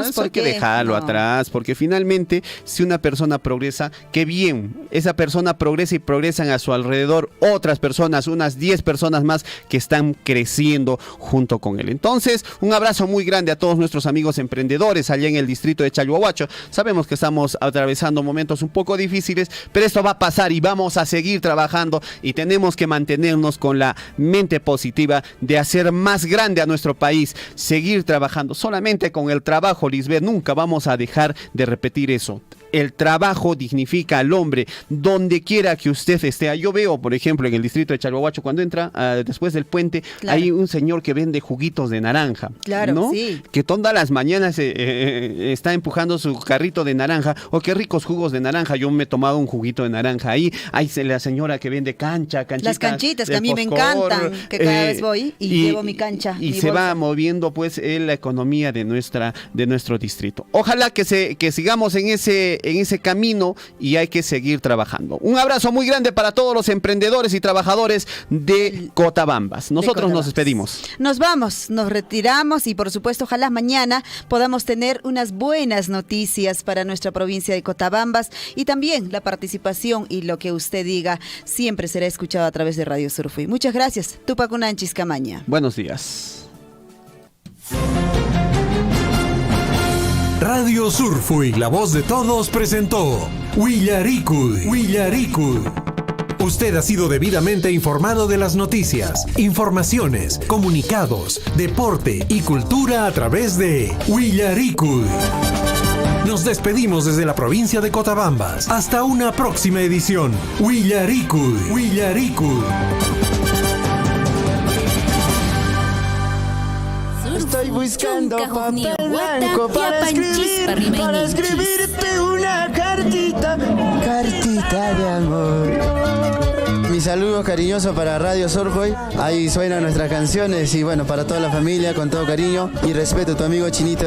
eso hay que dejarlo atrás, porque finalmente si una persona progresa, qué bien, esa persona progresa y progresan a su alrededor otras personas, unas 10 personas más que están creciendo junto con él. Entonces, un abrazo muy grande a todos nuestros amigos emprendedores allá en el distrito de Chalhuahuacho. Sabemos que estamos atravesando momentos un poco difíciles, pero esto va a pasar y vamos a seguir trabajando, y tenemos que mantenernos con la mente positiva de hacer más grande a nuestro país, seguir trabajando. Solamente con el trabajo, Lisbeth, nunca vamos a dejar de repetir eso. El trabajo dignifica al hombre, donde quiera que usted esté. Yo veo, por ejemplo, en el distrito de Chalhuahuacho, cuando entra después del puente, hay un señor que vende juguitos de naranja, ¿no? Sí. Que todas las mañanas está empujando su carrito de naranja. Oh, qué ricos jugos de naranja. Yo me he tomado un juguito de naranja ahí. Hay la señora que vende canchitas. Las canchitas que a mí me encantan, que cada vez voy y llevo mi cancha. Y se va moviendo pues la economía de nuestro distrito. Ojalá que sigamos en ese camino, y hay que seguir trabajando. Un abrazo muy grande para todos los emprendedores y trabajadores de Cotabambas. Nosotros nos despedimos. Nos vamos, nos retiramos, y por supuesto ojalá mañana podamos tener unas buenas noticias para nuestra provincia de Cotabambas, y también la participación y lo que usted diga siempre será escuchado a través de Radio Surfui. Muchas gracias. Tupac Unanchis Camaña. Buenos días. Radio Surfui, la voz de todos, presentó Willarikuy. Usted ha sido debidamente informado de las noticias, informaciones, comunicados, deporte y cultura a través de Willarikuy. Nos despedimos desde la provincia de Cotabambas. Hasta una próxima edición. Willarikuy. Estoy buscando papel blanco para escribirte una cartita de amor. Mi saludo cariñoso para Radio Surfui. Ahí suenan nuestras canciones, y bueno, para toda la familia, con todo cariño y respeto, tu amigo Chinito.